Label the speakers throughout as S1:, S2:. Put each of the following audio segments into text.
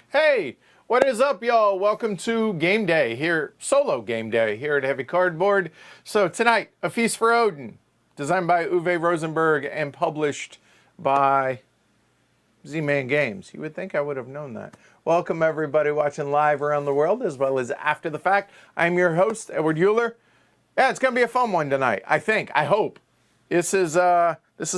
S1: Hey, what is up, y'all? Welcome to Game Day here, solo Game Day here at Heavy Cardboard. So tonight, A Feast for Odin, designed by Uwe Rosenberg and published by Z-Man Games. You would think I would have known that. Welcome everybody watching live around the world as well as after the fact. I'm your host, Edward Euler. Yeah, it's gonna be a fun one tonight. I think. I hope. This is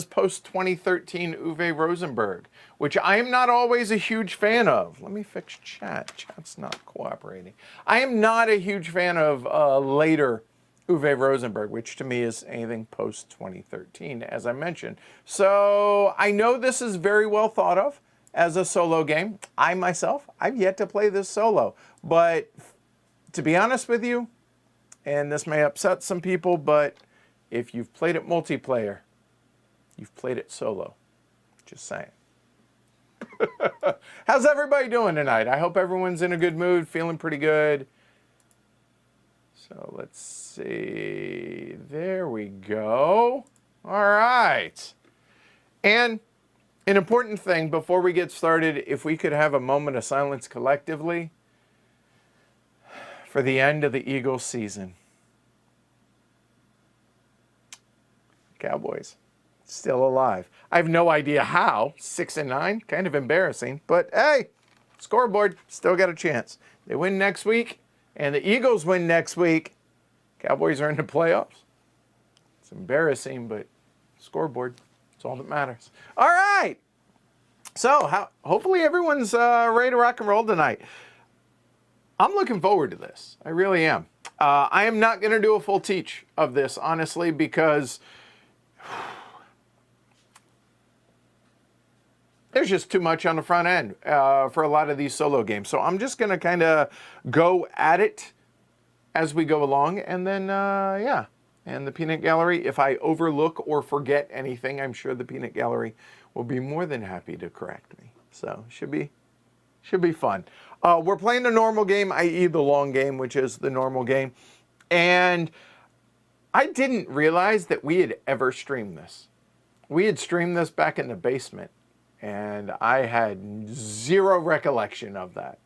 S1: post 2013 Uwe Rosenberg, which I am not always a huge fan of. Let me fix chat. Chat's not cooperating. I am not a huge fan of later Uwe Rosenberg, which to me is anything post 2013, as I mentioned. So I know this is very well thought of as a solo game. I myself, I've yet to play this solo, but to be honest with you, and this may upset some people, but if you've played it multiplayer, you've played it solo. Just saying. How's everybody doing tonight? I hope everyone's in a good mood, feeling pretty good. So let's see. There we go. All right. And an important thing before we get started, if we could have a moment of silence collectively for the end of the Eagles season. Cowboys still alive. I have no idea how. 6-9, kind of embarrassing, but hey, scoreboard, still got a chance. They win next week, and the Eagles win next week. Cowboys are in the playoffs. It's embarrassing, but scoreboard, it's all that matters. All right. So hopefully everyone's ready to rock and roll tonight. I'm looking forward to this. I really am. I am not going to do a full teach of this, honestly, because there's just too much on the front end for a lot of these solo games. So I'm just going to kind of go at it as we go along. And then, yeah. And the Peanut Gallery, if I overlook or forget anything, I'm sure the Peanut Gallery will be more than happy to correct me. So should be fun. We're playing the normal game, i.e. the long game, which is the normal game. And I didn't realize that we had ever streamed this. We had streamed this back in the basement, and I had zero recollection of that.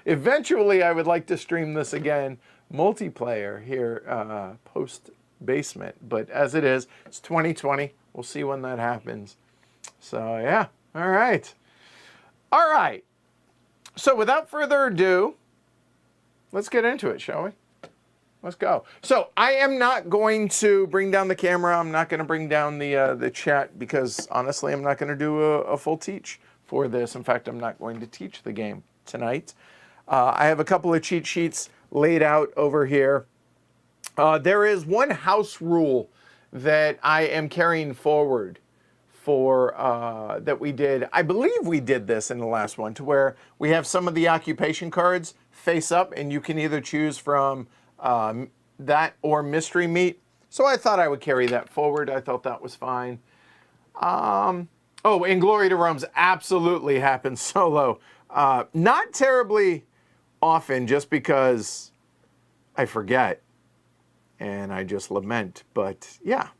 S1: Eventually, I would like to stream this again, multiplayer here, post-basement. But as it is, it's 2020. We'll see when that happens. So, yeah. All right. All right. So, without further ado, let's get into it, shall we? Let's go. So I am not going to bring down the camera. I'm not going to bring down the chat because honestly, I'm not going to do a full teach for this. In fact, I'm not going to teach the game tonight. I have a couple of cheat sheets laid out over here. There is one house rule that I am carrying forward for that we did. I believe we did this in the last one to where we have some of the occupation cards face up and you can either choose from that or mystery meat. So I thought I would carry that forward. I thought that was fine. Oh, and Glory to Rome's absolutely happens solo. Not terribly often just because I forget and I just lament, but yeah.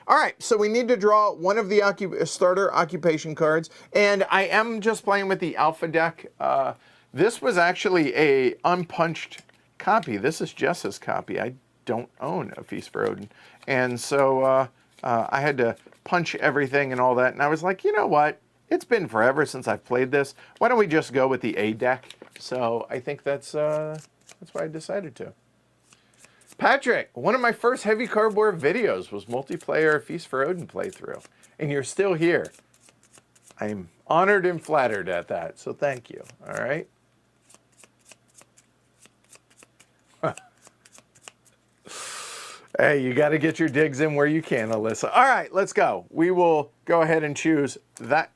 S1: All right, so we need to draw one of the starter occupation cards, and I am just playing with the alpha deck. This was actually a unpunched copy. This is Jess's copy. I don't own A Feast for Odin. And so I had to punch everything and all that. And I was like, you know what? It's been forever since I've played this. Why don't we just go with the A deck? So I think that's why I decided to. Patrick, one of my first heavy cardboard videos was multiplayer Feast for Odin playthrough. And you're still here. I'm honored and flattered at that. So thank you. All right. Hey, you got to get your digs in where you can, Alyssa. All right, let's go. We will go ahead and choose that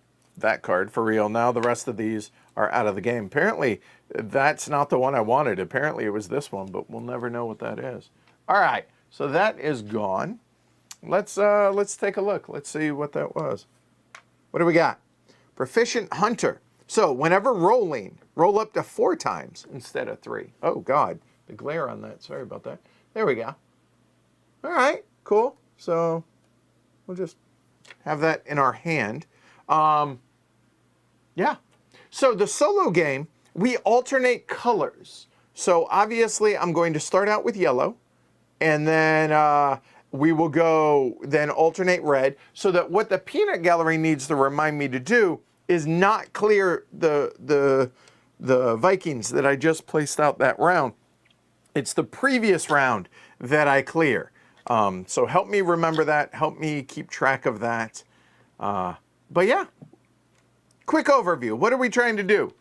S1: card for real. Now the rest of these are out of the game. Apparently, that's not the one I wanted. Apparently, it was this one, but we'll never know what that is. All right, So that is gone. Let's take a look. Let's see what that was. What do we got? Proficient Hunter. So whenever rolling, roll up to 4 times instead of 3. Oh God, the glare on that. Sorry about that. There we go. All right, cool. So we'll just have that in our hand. Yeah. So the solo game, we alternate colors. So obviously I'm going to start out with yellow, and then we will go then alternate red, so that what the peanut gallery needs to remind me to do is not clear the Vikings that I just placed out that round. It's the previous round that I clear. So help me remember that. Help me keep track of that. But yeah, quick overview. What are we trying to do?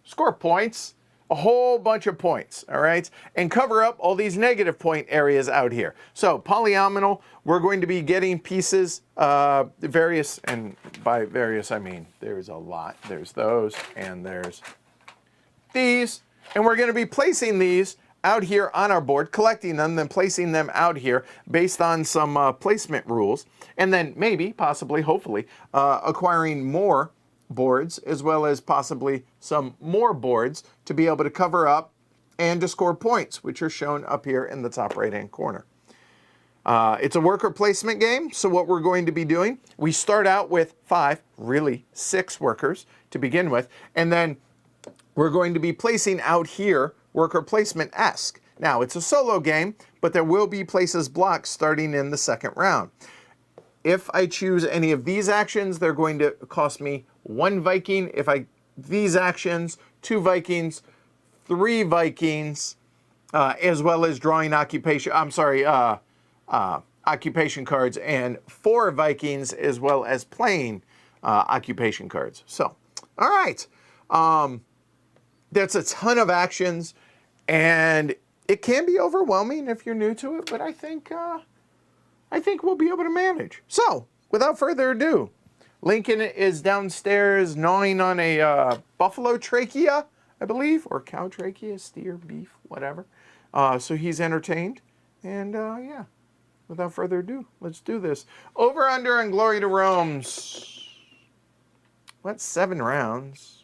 S1: Score points. A whole bunch of points, all right? And cover up all these negative point areas out here. So polyomino, we're going to be getting pieces, various, and by various I mean there's a lot. There's those, and there's these. And we're going to be placing these out here on our board, collecting them, then placing them out here based on some placement rules. And then maybe, possibly, hopefully, acquiring more boards, as well as possibly some more boards to be able to cover up and to score points, which are shown up here in the top right-hand corner. It's a worker placement game, so what we're going to be doing, we start out with 5, really 6 workers to begin with, and then we're going to be placing out here worker placement-esque. Now, it's a solo game, but there will be places blocked starting in the second round. If I choose any of these actions, they're going to cost me 1 Viking. If these actions, 2 Vikings, 3 Vikings, as well as drawing occupation, occupation cards, and 4 Vikings, as well as playing occupation cards. So, all right. That's a ton of actions, and it can be overwhelming if you're new to it, but I think we'll be able to manage. So, without further ado, Lincoln is downstairs gnawing on a buffalo trachea, I believe, or cow trachea, steer, beef, whatever. So he's entertained. And yeah, without further ado, let's do this. Over under on Glory to Rome's. What's 7 rounds?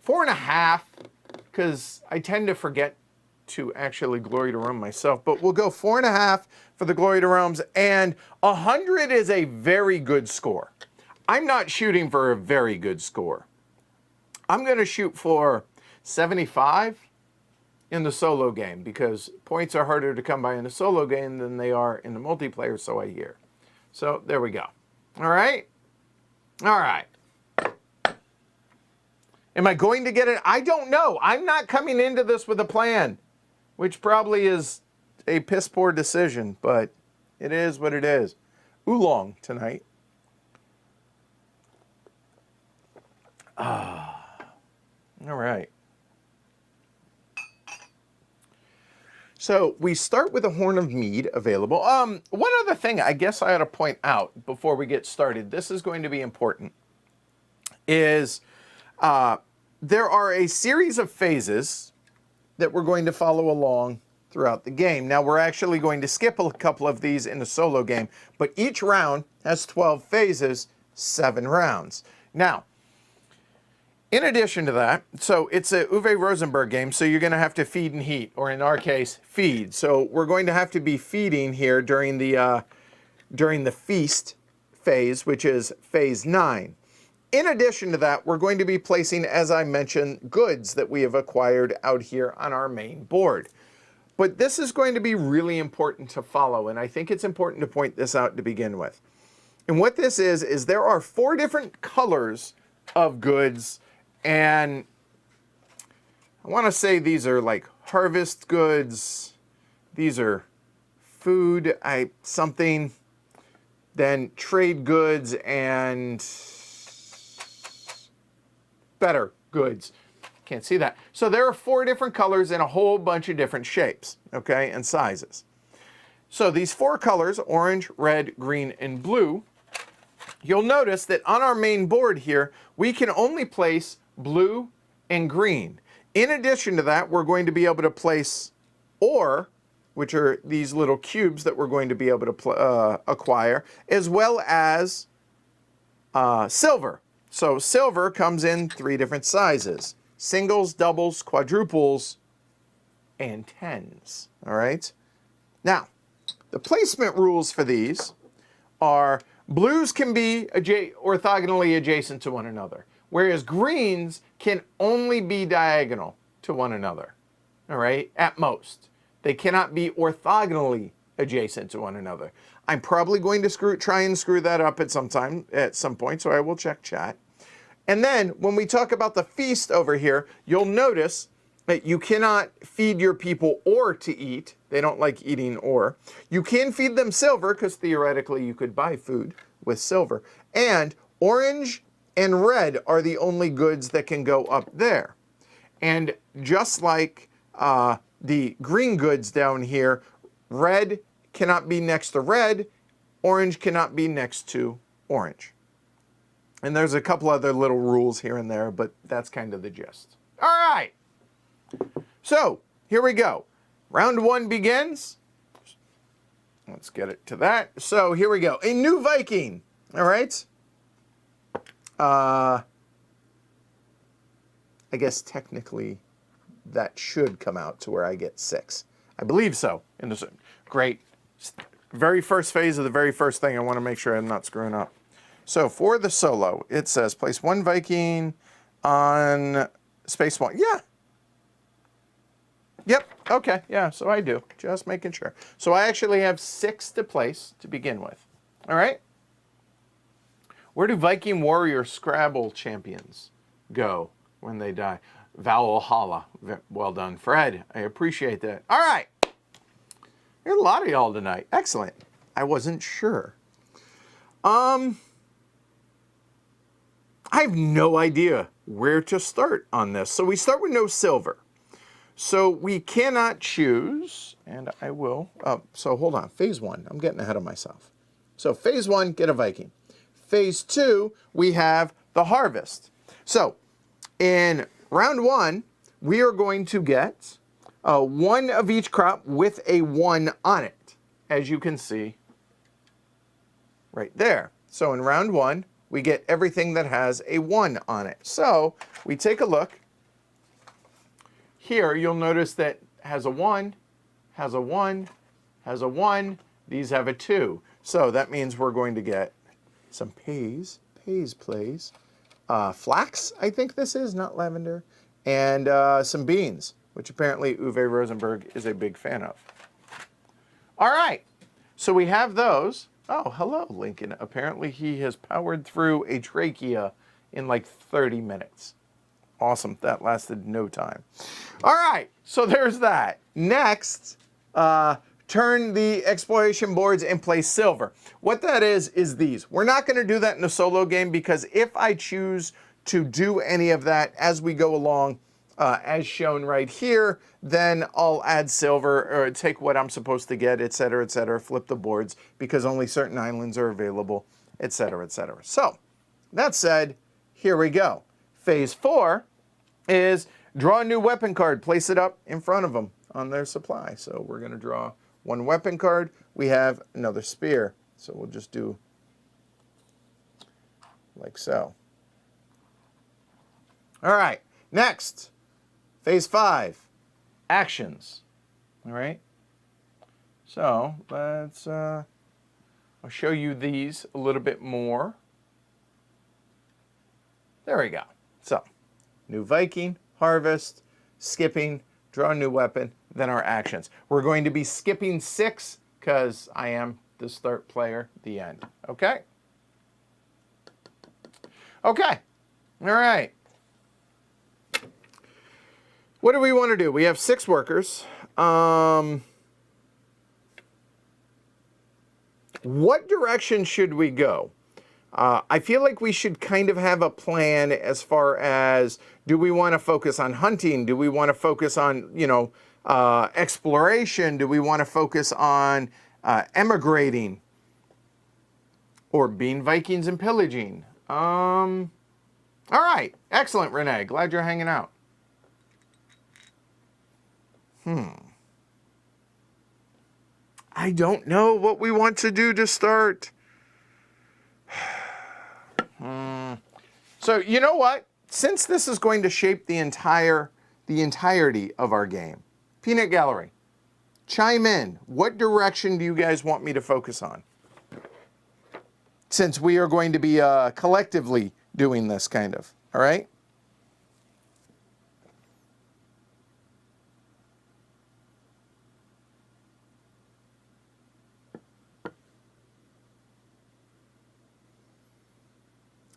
S1: 4.5, because I tend to forget to actually Glory to Rome myself, but we'll go 4.5 for the Glory to Rome's, and 100 is a very good score. I'm not shooting for a very good score. I'm going to shoot for 75 in the solo game, because points are harder to come by in a solo game than they are in the multiplayer, so I hear. So there we go. All right? All right. Am I going to get it? I don't know. I'm not coming into this with a plan, which probably is a piss poor decision, but it is what it is. Oolong tonight. All right. So we start with a Horn of Mead available. One other thing I guess I ought to point out before we get started, this is going to be important, is there are a series of phases that we're going to follow along throughout the game. Now, we're actually going to skip a couple of these in the solo game, but each round has 12 phases, 7 rounds. Now, in addition to that, so it's a Uwe Rosenberg game, so you're going to have to feed and heat, or in our case, feed. So we're going to have to be feeding here during the feast phase, which is phase 9. In addition to that, we're going to be placing, as I mentioned, goods that we have acquired out here on our main board. But this is going to be really important to follow, and I think it's important to point this out to begin with. And what this is there are 4 different colors of goods, and I want to say these are like harvest goods, these are food, something, then trade goods, and better goods. Can't see that. So there are 4 different colors and a whole bunch of different shapes, okay, and sizes. So these 4 colors, orange, red, green, and blue, you'll notice that on our main board here, we can only place blue and green. In addition to that, we're going to be able to place or which are these little cubes that we're going to be able to acquire, as well as silver. So silver comes in 3 different sizes: singles, doubles, quadruples, and tens. All right. Now, the placement rules for these are blues can be orthogonally adjacent to one another, whereas greens can only be diagonal to one another. All right, at most. They cannot be orthogonally adjacent to one another. I'm probably going to try and screw that up at some point, so I will check chat. And then when we talk about the feast over here, you'll notice that you cannot feed your people ore to eat. They don't like eating ore. You can feed them silver, because theoretically you could buy food with silver. And orange and red are the only goods that can go up there. And just like the green goods down here, red cannot be next to red, orange cannot be next to orange. And there's a couple other little rules here and there, but that's kind of the gist. All right. So here we go. Round 1 begins. Let's get it to that. So here we go. A new Viking. All right. I guess technically that should come out to where I get 6. I believe so. In this great very first phase of the very first thing, I want to make sure I'm not screwing up. So for the solo, it says place 1 Viking on space 1. Yeah. Yep. Okay. Yeah. So I do. Just making sure. So I actually have 6 to place to begin with. All right. Where do Viking warrior Scrabble champions go when they die? Valhalla. Well done, Fred. I appreciate that. All right. There are a lot of y'all tonight. Excellent. I wasn't sure. I have no idea where to start on this. So we start with no silver. So we cannot choose, and I will. So hold on. Phase 1. I'm getting ahead of myself. So phase 1, get a Viking. Phase 2, we have the harvest. So in round 1, we are going to get 1 of each crop with a 1 on it, as you can see right there. So in round 1, we get everything that has a 1 on it. So we take a look. Here, you'll notice that has a 1, has a 1, has a 1. These have a 2. So that means we're going to get some plays, flax, I think this is, not lavender, and some beans, which apparently Uwe Rosenberg is a big fan of. All right, so we have those. Oh, hello, Lincoln. Apparently he has powered through a trachea in like 30 minutes. Awesome, that lasted no time. All right, so there's that. Next, turn the exploration boards and place silver. What that is these. We're not going to do that in a solo game, because if I choose to do any of that as we go along, as shown right here, then I'll add silver or take what I'm supposed to get, etc., flip the boards because only certain islands are available, etc., etc. So, that said, here we go. Phase 4 is draw a new weapon card, place it up in front of them on their supply. So we're going to draw 1 weapon card. We have another spear. So we'll just do like so. All right, next, phase 5, actions. All right, so let's, I'll show you these a little bit more. There we go. So, new Viking, harvest, skipping, draw a new weapon, then our actions. We're going to be skipping 6 because I am the start player, the end. Okay? Okay. All right. What do we want to do? We have 6 workers. What direction should we go? I feel like we should kind of have a plan as far as, do we want to focus on hunting? Do we want to focus on, exploration? Do we want to focus on emigrating? Or being Vikings and pillaging? All right. Excellent, Renee. Glad you're hanging out. I don't know what we want to do to start. So you know what? Since this is going to shape the entirety of our game, Peanut Gallery, chime in. What direction do you guys want me to focus on? Since we are going to be collectively doing this kind of, all right?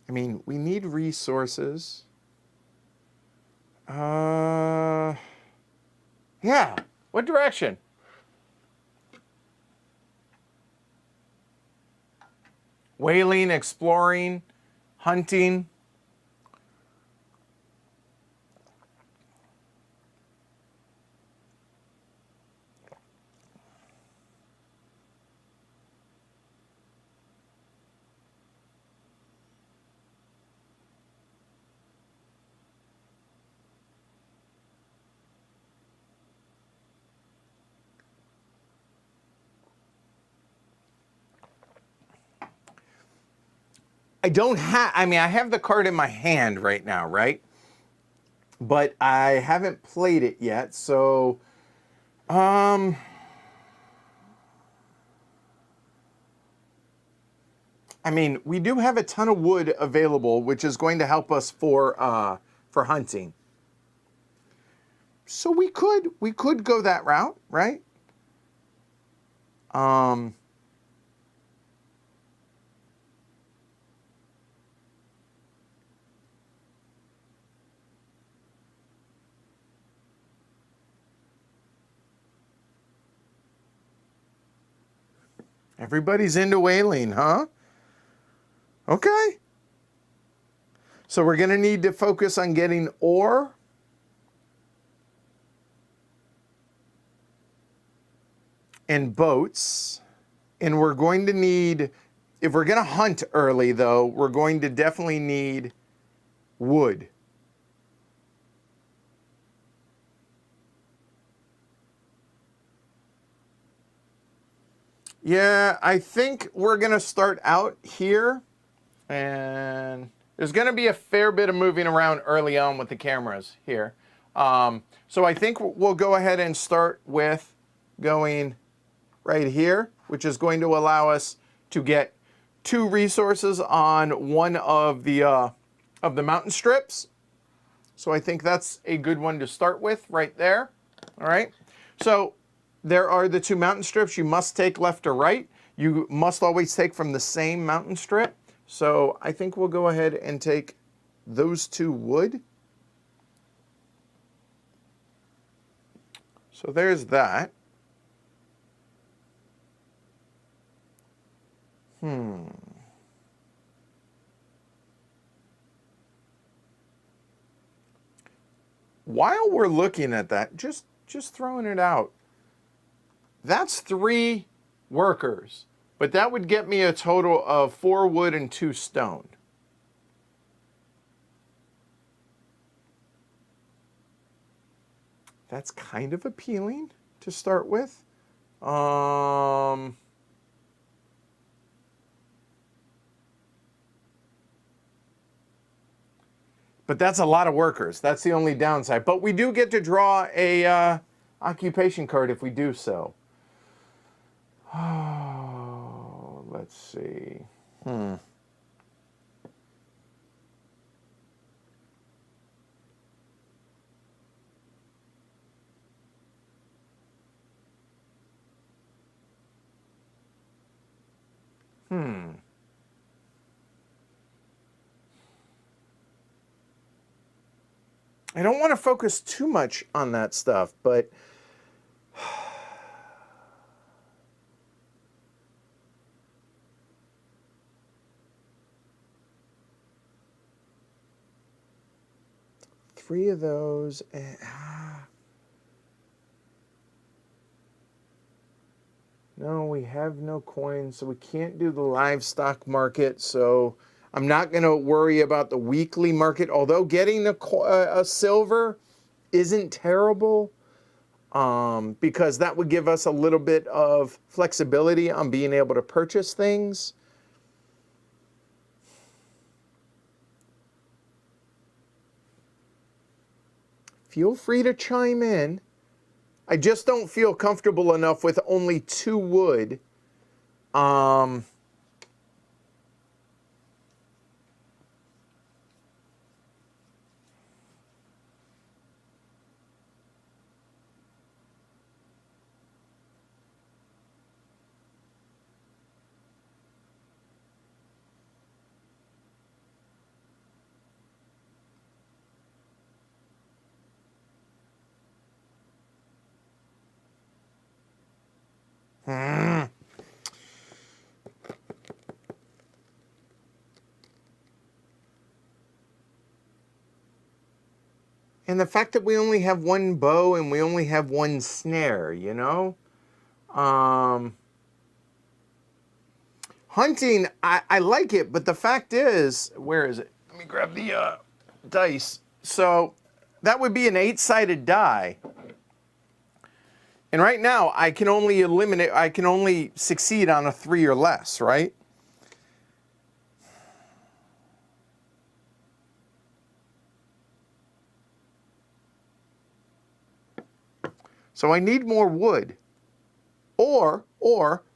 S1: I mean, we need resources. Yeah. What direction? Whaling, exploring, hunting. I mean, I have the card in my hand right now, right? But I haven't played it yet, so, I mean, we do have a ton of wood available, which is going to help us for hunting. So we could go that route, right? Everybody's into whaling, huh? Okay. So we're going to need to focus on getting ore. And boats. And we're going to need, if we're going to hunt early though, we're going to definitely need wood. Yeah, I think we're going to start out here, and there's going to be a fair bit of moving around early on with the cameras here. So I think we'll go ahead and start with going right here, which is going to allow us to get 2 resources on one of the mountain strips. So I think that's a good one to start with right there. All right. So there are the 2 mountain strips. You must take left or right. You must always take from the same mountain strip. So I think we'll go ahead and take those 2 wood. So there's that. While we're looking at that, just throwing it out. That's 3 workers, but that would get me a total of 4 wood and 2 stone. That's kind of appealing to start with. But that's a lot of workers. That's the only downside. But we do get to draw a occupation card if we do so. Oh, let's see. I don't want to focus too much on that stuff, but three of those. No, we have no coins, so we can't do the livestock market. So I'm not going to worry about the weekly market, although getting a silver isn't terrible. because that would give us a little bit of flexibility on being able to purchase things. Feel free to chime in. I just don't feel comfortable enough with only 2 wood. And the fact that we only have 1 bow and we only have 1 snare, you know? Hunting, I like it, but the fact is, where is it? Let me grab the dice. So that would be an 8-sided die. And right now, I can only succeed on a 3 or less, right? So I need more wood or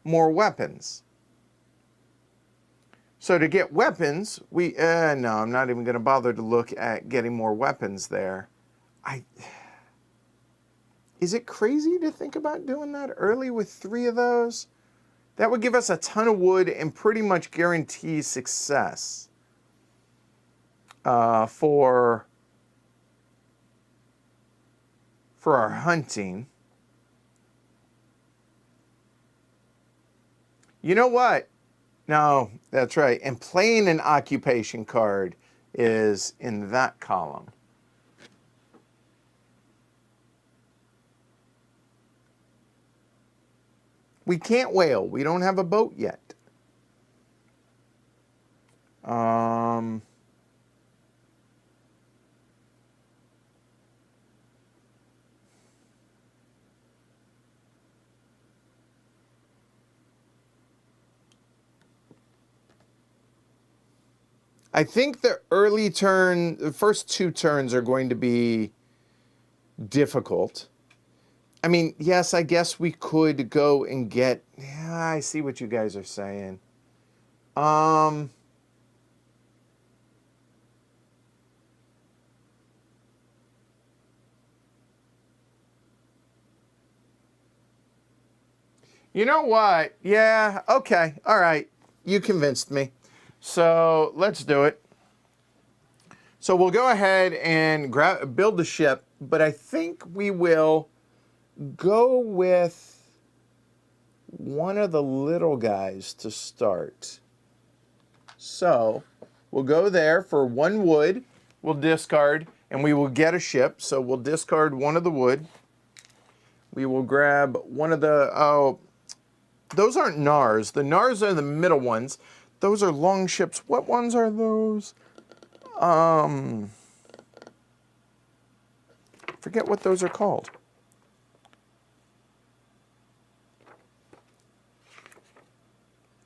S1: more weapons. So to get weapons, no, I'm not even going to bother to look at getting more weapons there. Is it crazy to think about doing that early with 3 of those? That would give us a ton of wood and pretty much guarantee success for our hunting. You know what? No, that's right. And playing an occupation card is in that column. We can't whale. We don't have a boat yet. I think the first 2 turns are going to be difficult. I mean, yes, I guess we could go and get... Yeah, I see what you guys are saying. You know what? Yeah, okay, all right. You convinced me. So let's do it. So we'll go ahead and build the ship, but I think we will go with one of the little guys to start. So we'll go there for 1 wood. We'll discard, and we will get a ship. So we'll discard 1 of the wood. We will grab one of the... those aren't Nars. The Nars are the middle ones. Those are long ships. What ones are those? Forget what those are called.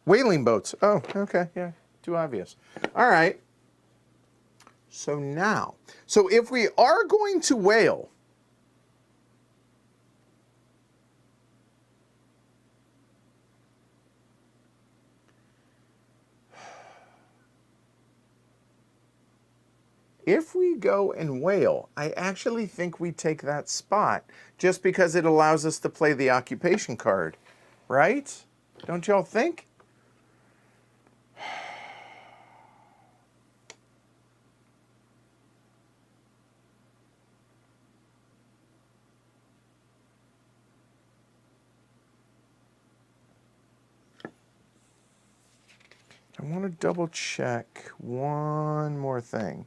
S1: Whaling boats. Oh, okay, yeah, too obvious. All right. So now, if we are going to whale, if we go and whale, I actually think we take that spot just because it allows us to play the occupation card, right? Don't y'all think? I want to double check one more thing.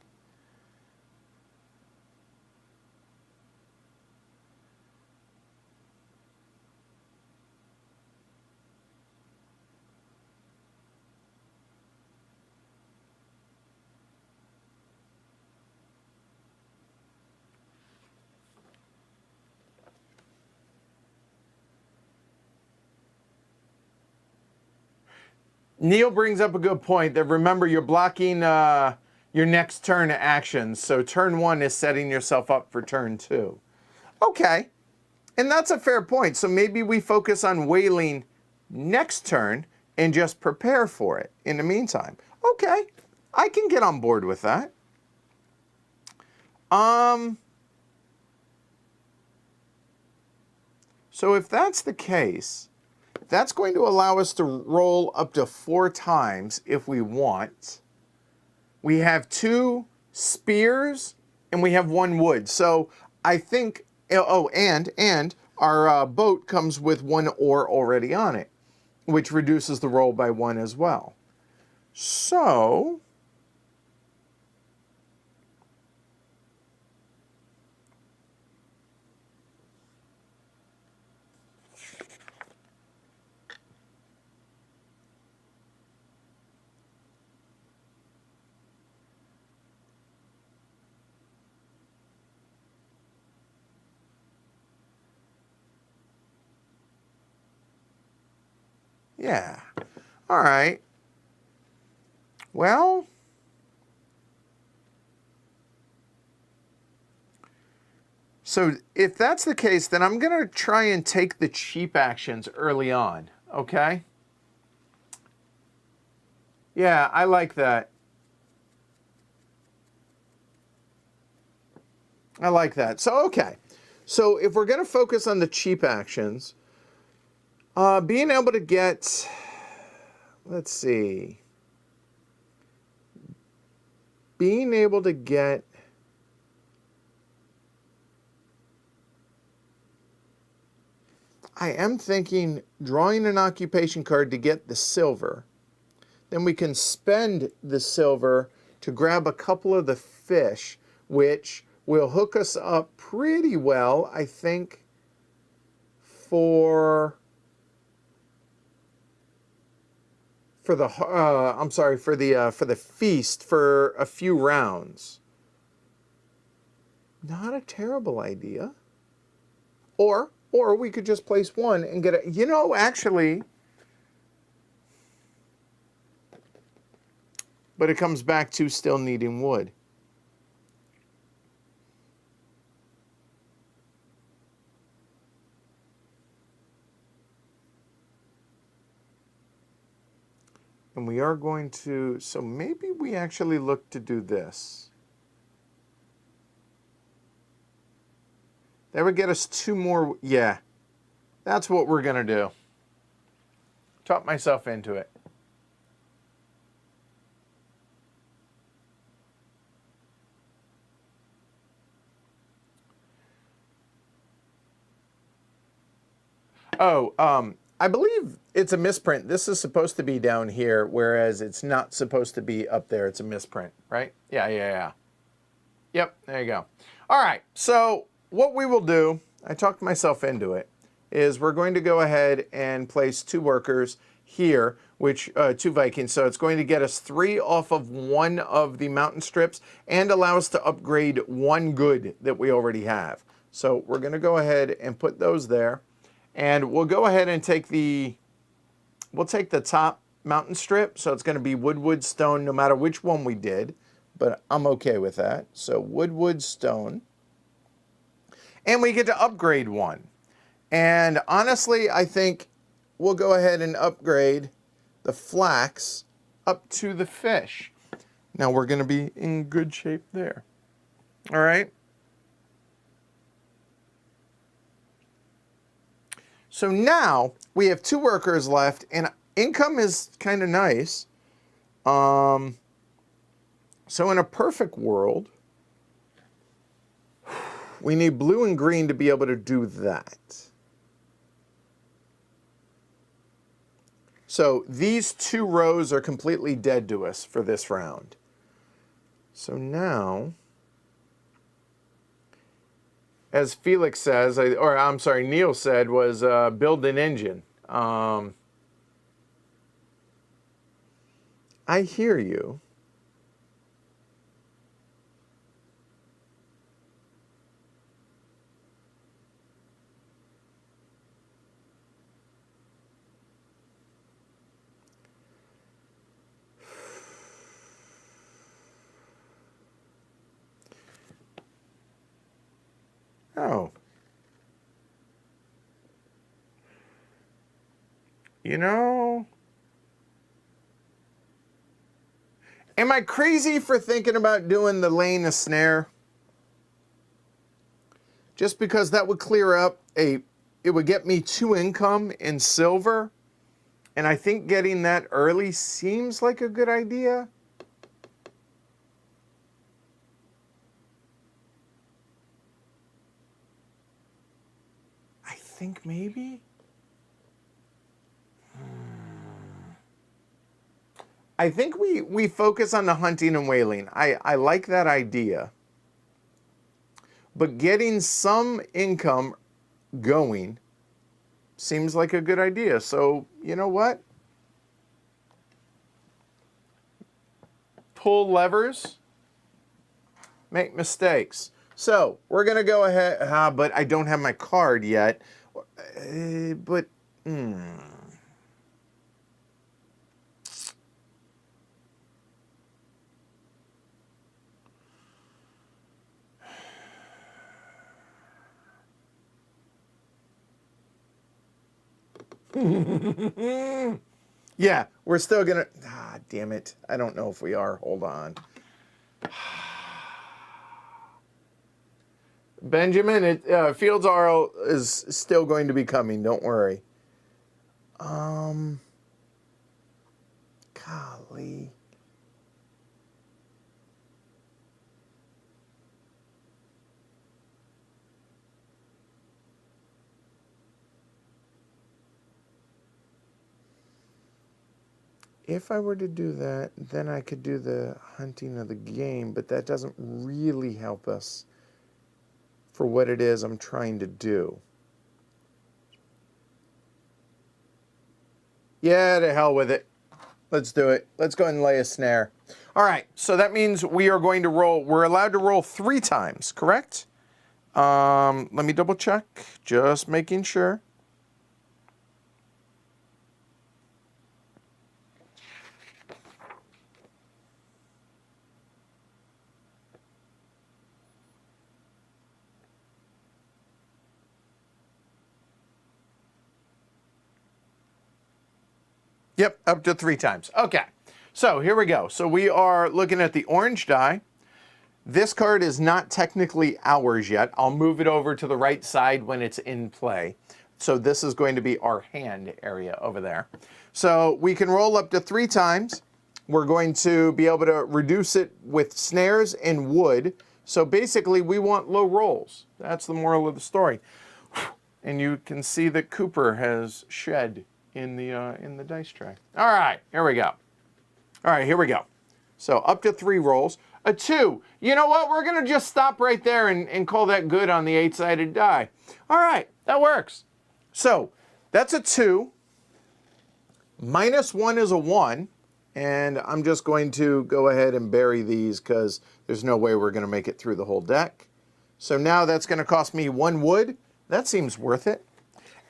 S1: Neil brings up a good point that remember you're blocking your next turn actions. So turn 1 is setting yourself up for turn 2. Okay. And that's a fair point. So maybe we focus on whaling next turn and just prepare for it in the meantime. Okay. I can get on board with that. So if that's the case, that's going to allow us to roll up to 4 times if we want. We have 2 spears and we have 1 wood. So I think, oh, and our boat comes with 1 oar already on it, which reduces the roll by 1 as well. So yeah. All right. Well, so if that's the case, then I'm going to try and take the cheap actions early on, okay? Yeah, I like that. I like that. So, okay. So if we're going to focus on the cheap actions, being able to get, let's see, being able to get I am thinking drawing an occupation card to get the silver. Then we can spend the silver to grab a couple of the fish, which will hook us up pretty well, I think, for the feast for a few rounds. Not a terrible idea. Or we could just place 1 and get it. You know, actually, but it comes back to still needing wood. And we are going to, so maybe we actually look to do this. That would get us 2 more, yeah. That's what we're going to do. Talk myself into it. Oh, I believe it's a misprint. This is supposed to be down here, whereas it's not supposed to be up there. It's a misprint, right? Yeah. Yep, there you go. All right, so what we will do, I talked myself into it, is we're going to go ahead and place 2 workers here, which 2 Vikings. So it's going to get us 3 off of 1 of the mountain strips and allow us to upgrade 1 good that we already have. So we're going to go ahead and put those there. And we'll go ahead and take we'll take the top mountain strip. So it's going to be wood, stone, no matter which one we did. But I'm okay with that. So wood, stone. And we get to upgrade 1. And honestly, I think we'll go ahead and upgrade the flax up to the fish. Now we're going to be in good shape there. All right. So now we have 2 workers left, and income is kind of nice. So in a perfect world, we need blue and green to be able to do that. So these 2 rows are completely dead to us for this round. So now, as Felix says, Neil said, was build an engine. I hear you. You know, am I crazy for thinking about doing the laying a snare? Just because that would clear up it would get me 2 income in silver. And I think getting that early seems like a good idea. I think maybe. I think we focus on the hunting and whaling. I like that idea. But getting some income going seems like a good idea. So, you know what? Pull levers, make mistakes. So, we're going to go ahead, but I don't have my card yet. Yeah, we're still gonna, damn it. I don't know if we are. Hold on. Benjamin, Fields RL is still going to be coming. Don't worry. Golly. If I were to do that, then I could do the hunting of the game, but that doesn't really help us for what it is I'm trying to do. Yeah, to hell with it. Let's do it. Let's go ahead and lay a snare. All right, so that means we are going to roll. We're allowed to roll 3 times, correct? Let me double check, just making sure. Yep, up to 3 times. Okay, so here we go. So we are looking at the orange die. This card is not technically ours yet. I'll move it over to the right side when it's in play. So this is going to be our hand area over there. So we can roll up to 3 times. We're going to be able to reduce it with snares and wood. So basically we want low rolls. That's the moral of the story. And you can see that Cooper has shed in the dice tray. All right, here we go. All right, here we go. So up to 3 rolls. A 2. You know what? We're going to just stop right there and call that good on the 8-sided die. All right, that works. So that's a 2. -1 is a 1. And I'm just going to go ahead and bury these because there's no way we're going to make it through the whole deck. So now that's going to cost me 1 wood. That seems worth it.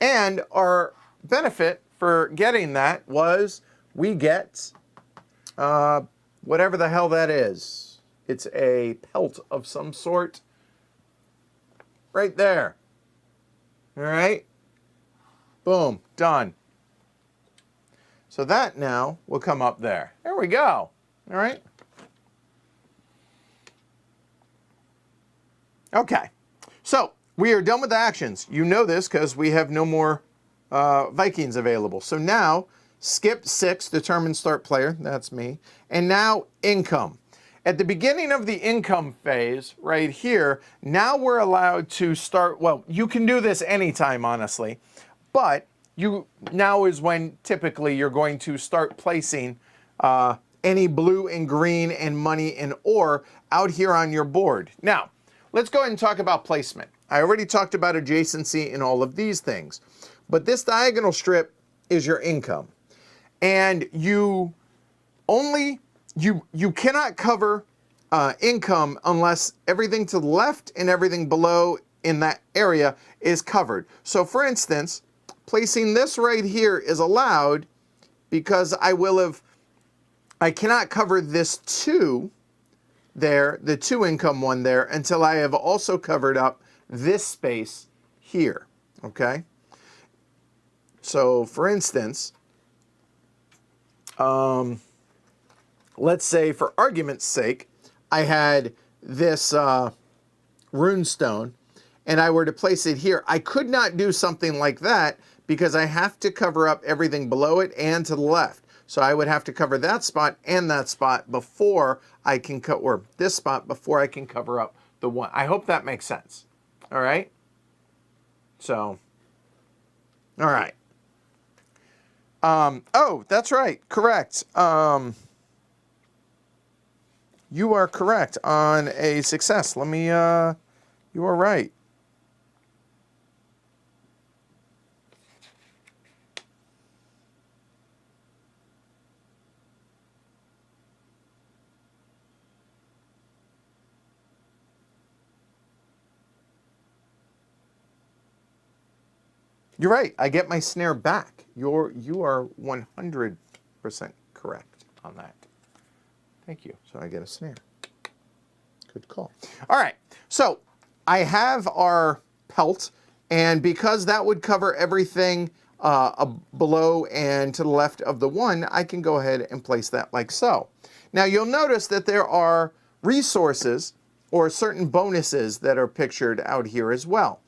S1: And our benefit for getting that was we get whatever the hell that is. It's a pelt of some sort right there. All right. Boom. Done. So that now will come up there. There we go. All right. Okay. So we are done with the actions. You know this because we have no more Vikings available. So now skip 6, determine start player. That's me. And now income. At the beginning of the income phase right here, now we're allowed to start. Well, you can do this anytime, honestly, but now is when typically you're going to start placing any blue and green and money and ore out here on your board. Now, let's go ahead and talk about placement. I already talked about adjacency and all of these things, but this diagonal strip is your income. And you cannot cover income unless everything to the left and everything below in that area is covered. So for instance, placing this right here is allowed because I cannot cover this 2 there, the 2 income one there, until I have also covered up this space here, okay? So for instance, let's say for argument's sake, I had this rune stone and I were to place it here, I could not do something like that because I have to cover up everything below it and to the left. So I would have to cover that spot and that spot before I can or this spot before I can cover up the one. I hope that makes sense. All right. So, all right. Oh, that's right. Correct. You are correct on a success. Let me, you are right. You're right. I get my snare back. You are 100% correct on that. Thank you. So I get a snare. Good call. All right. So I have our pelt, and because that would cover everything below and to the left of the one, I can go ahead and place that like so. Now you'll notice that there are resources or certain bonuses that are pictured out here as well.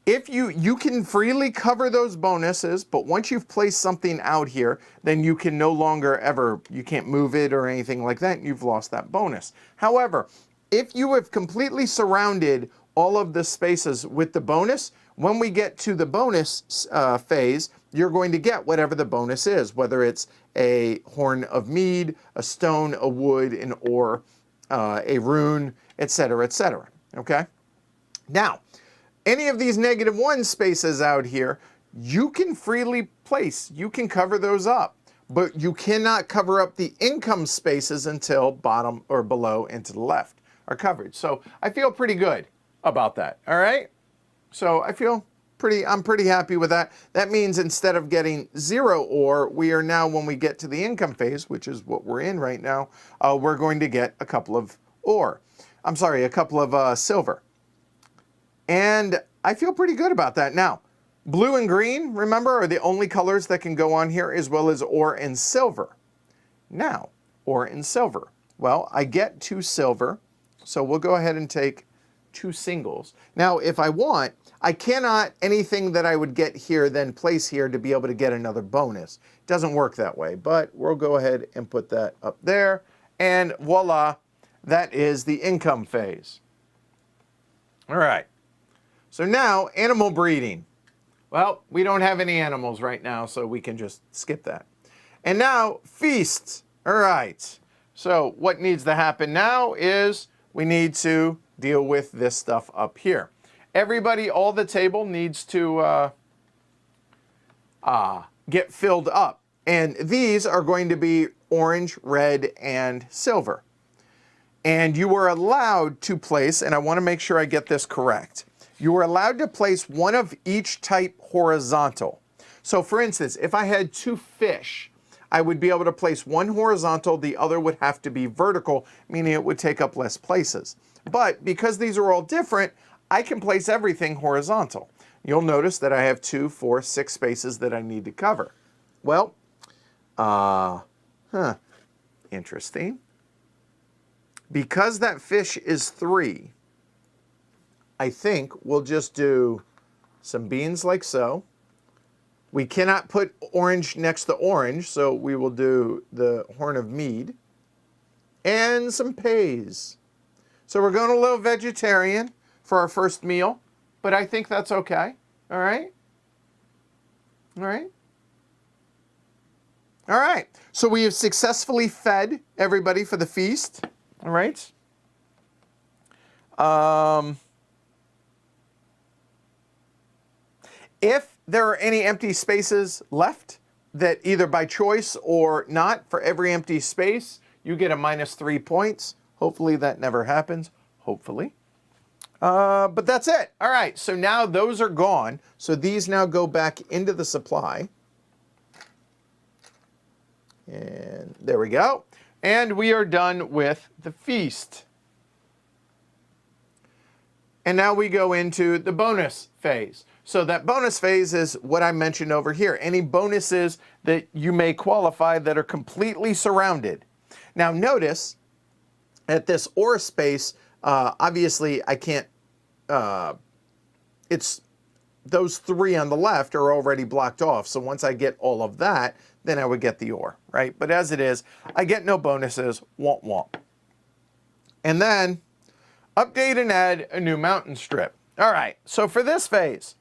S1: If you can freely cover those bonuses, but once you've placed something out here, then you can no longer ever, you can't move it or anything like that, and you've lost that bonus. However, if you have completely surrounded all of the spaces with the bonus, when we get to the bonus phase, you're going to get whatever the bonus is, whether it's a horn of mead, a stone, a wood, an ore, a rune, etc., etc. Okay? Now, any of these -1 spaces out here, you can freely place. You can cover those up, but you cannot cover up the income spaces until bottom or below and to the left are covered. So I feel pretty good about that. All right. So I'm pretty happy with that. That means instead of getting 0 ore, we are now, when we get to the income phase, which is what we're in right now, we're going to get a couple of ore. I'm sorry, a couple of silver. And I feel pretty good about that. Now, blue and green, remember, are the only colors that can go on here, as well as ore and silver. Now, ore and silver. Well, I get 2 silver, so we'll go ahead and take 2 singles. Now, if I want, I cannot, anything that I would get here, then place here to be able to get another bonus. It doesn't work that way, but we'll go ahead and put that up there. And voila, that is the income phase. All right. So now, animal breeding. Well, we don't have any animals right now, so we can just skip that. And now, feasts. All right. So what needs to happen now is we need to deal with this stuff up here. Everybody, all the table needs to get filled up. And these are going to be orange, red, and silver. And you are allowed to place, and I want to make sure I get this correct, you are allowed to place one of each type horizontal. So for instance, if I had 2 fish, I would be able to place one horizontal, the other would have to be vertical, meaning it would take up less places. But because these are all different, I can place everything horizontal. You'll notice that I have 2, 4, 6 spaces that I need to cover. Well, interesting. Because that fish is 3, I think we'll just do some beans like so. We cannot put orange next to orange, so we will do the horn of mead. And some peas. So we're going a little vegetarian for our first meal, but I think that's okay. All right? All right? All right. So we have successfully fed everybody for the feast. All right? If there are any empty spaces left, that either by choice or not, for every empty space, you get a -3 points. Hopefully that never happens. Hopefully. But that's it. All right, so now those are gone. So these now go back into the supply. And there we go. And we are done with the feast. And now we go into the bonus phase. So that bonus phase is what I mentioned over here. Any bonuses that you may qualify that are completely surrounded. Now notice at this ore space, obviously I can't, it's those three on the left are already blocked off. So once I get all of that, then I would get the ore, right? But as it is, I get no bonuses, womp womp. And then update and add a new mountain strip. All right, so for this phase,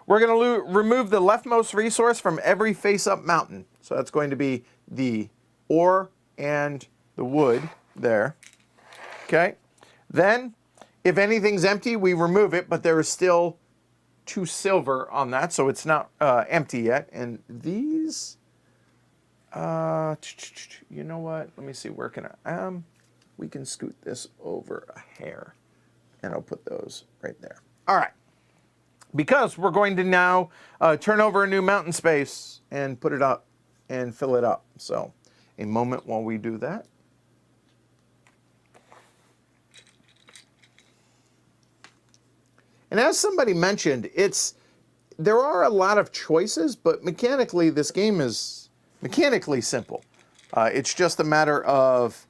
S1: we're going to remove the leftmost resource from every face-up mountain. So that's going to be the ore and the wood there. Okay. Then, if anything's empty, we remove it, but there is still 2 silver on that, so it's not empty yet. And these, you know what? Let me see. Where can I? We can scoot this over a hair, and I'll put those right there. All right. Because we're going to now turn over a new mountain space and put it up and fill it up. So a moment while we do that. And as somebody mentioned, there are a lot of choices, but mechanically this game is mechanically simple. It's just a matter of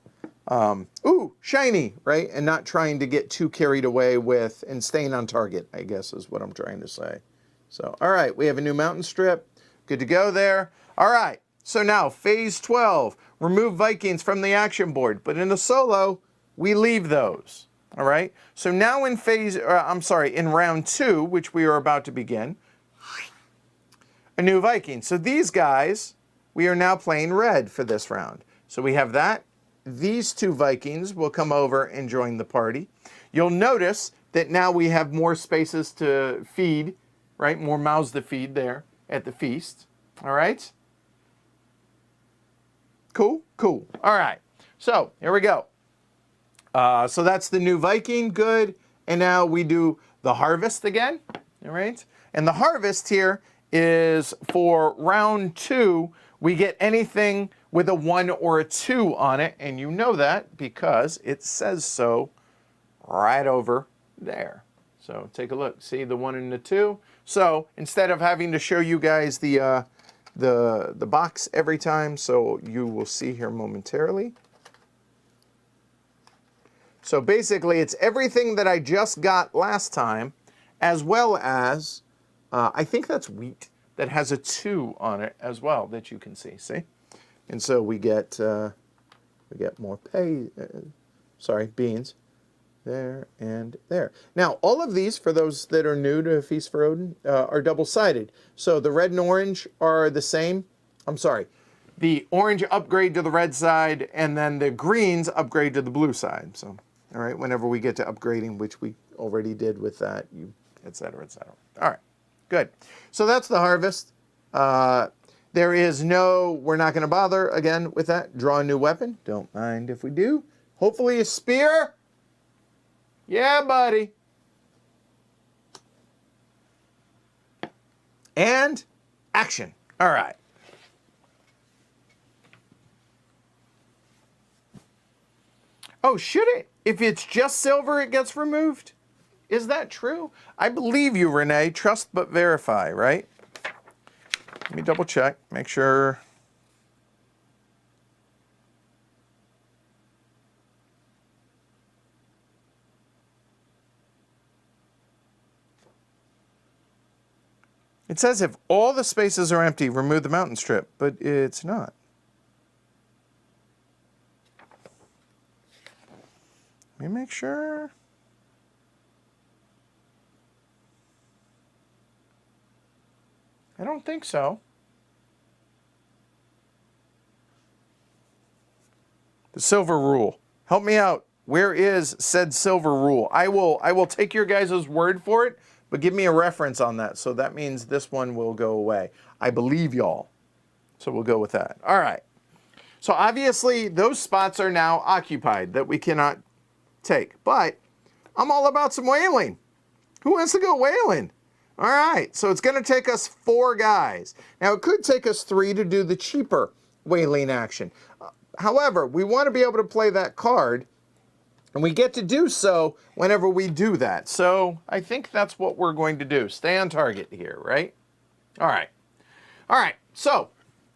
S1: ooh, shiny, right? And not trying to get too carried away with and staying on target, I guess is what I'm trying to say. So, all right, we have a new mountain strip. Good to go there. All right, so now phase 12, remove Vikings from the action board. But in the solo, we leave those, all right? So now in in round 2, which we are about to begin, a new Viking. So these guys, we are now playing red for this round. So we have that. These 2 Vikings will come over and join the party. You'll notice that now we have more spaces to feed, right? More mouths to feed there at the feast. All right? Cool? Cool. All right. So here we go. So that's the new Viking. Good. And now we do the harvest again. All right? And the harvest here is for round 2. We get anything with a 1 or a 2 on it, and you know that because it says so right over there. So take a look. See the 1 and the 2? So instead of having to show you guys the box every time, so you will see here momentarily. So basically, it's everything that I just got last time, as well as, I think that's wheat that has a 2 on it as well that you can see. See? And so we get more beans there and there. Now, all of these, for those that are new to Feast for Odin, are double-sided. So the red and orange are the same. I'm sorry. The orange upgrade to the red side, and then the greens upgrade to the blue side. So, all right, whenever we get to upgrading, which we already did with that, et cetera, et cetera. All right, good. So that's the harvest. There is no, we're not going to bother again with that. Draw a new weapon. Don't mind if we do. Hopefully a spear. Yeah, buddy. And action. All right. Oh, should it? If it's just silver, it gets removed? Is that true? I believe you, Renee. Trust but verify, right? Let me double check, make sure. It says if all the spaces are empty, remove the mountain strip, but it's not. Let me make sure. I don't think so. The silver rule. Help me out. Where is said silver rule? I will take your guys' word for it, but give me a reference on that. So that means this one will go away. I believe y'all. So we'll go with that. All right. So obviously those spots are now occupied that we cannot take. But I'm all about some whaling. Who wants to go whaling? All right, so it's going to take us 4 guys. Now, it could take us 3 to do the cheaper whaling action. However, we want to be able to play that card And we get to do so whenever we do that. So I think that's what we're going to do. Stay on target here, right? All right. All right. So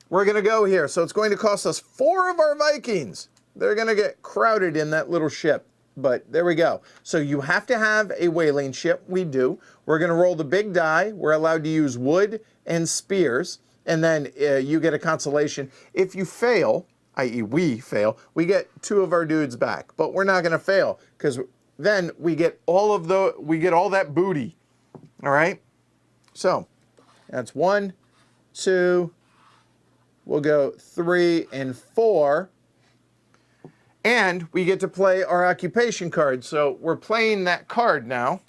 S1: we're going to go here. So it's going to cost us 4 of our Vikings. They're going to get crowded in that little ship. But there we go. So you have to have a whaling ship. We do. We're going to roll the big die. We're allowed to use wood and spears. And then you get a consolation. If you fail, i.e. we fail, we get 2 of our dudes back. But we're not going to fail because then we get all that booty. All right? So that's 1, 2, we'll go 3 and 4. And we get to play our occupation card. So we're playing that card now.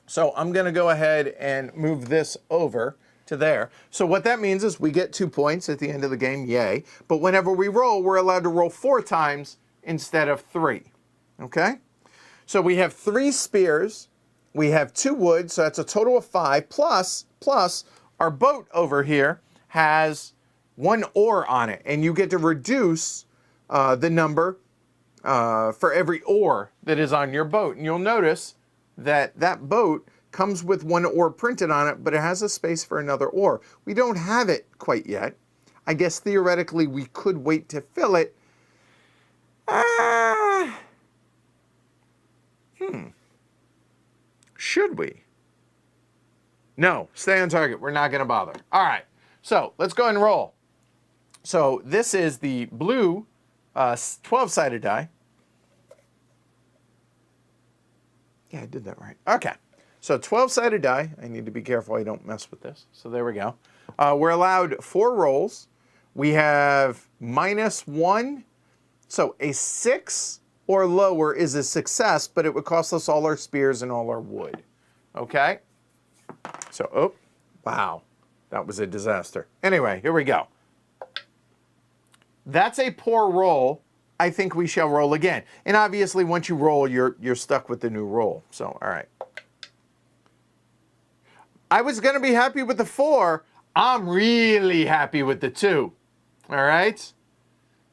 S1: So I'm going to go ahead and move this over to there. So what that means is we get 2 points at the end of the game, yay. But whenever we roll, we're allowed to roll 4 times instead of 3. Okay? So we have 3 spears. We have 2 wood, so that's a total of 5. Plus our boat over here has 1 oar on it. And you get to reduce the number for every oar that is on your boat. And you'll notice that that boat comes with 1 oar printed on it, but it has a space for another oar. We don't have it quite yet. I guess theoretically we could wait to fill it. Should we? No, stay on target. We're not going to bother. All right, so let's go and roll. So this is the blue 12-sided die. Yeah, I did that right. Okay. So 12-sided die. I need to be careful I don't mess with this. So there we go. We're allowed 4 rolls. We have -1. So a 6 or lower is a success, but it would cost us all our spears and all our wood. Okay? So, oh, wow. That was a disaster. Anyway, here we go. That's a poor roll. I think we shall roll again. And obviously, once you roll, you're stuck with the new roll. So, all right. I was going to be happy with the 4. I'm really happy with the 2. All right?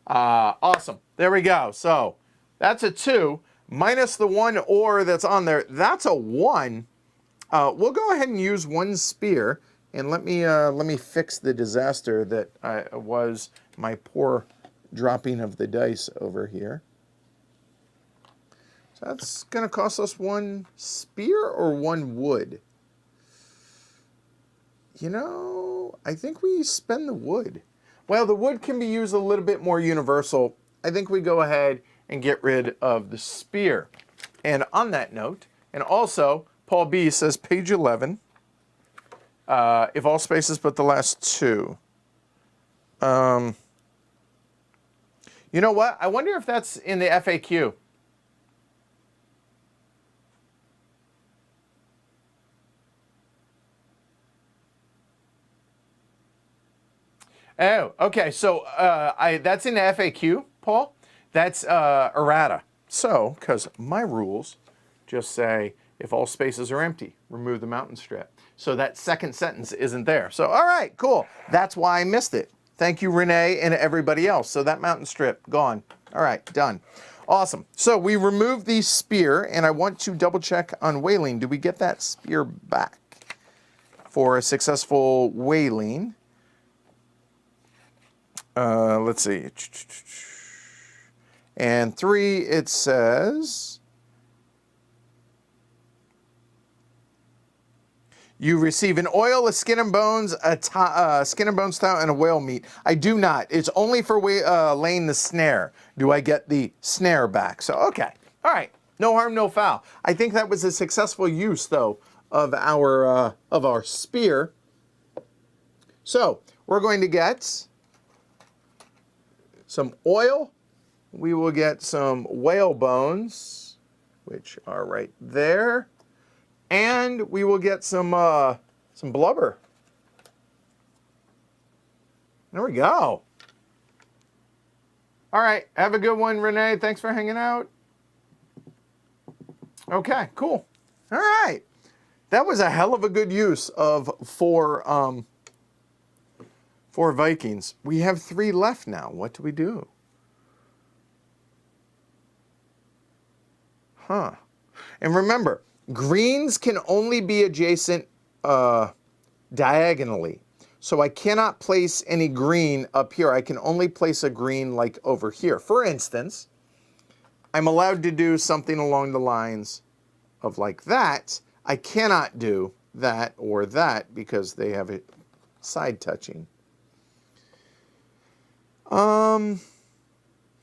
S1: Awesome. There we go. So, that's a 2. Minus the 1 oar that's on there. That's a 1. We'll go ahead and use 1 spear. And let me fix the disaster that was my poor dropping of the dice over here. So that's going to cost us 1 spear or 1 wood. You know, I think we spend the wood. Well, the wood can be used a little bit more universal. I think we go ahead and get rid of the spear. And on that note, and also, Paul B says, page 11, if all spaces but the last 2. You know what? I wonder if that's in the FAQ. Oh, okay. So that's in the FAQ, Paul. That's errata. So, because my rules just say, if all spaces are empty, remove the mountain strip. So that second sentence isn't there. So, all right, cool. That's why I missed it. Thank you, Renee, and everybody else. So that mountain strip, gone. All right, done. Awesome. So we removed the spear, and I want to double check on whaling. Do we get that spear back for a successful whaling? Let's see. And 3, it says, you receive an oil, a skin and bones, skin and bones stout, and a whale meat. I do not. It's only for laying the snare. Do I get the snare back? So, okay. All right. No harm, no foul. I think that was a successful use, though, of our spear. So, we're going to get some oil. We will get some whale bones, which are right there. And we will get some blubber. There we go. All right, have a good one, Renee. Thanks for hanging out. Okay, cool. All right. That was a hell of a good use of 4 Vikings. We have 3 left now. What do we do? And remember, greens can only be adjacent diagonally. So I cannot place any green up here. I can only place a green like over here. For instance, I'm allowed to do something along the lines of like that. I cannot do that or that because they have it side touching. All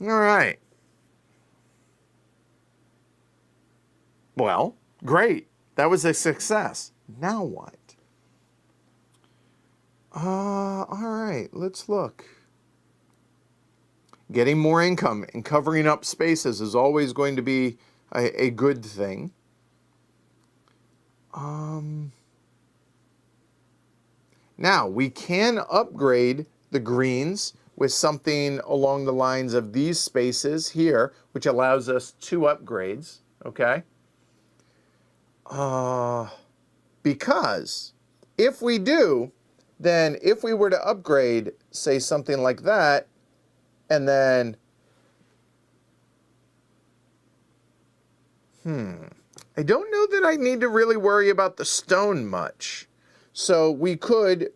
S1: right. Well, great. That was a success. Now what? All right, let's look. Getting more income and covering up spaces is always going to be a good thing. Now, we can upgrade the greens with something along the lines of these spaces here, which allows us 2 upgrades, okay? Because if we do, then if we were to upgrade, say something like that, and then, I don't know that I need to really worry about the stone much. So we could,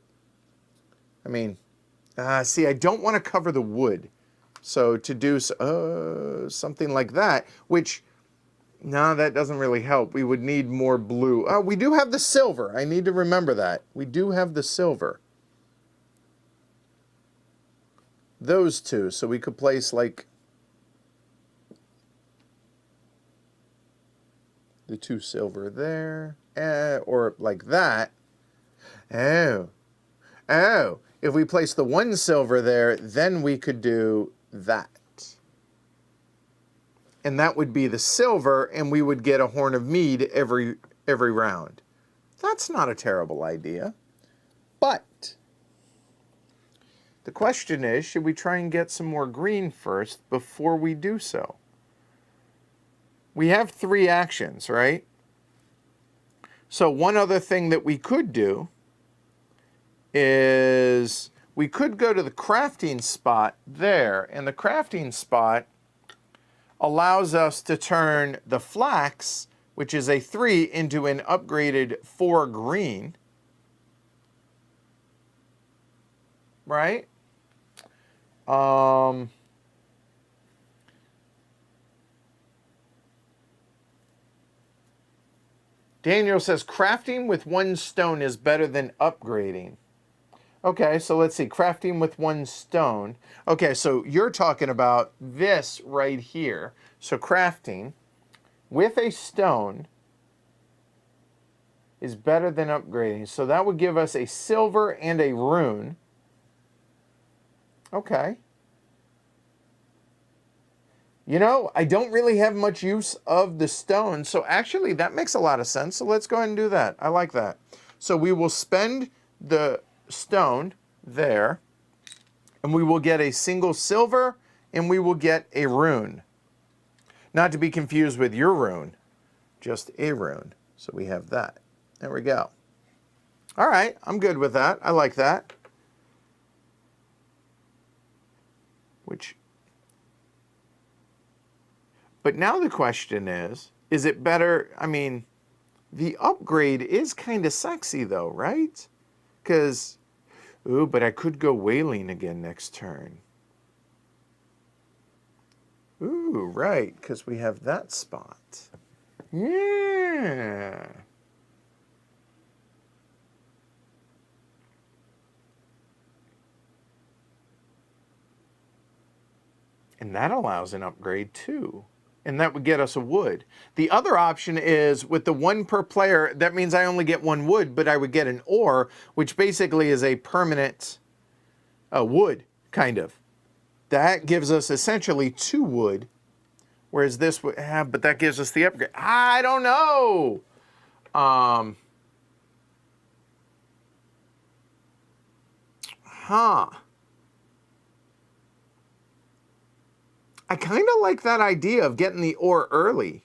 S1: see, I don't want to cover the wood. So to do something like that, which, no, that doesn't really help. We would need more blue. We do have the silver. I need to remember that. We do have the silver. Those 2. So we could place like the 2 silver there. Or like that. Oh. If we place the 1 silver there, then we could do that. And that would be the silver, and we would get a horn of mead every round. That's not a terrible idea. But the question is, should we try and get some more green first before we do so? We have 3 actions, right? So one other thing that we could do is we could go to the crafting spot there, and the crafting spot allows us to turn the flax, which is a 3, into an upgraded 4 green. Right? Daniel says crafting with 1 stone is better than upgrading. Okay, so let's see. Crafting with 1 stone. Okay, so you're talking about this right here. So crafting with a stone is better than upgrading. So that would give us a silver and a rune. Okay. You know, I don't really have much use of the stone, so actually that makes a lot of sense. So let's go ahead and do that. I like that. So we will spend the stone there, and we will get a single silver, and we will get a rune. Not to be confused with your rune, just a rune. So we have that. There we go. All right, I'm good with that. I like that. But now the question is it better, the upgrade is kind of sexy though, right? Because, but I could go whaling again next turn. Ooh, right, because we have that spot. Yeah. And that allows an upgrade too. And that would get us a wood. The other option is with the 1 per player, that means I only get 1 wood, but I would get an ore, which basically is a permanent wood, kind of. That gives us essentially 2 wood, whereas this would have, but that gives us the upgrade. I don't know. I kind of like that idea of getting the ore early.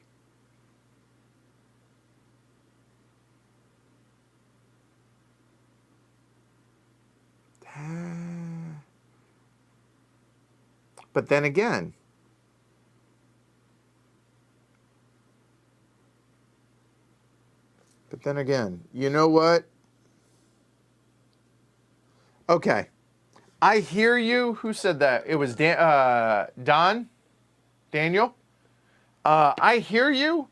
S1: But then again, But then again, you know what? Okay. I hear you. Who said that? It was Don? Daniel? I hear you,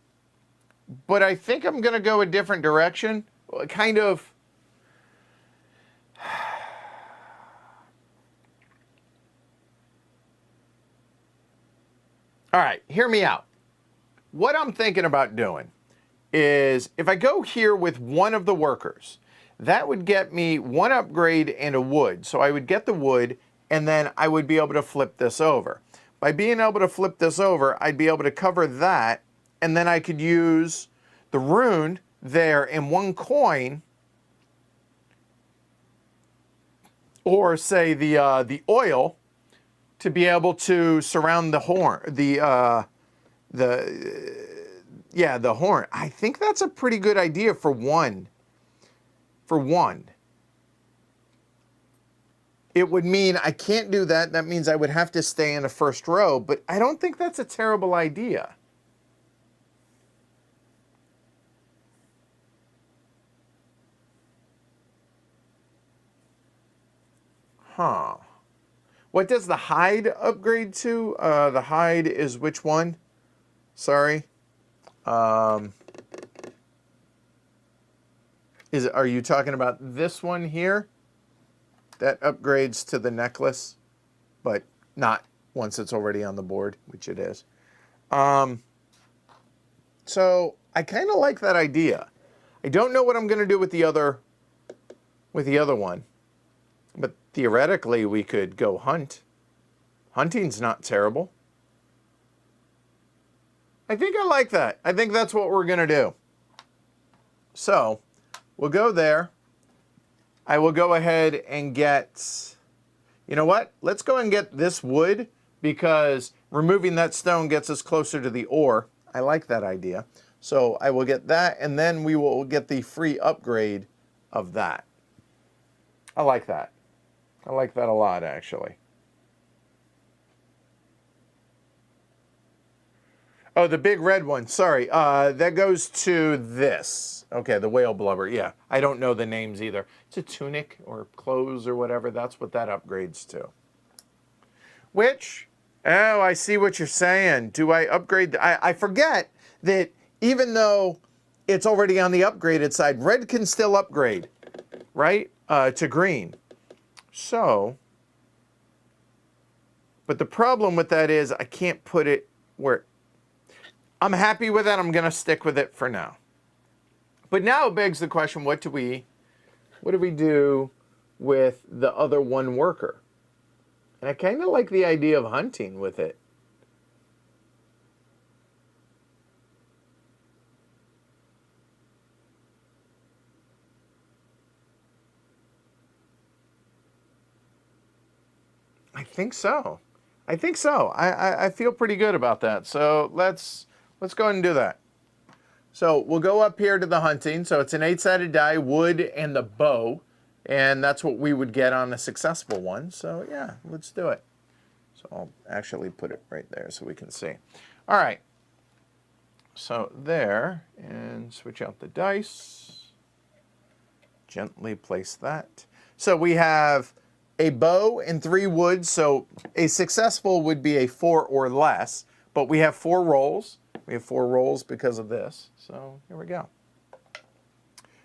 S1: but I think I'm going to go a different direction. Kind of. All right, hear me out. What I'm thinking about doing is if I go here with one of the workers, that would get me one upgrade and a wood. So I would get the wood, and then I would be able to flip this over. By being able to flip this over, I'd be able to cover that, and then I could use the rune there in one coin, or say the oil, to be able to surround the horn, the horn. I think that's a pretty good idea for one. It would mean I can't do that. That means I would have to stay in the first row, but I don't think that's a terrible idea. Huh. What does the hide upgrade to? The hide is which one? Sorry. Are you talking about this one here? That upgrades to the necklace, but not once it's already on the board, which it is. So I kind of like that idea. I don't know what I'm going to do with the other one, but theoretically we could go hunt. Hunting's not terrible. I think I like that. I think that's what we're going to do. So we'll go there. I will go ahead and get, you know what? Let's go and get this wood, because removing that stone gets us closer to the ore. I like that idea. So I will get that, and then we will get the free upgrade of that. I like that. I like that a lot, actually. Oh, the big red one. Sorry. That goes to this. Okay, the whale blubber. Yeah, I don't know the names either. It's a tunic or clothes or whatever. That's what that upgrades to. Which, oh, I see what you're saying. Do I upgrade? I forget that even though it's already on the upgraded side, red can still upgrade, right, to green. So, but the problem with that is I can't put it where... I'm happy with that. I'm going to stick with it for now. But now it begs the question, what do we do with the other one worker? And I kind of like the idea of hunting with it. I think so. I think so. I feel pretty good about that. So let's go ahead and do that. So we'll go up here to the hunting. So it's an 8-sided die, wood, and the bow. And that's what we would get on a successful one. So yeah, let's do it. So I'll actually put it right there so we can see. All right. So there, and switch out the dice. Gently place that. So we have a bow and 3 woods. So a successful would be a 4 or less. But we have 4 rolls. We have 4 rolls because of this. So here we go.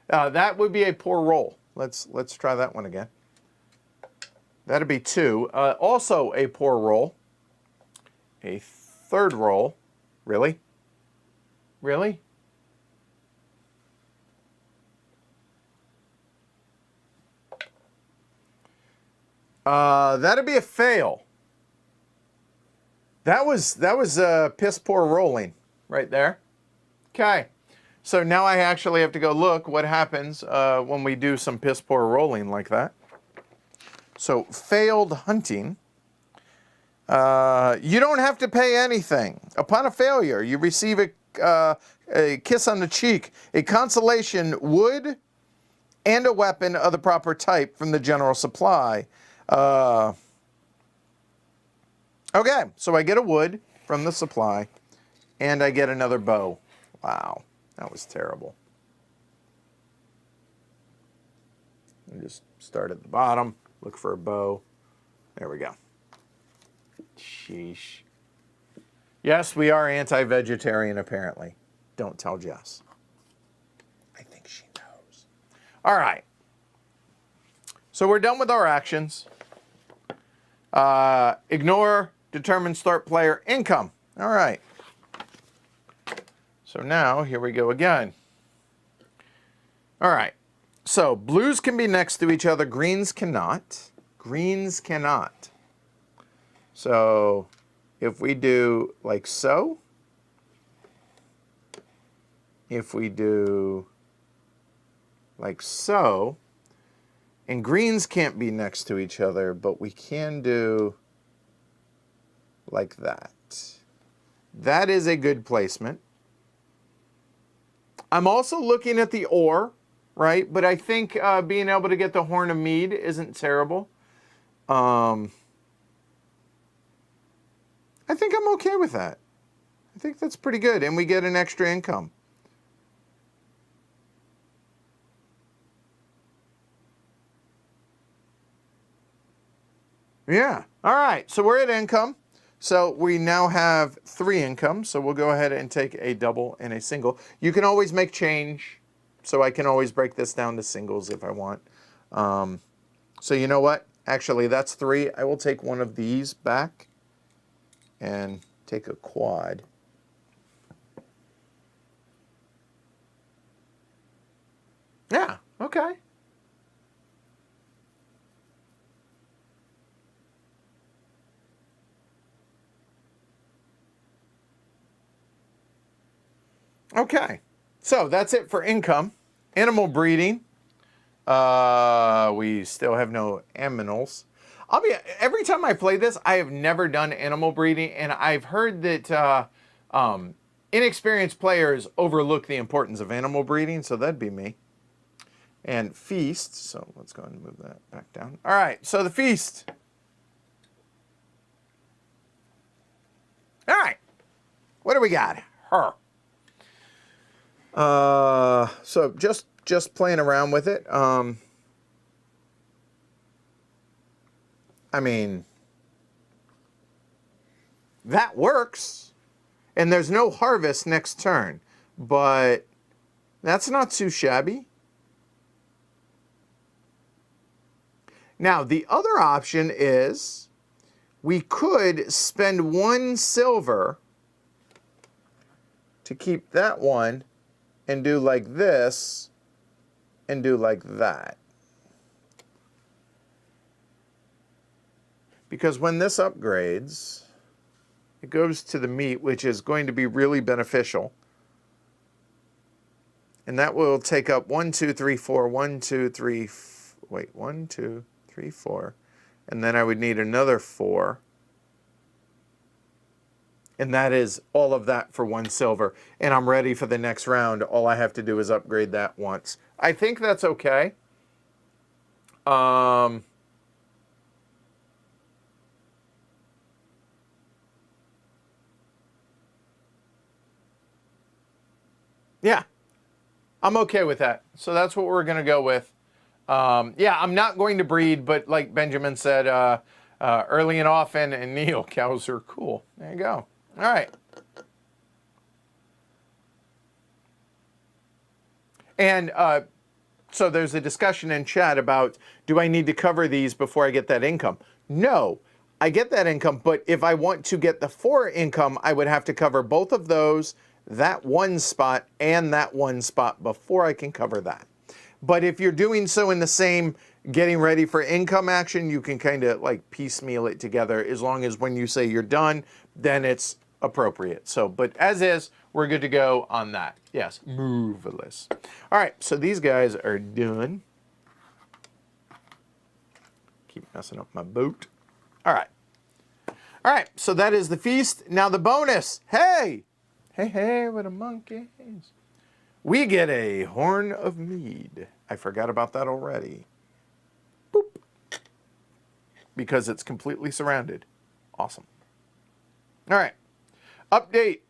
S1: That would be a poor roll. Let's try that one again. That'd be 2. Also a poor roll. A 3rd roll. Really? Really? That'd be a fail. That was piss poor rolling right there. Okay. So now I actually have to go look what happens when we do some piss poor rolling like that. So failed hunting. You don't have to pay anything. Upon a failure, you receive a kiss on the cheek, a consolation wood, and a weapon of the proper type from the general supply. Okay, so I get a wood from the supply, and I get another bow. Wow, that was terrible. And just start at the bottom, look for a bow. There we go. Sheesh. Yes, we are anti-vegetarian, apparently. Don't tell Jess. I think she knows. All right. So we're done with our actions. Ignore, determine, start player, income. All right. So now, here we go again. All right. So blues can be next to each other. Greens cannot. Greens cannot. So if we do like so, if we do like so, and greens can't be next to each other, but we can do like that. That is a good placement. I'm also looking at the or, right? But I think being able to get the horn of mead isn't terrible. I think I'm okay with that. I think that's pretty good. And we get an extra income. Yeah. All right. So we're at income. So we now have 3 incomes. So we'll go ahead and take a double and a single. You can always make change. So I can always break this down to singles if I want. So you know what? Actually, that's 3. I will take one of these back and take a quad. Yeah, okay. Okay, so that's it for income. Animal breeding. We still have no aminals. Every time I play this, I have never done animal breeding, and I've heard that inexperienced players overlook the importance of animal breeding, so that'd be me. And feast, so let's go ahead and move that back down. All right, so the feast. All right, what do we got? Her. So just playing around with it. I mean, that works. And there's no harvest next turn, but that's not too shabby. Now, the other option is we could spend 1 silver to keep that one and do like this and do like that. Because when this upgrades, it goes to the meat, which is going to be really beneficial. And that will take up 1, 2, 3, 4, 1, 2, 3, wait, 1, 2, 3, 4. And then I would need another 4. And that is all of that for 1 silver. And I'm ready for the next round. All I have to do is upgrade that once. I think that's okay. Yeah, I'm okay with that. So that's what we're going to go with. Yeah, I'm not going to breed, but like Benjamin said, early and often, and Neil, cows are cool. There you go. All right. And so there's a discussion in chat about, do I need to cover these before I get that income? No, I get that income, but if I want to get the 4 income, I would have to cover both of those, that 1 spot, and that 1 spot before I can cover that. But if you're doing so in the same getting ready for income action, you can kind of like piecemeal it together, as long as when you say you're done, then it's appropriate. So, but as is, we're good to go on that. Yes, moveless. All right, so these guys are done. Keep messing up my boat. All right. All right, so that is the feast. Now the bonus. Hey, hey, hey, what a monkey is. We get a horn of mead. I forgot about that already. Boop. Because it's completely surrounded. Awesome. All right. Update.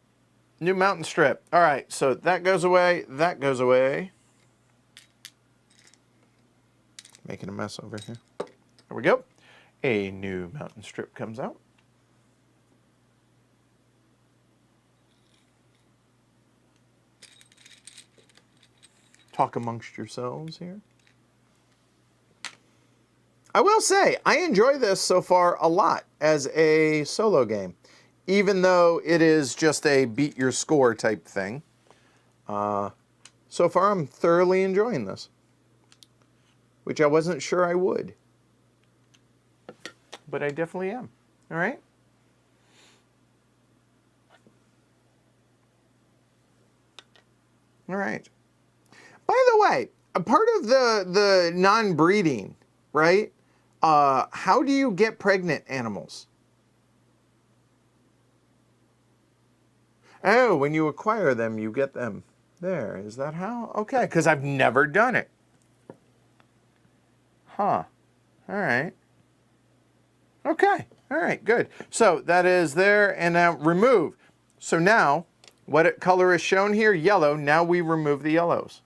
S1: New mountain strip. All right, so that goes away. That goes away. Making a mess over here. There we go. A new mountain strip comes out. Talk amongst yourselves here. I will say, I enjoy this so far a lot as a solo game, even though it is just a beat your score type thing. So far, I'm thoroughly enjoying this, which I wasn't sure I would, but I definitely am. All right. All right. By the way, a part of the non-breeding, right? How do you get pregnant animals? Oh, when you acquire them, you get them. There, is that how? Okay, because I've never done it. Huh. All right. Okay. All right, good. So that is there, and now remove. So now, what color is shown here? Yellow. Now we remove the yellows.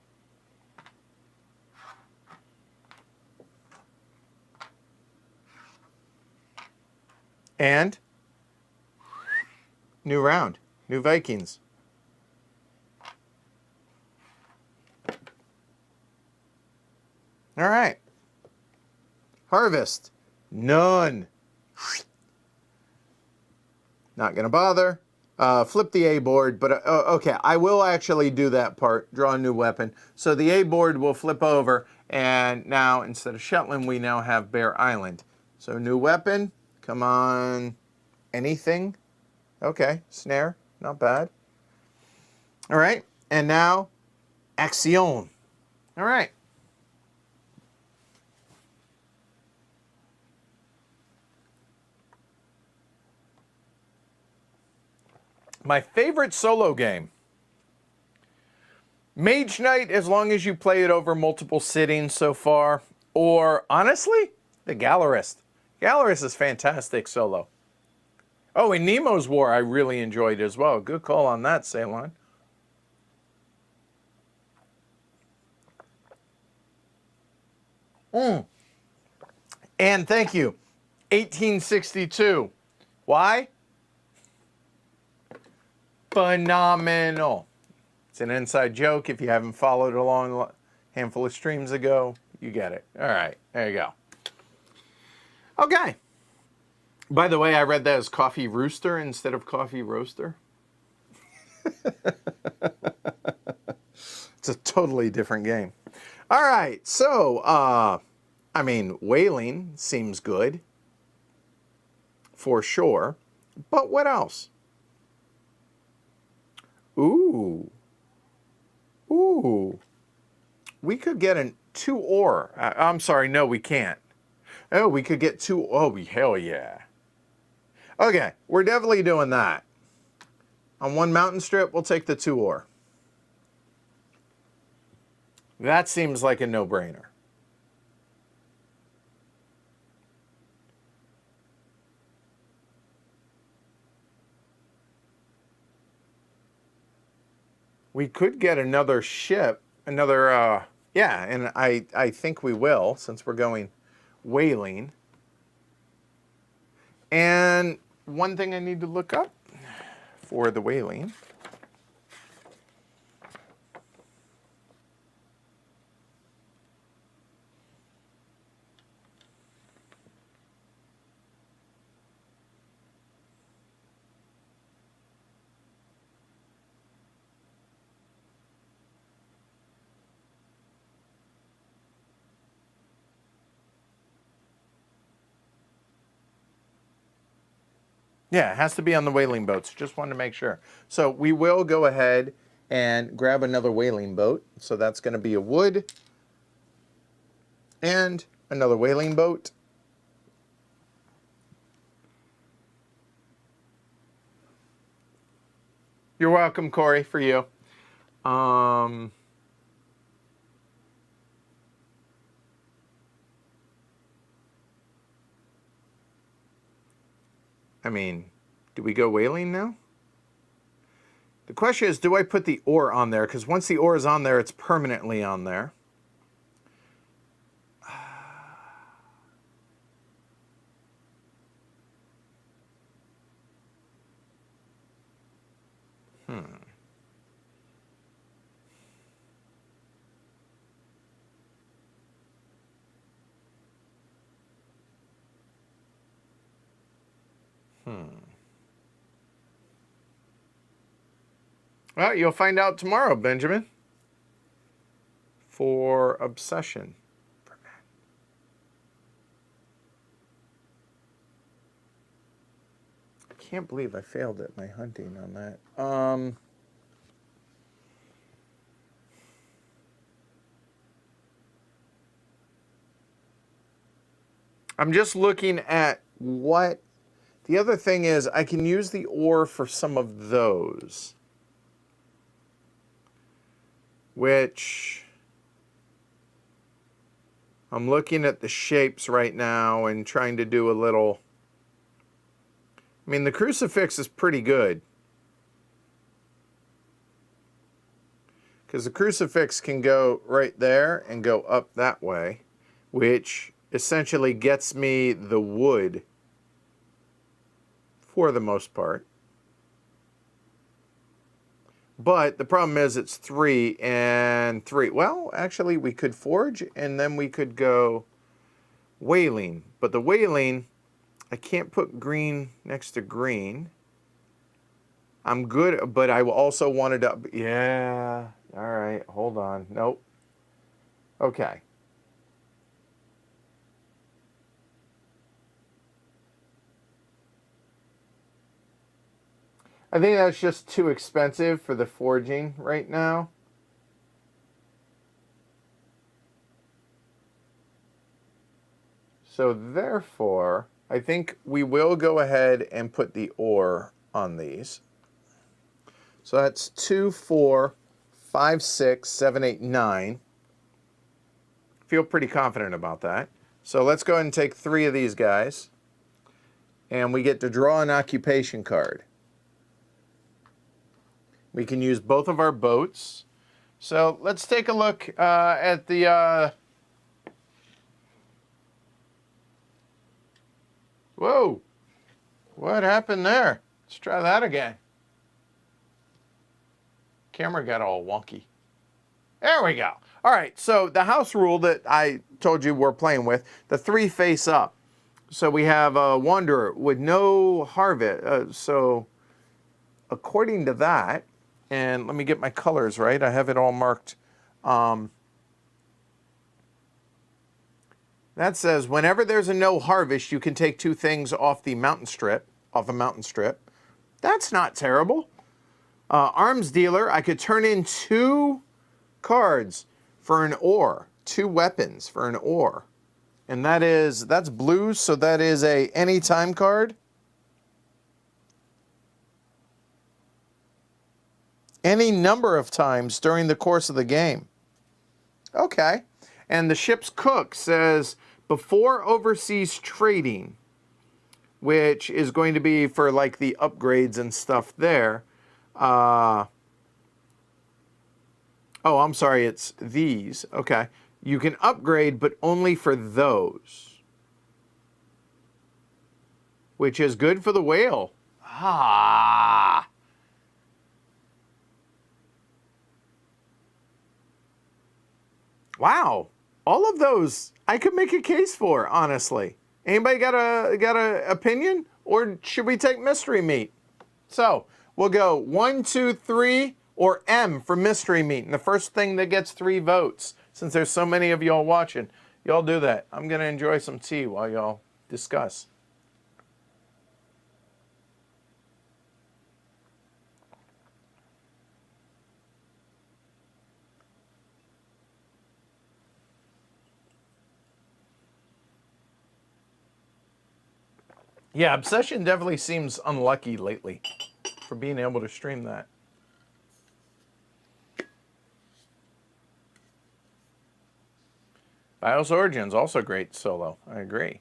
S1: And new round, new Vikings. All right. Harvest. None. Not going to bother. Flip the A board, but okay, I will actually do that part. Draw a new weapon. So the A board will flip over, and now instead of Shetland, we now have Bear Island. So new weapon. Come on. Anything? Okay, snare. Not bad. All right, and now XI-XII. All right. My favorite solo game. Mage Knight, as long as you play it over multiple sittings so far. Or, honestly, the Gallerist. Gallerist is fantastic solo. Oh, and Nemo's War I really enjoyed as well. Good call on that, Ceylon. And thank you, 1862. Why? Phenomenal. It's an inside joke. If you haven't followed along a handful of streams ago, you get it. All right, there you go. Okay. By the way, I read that as Coffee Rooster instead of Coffee Roaster. It's a totally different game. All right, so, I mean, whaling seems good. For sure. But what else? Ooh. Ooh. We could get a 2-ore. I'm sorry, no, we can't. Oh, we could get 2. Oh, hell yeah. Okay, we're definitely doing that. On one mountain strip, we'll take the 2-ore. That seems like a no-brainer. We could get another ship, another, yeah, and I think we will, since we're going whaling. And one thing I need to look up for the whaling. Yeah, it has to be on the whaling boats. Just wanted to make sure. So we will go ahead and grab another whaling boat. So that's going to be a wood and another whaling boat. You're welcome, Corey, for you. I mean, do we go whaling now? The question is, do I put the ore on there? Because once the ore is on there, it's permanently on there. Well, you'll find out tomorrow, Benjamin. For obsession. For men. I can't believe I failed at my hunting on that. I'm just looking at what... The other thing is I can use the ore for some of those. Which... I'm looking at the shapes right now and trying to do a little... I mean, the crucifix is pretty good. Because the crucifix can go right there and go up that way, which essentially gets me the wood for the most part. But the problem is it's 3 and 3. Well, actually, we could forge and then we could go whaling. But the whaling, I can't put green next to green. I'm good, but I also wanted to... Yeah, all right, hold on. Nope. Okay. I think that's just too expensive for the forging right now. So therefore, I think we will go ahead and put the ore on these. So that's 2, 4, 5, 6, 7, 8, 9. Feel pretty confident about that. So let's go ahead and take 3 of these guys. And we get to draw an occupation card. We can use both of our boats. So let's take a look at the... Whoa! What happened there? Let's try that again. Camera got all wonky. There we go. All right, so the house rule that I told you we're playing with, the 3 face up. So we have a wanderer with no harvest. So according to that, and let me get my colors right. I have it all marked. That says whenever there's a no harvest, you can take 2 things off the mountain strip, off a mountain strip. That's not terrible. Arms dealer, I could turn in 2 cards for an ore, 2 weapons for an ore. And that's blue, so that is a anytime card. Any number of times during the course of the game. Okay. And the ship's cook says before overseas trading, which is going to be for like the upgrades and stuff there. Oh, I'm sorry, it's these. Okay. You can upgrade, but only for those. Which is good for the whale. Ah. Wow. All of those I could make a case for, honestly. Anybody got a opinion? Or should we take mystery meat? So we'll go 1, 2, 3, or M for mystery meat. And the first thing that gets 3 votes, since there's so many of y'all watching, y'all do that. I'm going to enjoy some tea while y'all discuss. Yeah, Obsession definitely seems unlucky lately for being able to stream that. BIOS Origins, also great solo. I agree.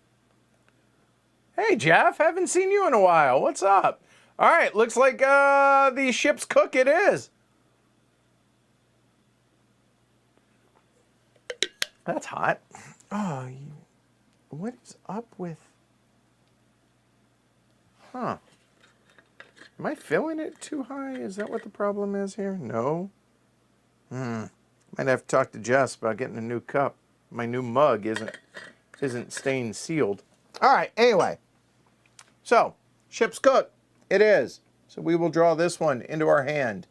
S1: Hey, Jeff, haven't seen you in a while. What's up? All right, looks like the ship's cook it is. That's hot. Oh, what is up with... Huh. Am I filling it too high? Is that what the problem is here? No. Might have to talk to Jess about getting a new cup. My new mug isn't staying sealed. All right, anyway. So, Ship's cook. It is. So we will draw this one into our hand.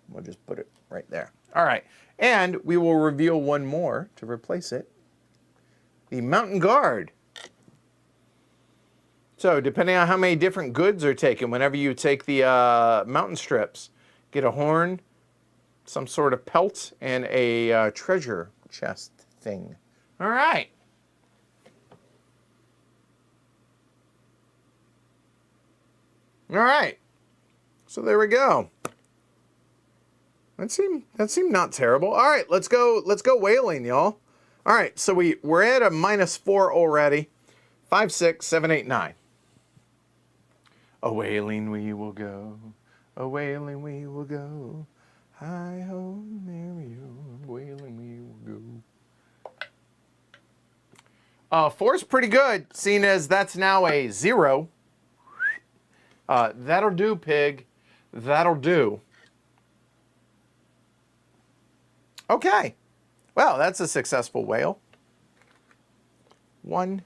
S1: We'll just put it right there. All right. And we will reveal one more to replace it. The Mountain Guard. So depending on how many different goods are taken, whenever you take the mountain strips, get a horn, some sort of pelt, and a treasure chest thing. All right. All right. So there we go. That seemed not terrible. All right, let's go whaling, y'all. All right, so we're at a -4 already. 5, 6, 7, 8, 9. A whaling we will go. A whaling we will go. Hi ho, Mario. Whaling we will go. 4's pretty good, seeing as that's now a 0. That'll do, pig. That'll do. Okay. Well, that's a successful whale. 1,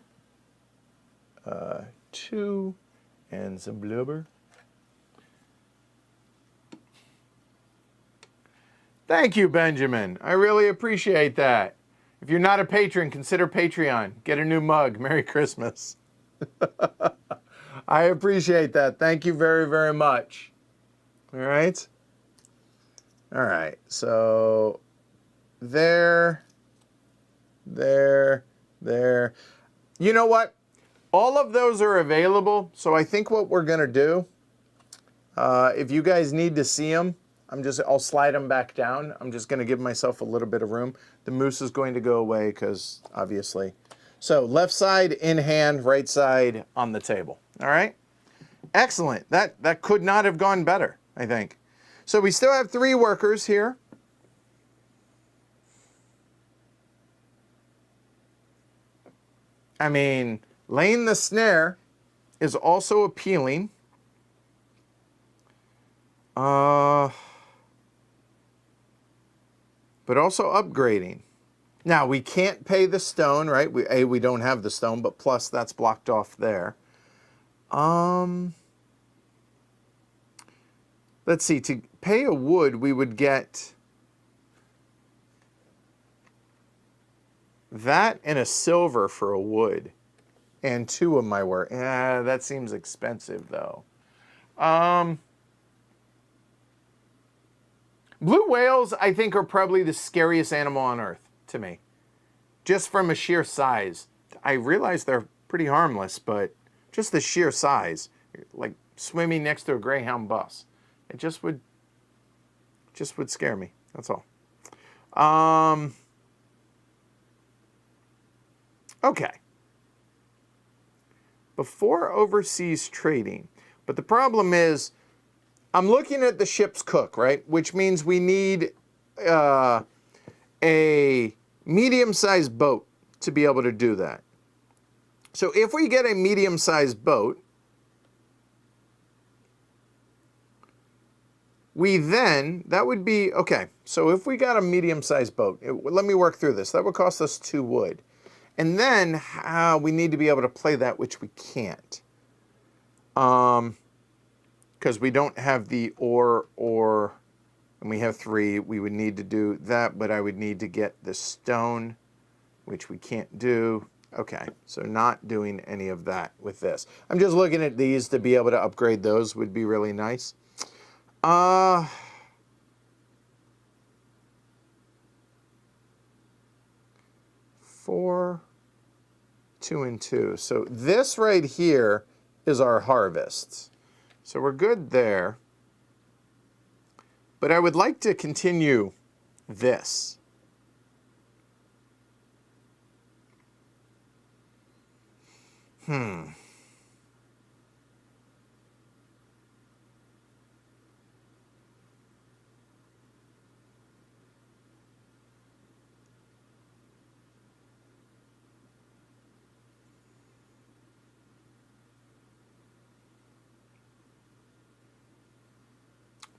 S1: 2, and some blubber. Thank you, Benjamin. I really appreciate that. If you're not a patron, consider Patreon. Get a new mug. Merry Christmas. I appreciate that. Thank you very, very much. All right. All right. So there. You know what? All of those are available. So I think what we're going to do, if you guys need to see them, I'll slide them back down. I'm just going to give myself a little bit of room. The moose is going to go away because obviously. So left side in hand, right side on the table. All right. Excellent. That could not have gone better, I think. So we still have 3 workers here. I mean, laying the snare is also appealing. But also upgrading. Now, we can't pay the stone, right? We don't have the stone, but plus that's blocked off there. Let's see, to pay a wood, we would get that and a silver for a wood. And 2 of my work. That seems expensive, though. Blue whales, I think, are probably the scariest animal on Earth to me. Just from a sheer size. I realize they're pretty harmless, but just the sheer size. Like swimming next to a Greyhound bus. It just would scare me. That's all. Okay. Before overseas trading. But the problem is, I'm looking at the ship's cook, right? Which means we need a medium-sized boat to be able to do that. So if we get a medium-sized boat, that would be, okay, so if we got a medium-sized boat, let me work through this. That would cost us 2 wood. And then we need to be able to play that, which we can't. Because we don't have the or, and we have 3. We would need to do that, but I would need to get the stone, which we can't do. Okay, so not doing any of that with this. I'm just looking at these to be able to upgrade those would be really nice. 4, 2, and 2. So this right here is our harvest. So we're good there. But I would like to continue this.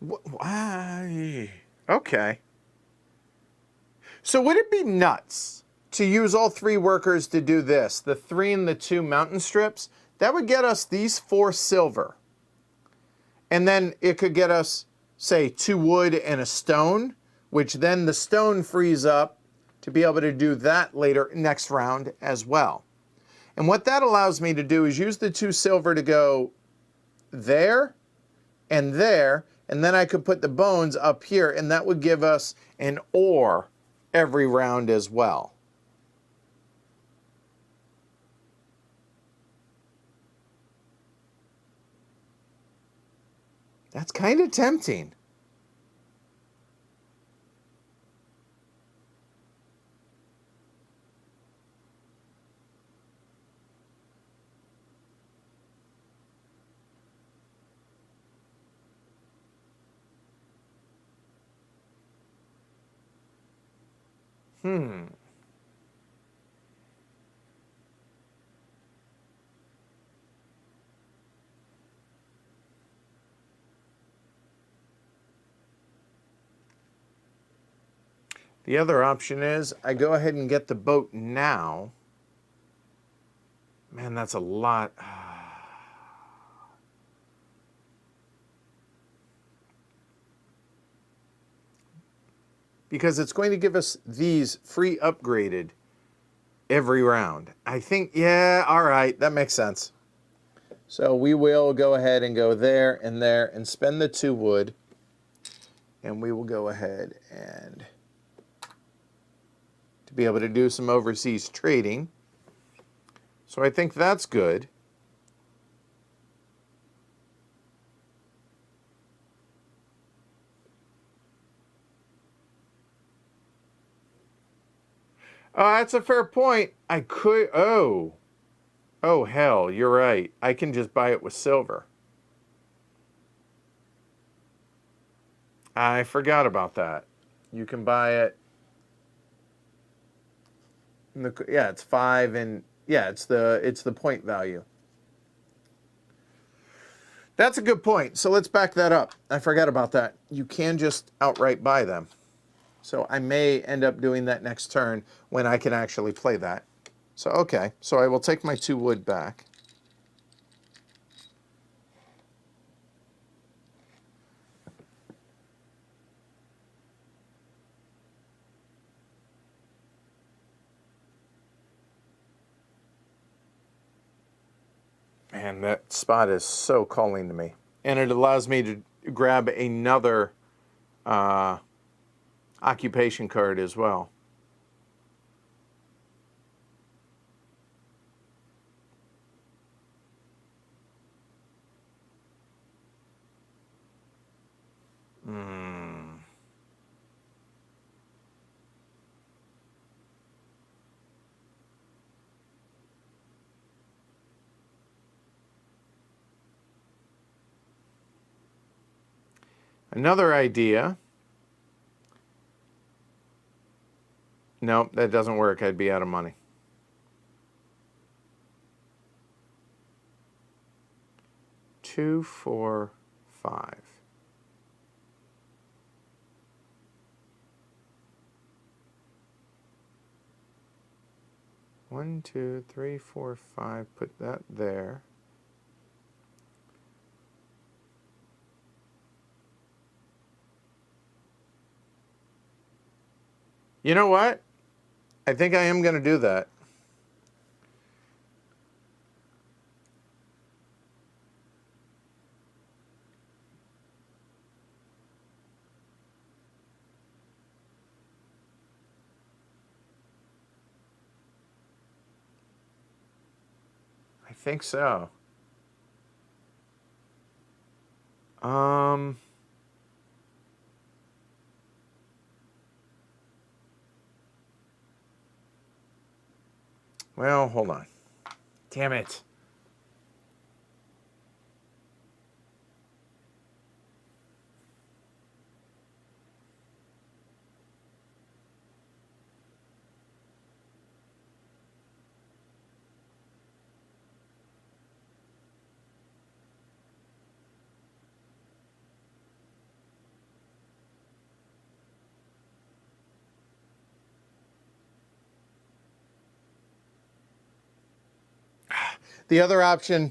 S1: Why? Okay. So would it be nuts to use all 3 workers to do this? The 3 and the 2 mountain strips? That would get us these 4 silver, And then it could get us, say, 2 wood and a stone, which then the stone frees up to be able to do that later, next round as well. And what that allows me to do is use the 2 silver to go there, and then I could put the bones up here, and that would give us an ore every round as well. That's kind of tempting. The other option is I go ahead and get the boat now. Man, that's a lot. Because it's going to give us these free upgraded every round. I think, yeah, all right, that makes sense. So we will go ahead and go there and spend the 2 wood. And we will go ahead and to be able to do some overseas trading. So I think that's good. Oh, that's a fair point. I could, oh hell, you're right. I can just buy it with silver. I forgot about that. You can buy it. Yeah, it's 5 and yeah, it's the point value. That's a good point. So let's back that up. I forgot about that. You can just outright buy them. So I may end up doing that next turn when I can actually play that. So okay, so I will take my 2 wood back. Man, that spot is so calling to me. And it allows me to grab another occupation card as well. Another idea. Nope, that doesn't work. I'd be out of money. Two, 4, 5. One, 2, 3, 4, 5. Put that there. You know what? I think I am going to do that. I think so. Well, hold on. Damn it. The other option,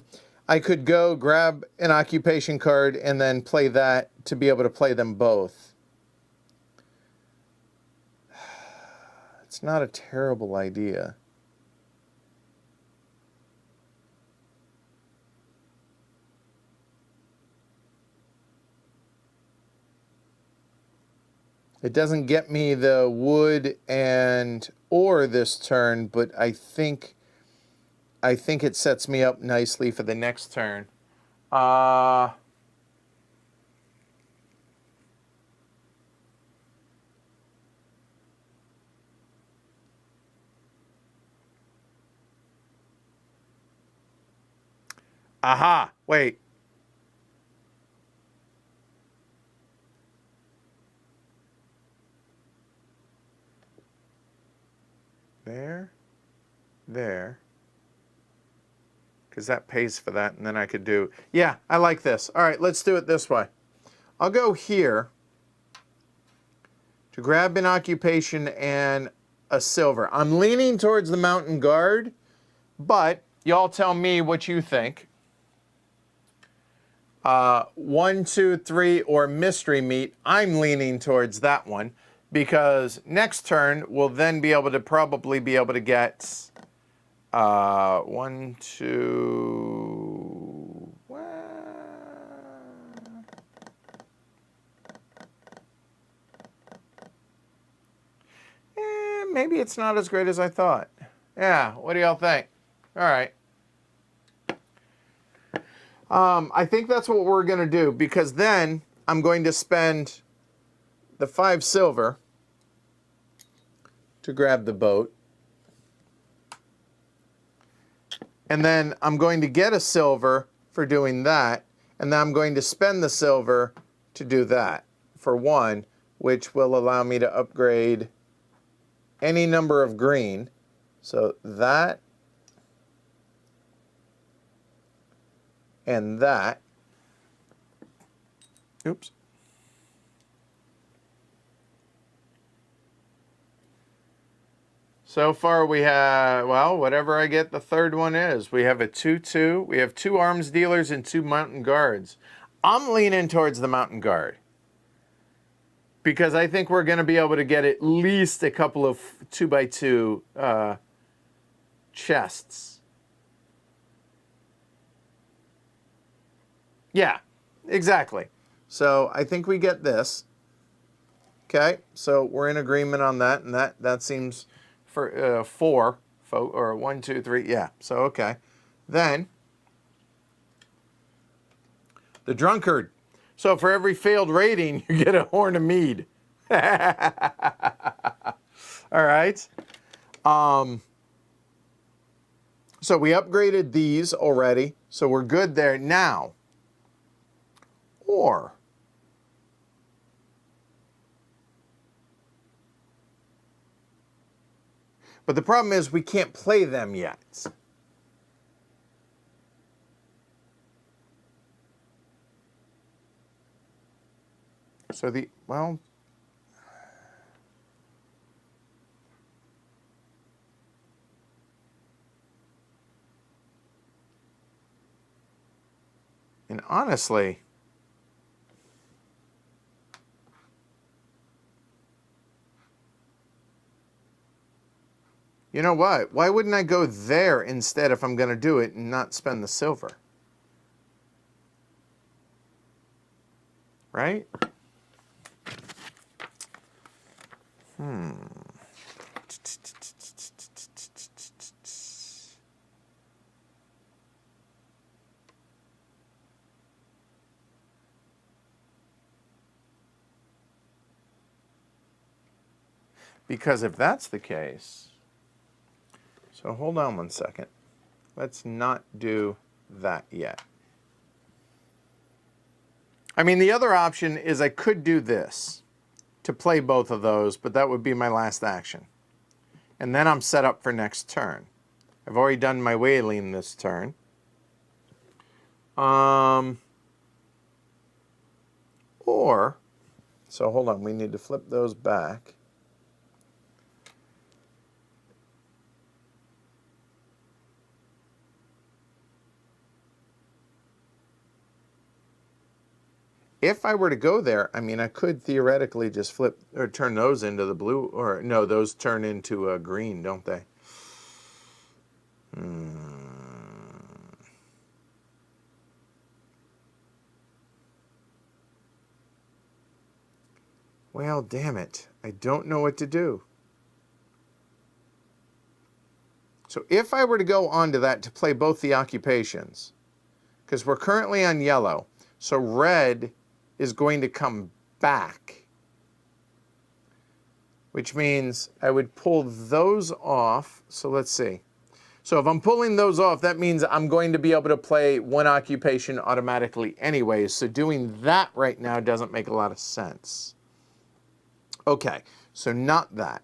S1: I could go grab an occupation card and then play that to be able to play them both. It's not a terrible idea. It doesn't get me the wood and ore this turn, but I think it sets me up nicely for the next turn. Aha, wait. There. Because that pays for that, and then I could do... Yeah, I like this. All right, let's do it this way. I'll go here to grab an occupation and a silver. I'm leaning towards the mountain guard, but y'all tell me what you think. 1, 2, 3, or mystery meat. I'm leaning towards that one because next turn we'll then be able to probably be able to get 1, 2. Maybe it's not as great as I thought. Yeah, what do y'all think? All right. I think that's what we're going to do, because then I'm going to spend the 5 silver to grab the boat. And then I'm going to get a silver for doing that. And then I'm going to spend the silver to do that for 1, which will allow me to upgrade any number of green. So that and that. Oops. So far we have, well, whatever I get the third one is. We have a 2-2. We have 2 arms dealers and 2 mountain guards. I'm leaning towards the mountain guard, because I think we're going to be able to get at least a couple of 2x2 chests. Yeah, exactly. So I think we get this. Okay, so we're in agreement on that, and that seems for 4, or 1, 2, 3. Yeah, so okay. Then the drunkard. So for every failed rating, you get a horn of mead. All right. So we upgraded these already, so we're good there now. Or but the problem is we can't play them yet. So well, and honestly, you know what? Why wouldn't I go there instead if I'm going to do it and not spend the silver? Right? Because if that's the case, so hold on one second. Let's not do that yet. I mean, the other option is I could do this to play both of those, but that would be my last action. And then I'm set up for next turn. I've already done my whaling this turn. Or, so hold on, we need to flip those back. if I were to go there, I mean, I could theoretically just flip or turn those into the blue, or no, those turn into a green, don't they? Well, damn it. I don't know what to do. So if I were to go on to that to play both the occupations, because we're currently on yellow, so red is going to come back, which means I would pull those off. So let's see. So if I'm pulling those off, that means I'm going to be able to play one occupation automatically anyways. So doing that right now doesn't make a lot of sense. Okay, so not that.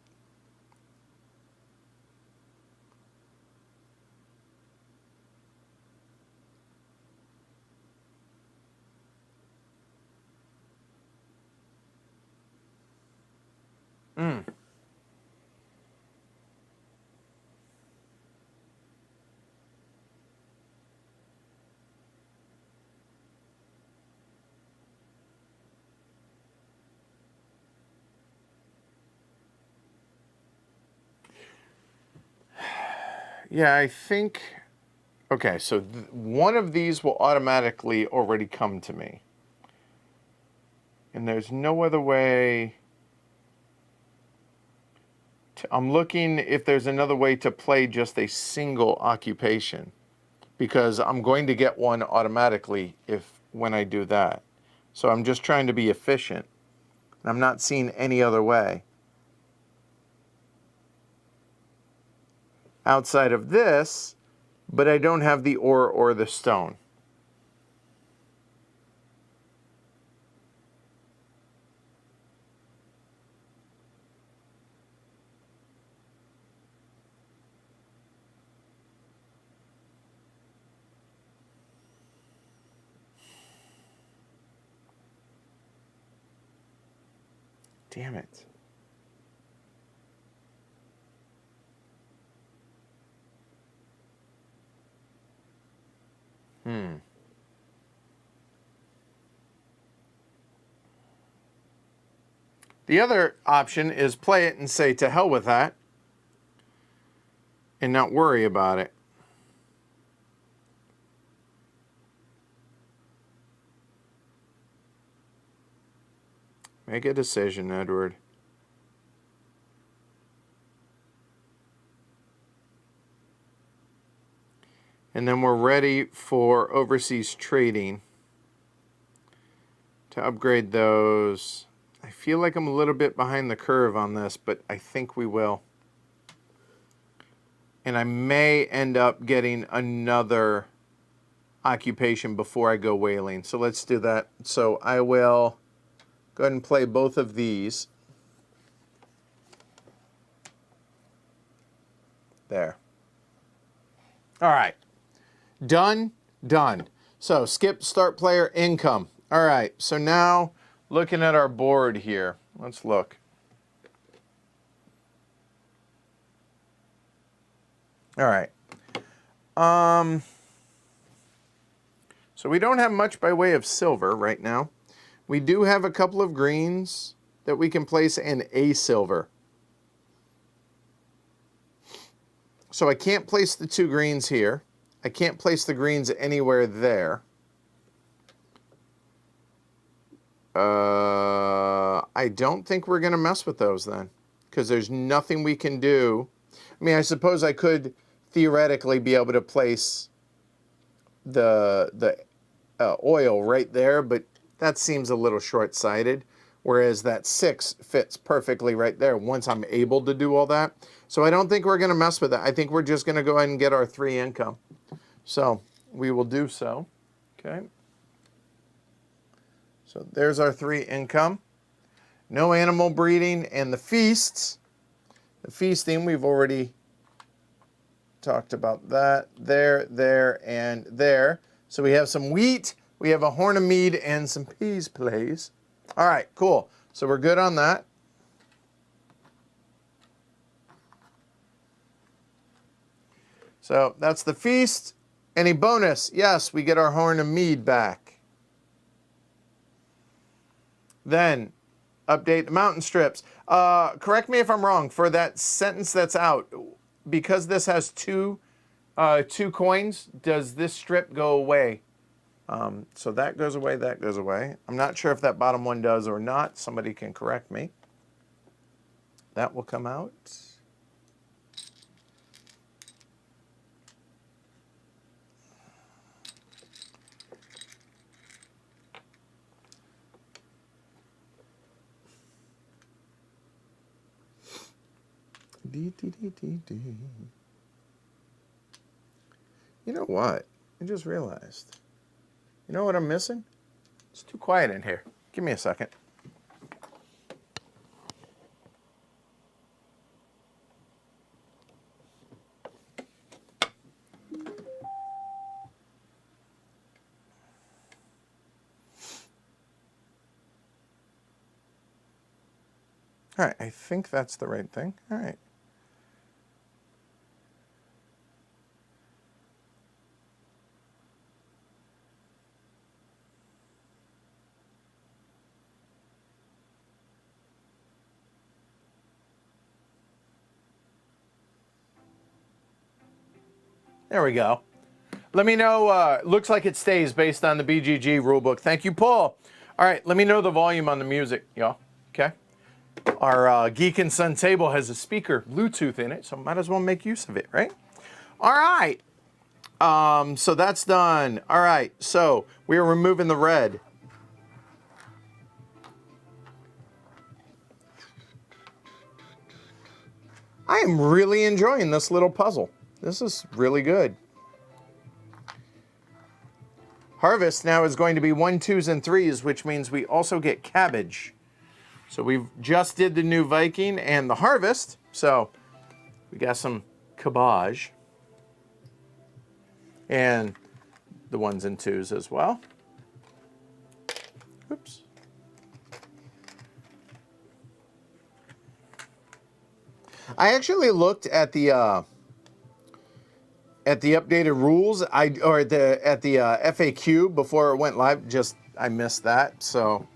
S1: Yeah, I think, okay, so one of these will automatically already come to me. And there's no other way. I'm looking if there's another way to play just a single occupation, because I'm going to get one automatically when I do that. So I'm just trying to be efficient. I'm not seeing any other way. Outside of this, but I don't have the ore or the stone. Damn it. The other option is play it and say to hell with that and not worry about it. Make a decision, Edward. And then we're ready for overseas trading to upgrade those. I feel like I'm a little bit behind the curve on this, but I think we will. And I may end up getting another occupation before I go whaling. So let's do that. So I will go ahead and play both of these. There. All right. Done. Done. So skip start player income. All right. So now looking at our board here. Let's look. All right. So we don't have much by way of silver right now. We do have a couple of greens that we can place and a silver. So I can't place the two greens here. I can't place the greens anywhere there. I don't think we're going to mess with those then, because there's nothing we can do. I mean, I suppose I could theoretically be able to place the oil right there, but that seems a little short-sighted, whereas that 6 fits perfectly right there once I'm able to do all that. So I don't think we're going to mess with that. I think we're just going to go ahead and get our 3 income. So we will do so. Okay. So there's our 3 income. No animal breeding, and the feasts. The feasting, we've already talked about that. There, there, and there. So we have some wheat, we have a horn of mead, and some peas, please. All right, cool. So we're good on that. So that's the feast. Any bonus? Yes, we get our horn of mead back. Then update the mountain strips. Correct me if I'm wrong. For that sentence that's out, because this has two coins, does this strip go away? So that goes away, that goes away. I'm not sure if that bottom one does or not. Somebody can correct me. That will come out. You know what? I just realized. You know what I'm missing? It's too quiet in here. Give me a second. All right, I think that's the right thing. All right. There we go. Let me know. Looks like it stays based on the BGG rulebook. Thank you, Paul. All right, let me know the volume on the music, y'all. Okay. Our Geek and Son table has a speaker, Bluetooth in it, so might as well make use of it, right? All right. So that's done. All right. So we are removing the red. I am really enjoying this little puzzle. This is really good. Harvest now is going to be 1, 2s, and 3s, which means we also get cabbage. So we've just did the new Viking and the harvest. So we got some cabbage. And the 1s and 2s as well. Oops. I actually looked at the updated rules. At the FAQ before it went live. Just I missed that. So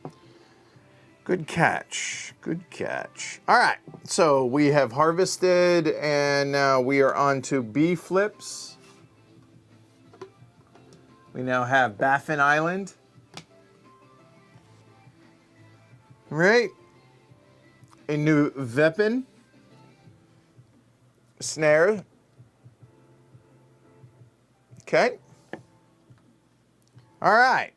S1: good catch. Good catch. All right. So we have harvested, and now we are on to B flips. We now have Baffin Island. Right. A new weapon. Snare. Okay. All right.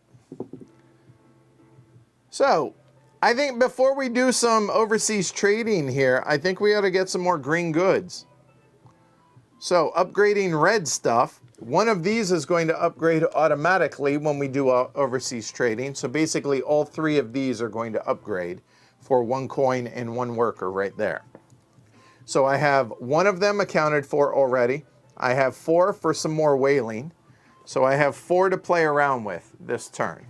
S1: So, I think before we do some overseas trading here, I think we ought to get some more green goods. So, upgrading red stuff. One of these is going to upgrade automatically when we do overseas trading. So, basically, all 3 of these are going to upgrade for 1 coin and 1 worker right there. So I have 1 of them accounted for already. I have 4 for some more whaling. So I have 4 to play around with this turn.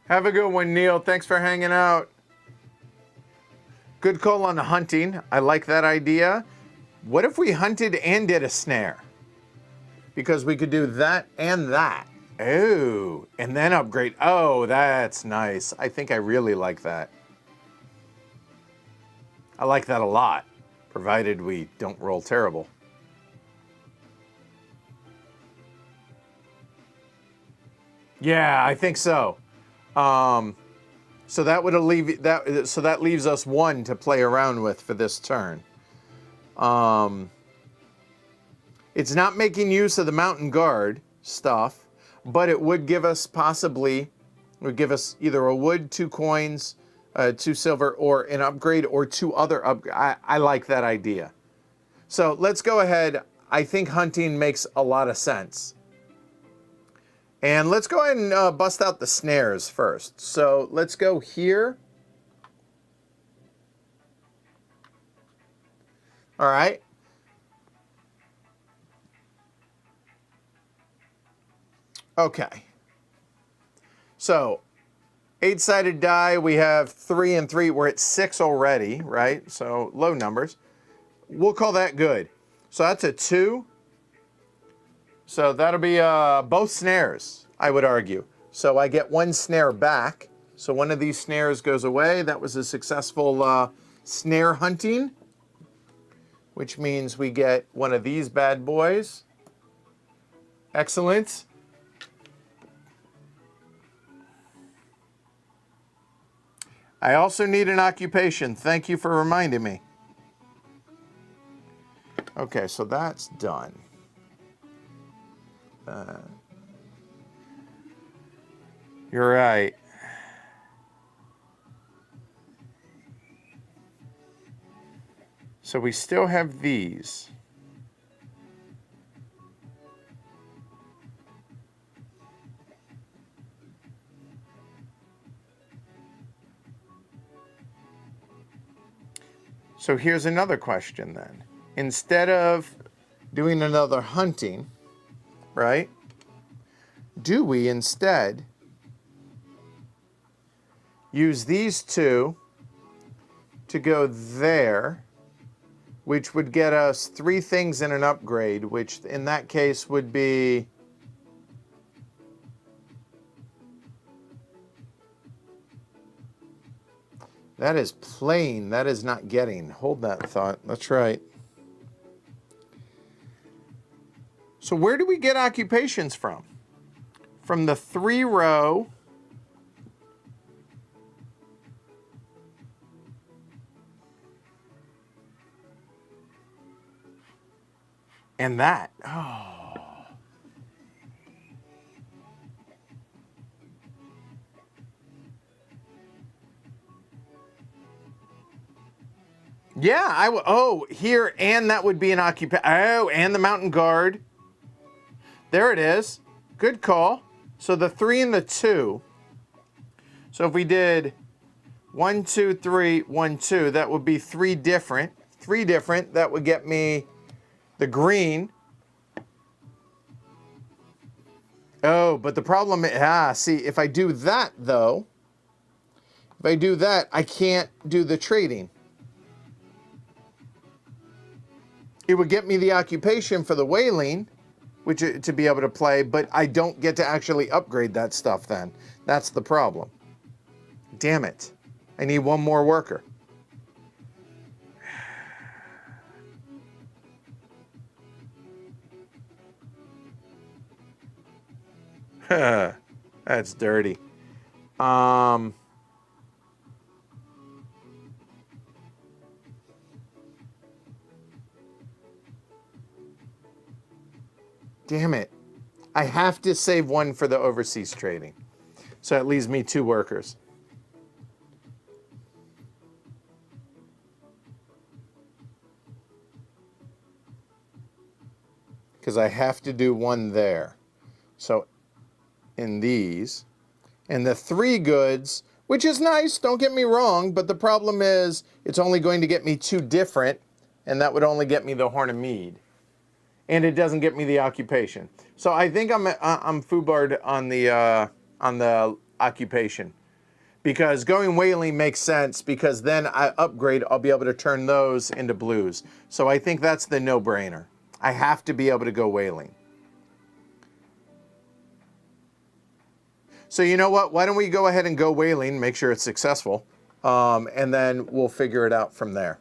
S1: Have a good one, Neil. Thanks for hanging out. Good call on the hunting. I like that idea. What if we hunted and did a snare? Because we could do that and that. Oh, and then upgrade. Oh, that's nice. I think I really like that. I like that a lot, provided we don't roll terrible. Yeah, I think so. So that would leave that. So that leaves us 1 to play around with for this turn. It's not making use of the mountain guard stuff, but it would give us would give us either a wood, 2 coins, 2 silver, or an upgrade, or 2 other upgrades. I like that idea. So let's go ahead. I think hunting makes a lot of sense. And let's go ahead and bust out the snares first. So let's go here. All right. Okay. So 8-sided die, we have 3 and 3. We're at 6 already, right? So low numbers. We'll call that good. So that's a 2. So that'll be both snares, I would argue. So I get 1 snare back. So one of these snares goes away. That was a successful snare hunting, which means we get one of these bad boys. Excellent. I also need an occupation. Thank you for reminding me. Okay, so that's done. You're right. So we still have these. So here's another question then. Instead of doing another hunting, right? Do we instead use these 2 to go there, which would get us 3 things in an upgrade, which in that case would be that is plain, that is not getting. Hold that thought. That's right. So where do we get occupations from? From the 3 row and that. Oh. Yeah, oh, here, and that would be an occupation. Oh, and the mountain guard. There it is. Good call. So the 3 and the 2. So if we did 1, 2, 3, 1, 2, that would be 3 different. 3 different. That would get me the green. Oh, but the problem is, see, if I do that though, if I do that, I can't do the trading. It would get me the occupation for the whaling, which to be able to play, but I don't get to actually upgrade that stuff then. That's the problem. Damn it. I need 1 more worker. That's dirty. Damn it. I have to save 1 for the overseas trading. So it leaves me 2 workers. Because I have to do 1 there. So in these. And the 3 goods, which is nice, don't get me wrong, but the problem is it's only going to get me 2 different, and that would only get me the Horn of Mead. And it doesn't get me the occupation. So I think I'm foobarred on the occupation. Because going whaling makes sense, because then I upgrade, I'll be able to turn those into blues. So I think that's the no-brainer. I have to be able to go whaling. So you know what? Why don't we go ahead and go whaling, make sure it's successful, and then we'll figure it out from there.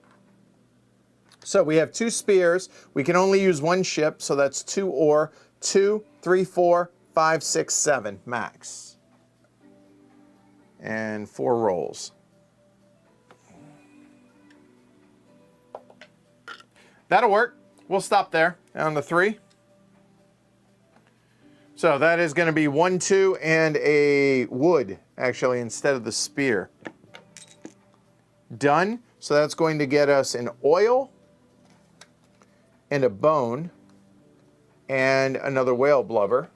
S1: So we have 2 spears. We can only use 1 ship, so that's 2 ore. 2, 3, 4, 5, 6, 7 max. And 4 rolls. That'll work. We'll stop there on the 3. So that is going to be 1, 2, and a wood, actually, instead of the spear. Done. So that's going to get us an oil and a bone and another whale blubber.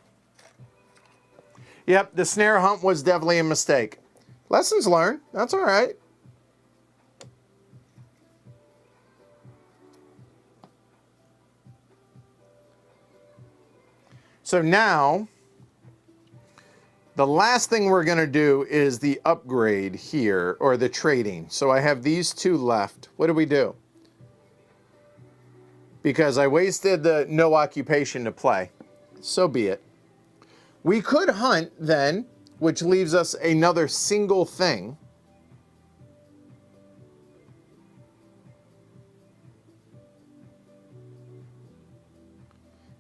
S1: Yep, the snare hunt was definitely a mistake. Lessons learned. That's all right. So now, the last thing we're going to do is the upgrade here, or the trading. So I have these two left. What do we do? Because I wasted the no occupation to play. So be it. We could hunt then, which leaves us another single thing.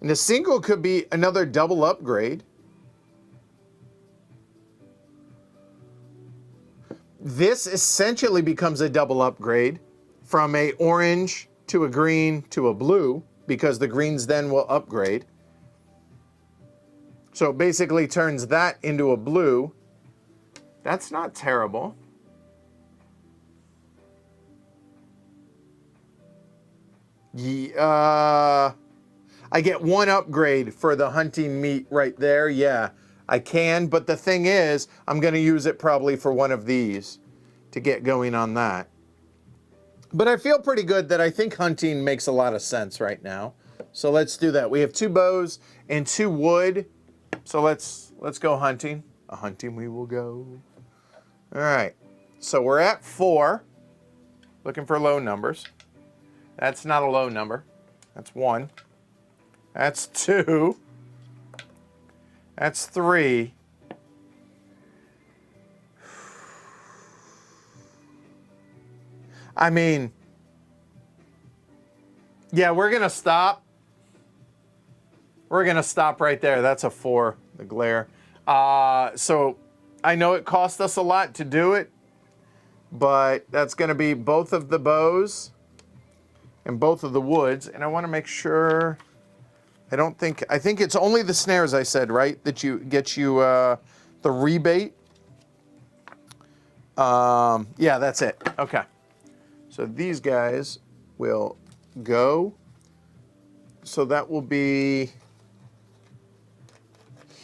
S1: And the single could be another double upgrade. This essentially becomes a double upgrade from a orange to a green to a blue, because the greens then will upgrade. So it basically turns that into a blue. That's not terrible. I get one upgrade for the hunting meat right there. Yeah, I can. But the thing is, I'm going to use it probably for one of these to get going on that. But I feel pretty good that I think hunting makes a lot of sense right now. So let's do that. We have 2 bows and 2 wood. So let's go hunting. A hunting we will go. All right. So we're at 4. Looking for low numbers. That's not a low number. That's 1. That's 2. That's 3. I mean, yeah, we're going to stop. We're going to stop right there. That's a 4, the glare. So I know it cost us a lot to do it, but that's going to be both of the bows and both of the woods. And I want to make sure, I think it's only the snares, I said, right? That get you the rebate. Yeah, that's it. Okay. So these guys will go. So that will be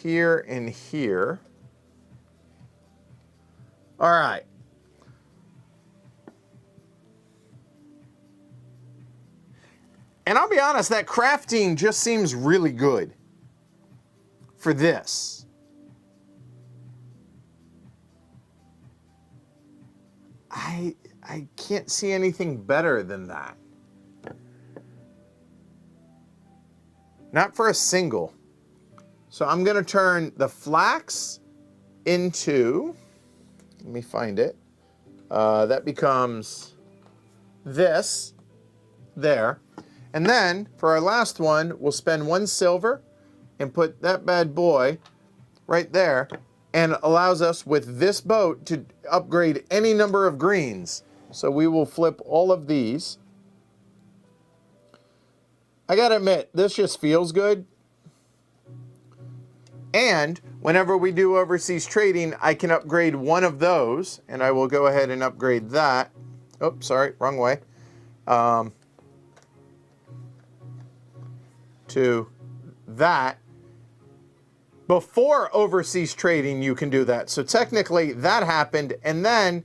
S1: here and here. All right. And I'll be honest, that crafting just seems really good for this. I can't see anything better than that. Not for a single. So I'm going to turn the flax into, let me find it. That becomes this there. And then for our last one, we'll spend 1 silver and put that bad boy right there, and allows us with this boat to upgrade any number of greens. So we will flip all of these. I gotta admit, this just feels good. And whenever we do overseas trading, I can upgrade one of those, and I will go ahead and upgrade that. Oh, sorry, wrong way. To that. Before overseas trading, you can do that. So technically, that happened, and then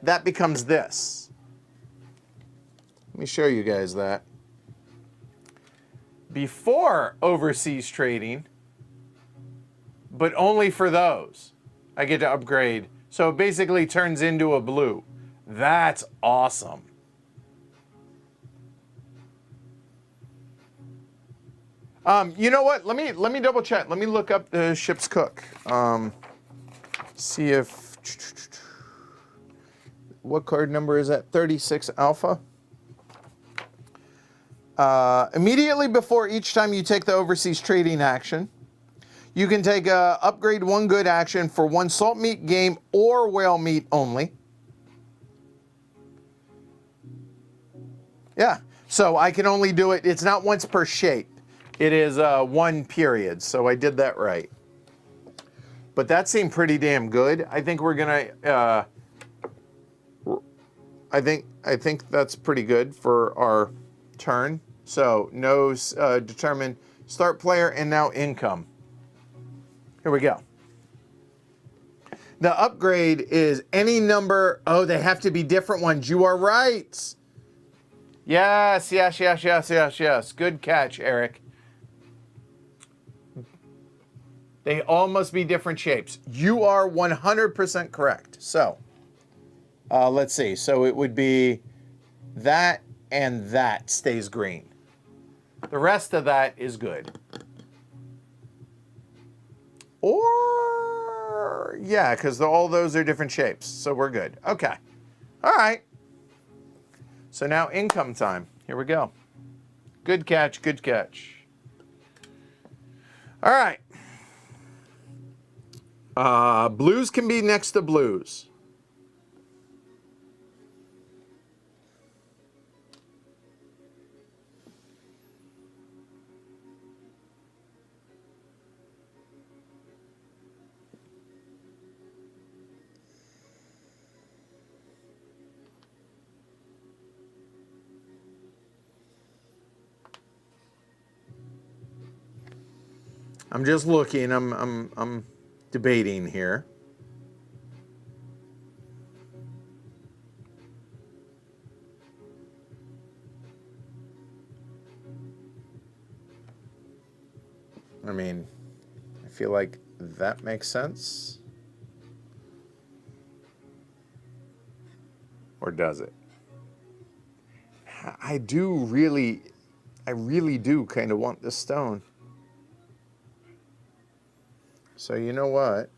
S1: that becomes this. Let me show you guys that. Before overseas trading, but only for those, I get to upgrade. So it basically turns into a blue. That's awesome. You know what? Let me double check. Let me look up the ship's cook. See if, what card number is that? 36 alpha. Immediately before each time you take the overseas trading action, you can take a upgrade 1 good action for 1 salt meat, game, or whale meat only. Yeah, so I can only do it. It's not once per shape. It is 1 period, so I did that right. But that seemed pretty damn good. I think we're gonna. I think that's pretty good for our turn. So no determine start player and now income. Here we go. The upgrade is any number. Oh, they have to be different ones. You are right. Yes, yes, yes, yes, yes, yes. Good catch, Eric. They all must be different shapes. You are 100% correct. So, let's see. So it would be that and that stays green. The rest of that is good. Or, yeah, because all those are different shapes. So we're good. Okay. All right. So now income time. Here we go. Good catch, good catch. All right. Blues can be next to blues. I'm just looking. I'm debating here. I mean, I feel like that makes sense. Or does it? I really do kind of want this stone. So you know what?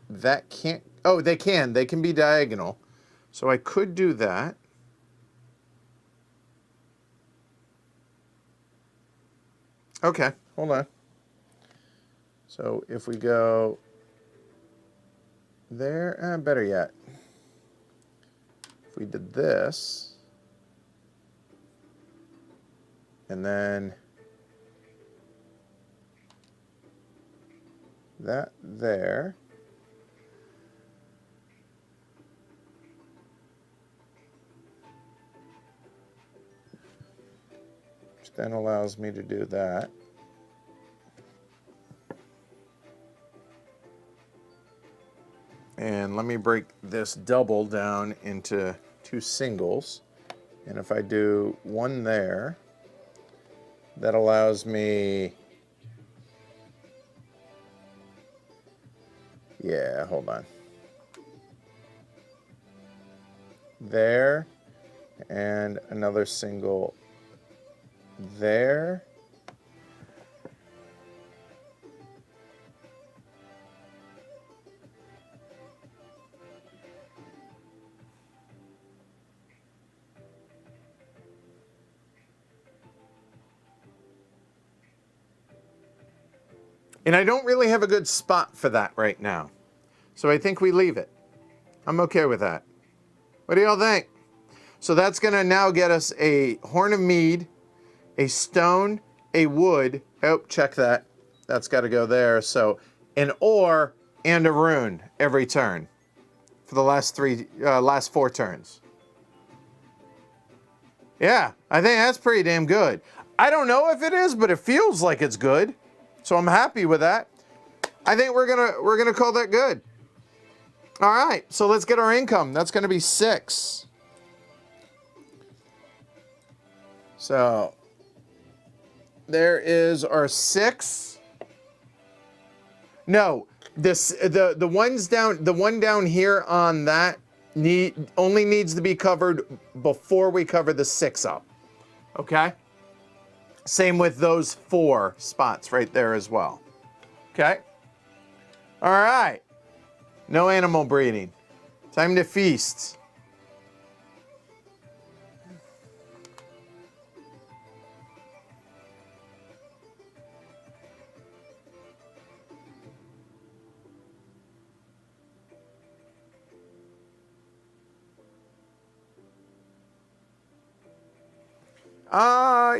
S1: That can't, oh, they can be diagonal. So I could do that. Okay, hold on. So if we go there, better yet, if we did this, and then that there, which then allows me to do that. And let me break this double down into two singles. And if I do one there, that allows me, yeah, hold on. There, and another single there. And I don't really have a good spot for that right now. So I think we leave it. I'm okay with that. What do y'all think? So that's going to now get us a horn of mead, a stone, a wood. Oh, check that. That's got to go there. So an ore and a rune every turn for the last four turns. Yeah, I think that's pretty damn good. I don't know if it is, but it feels like it's good. So I'm happy with that. I think we're gonna call that good. All right, so let's get our income. That's gonna be 6. So there is our 6. No, the one down here on that only needs to be covered before we cover the 6 up. Okay? Same with those 4 spots right there as well. Okay? All right. No animal breeding. Time to feast.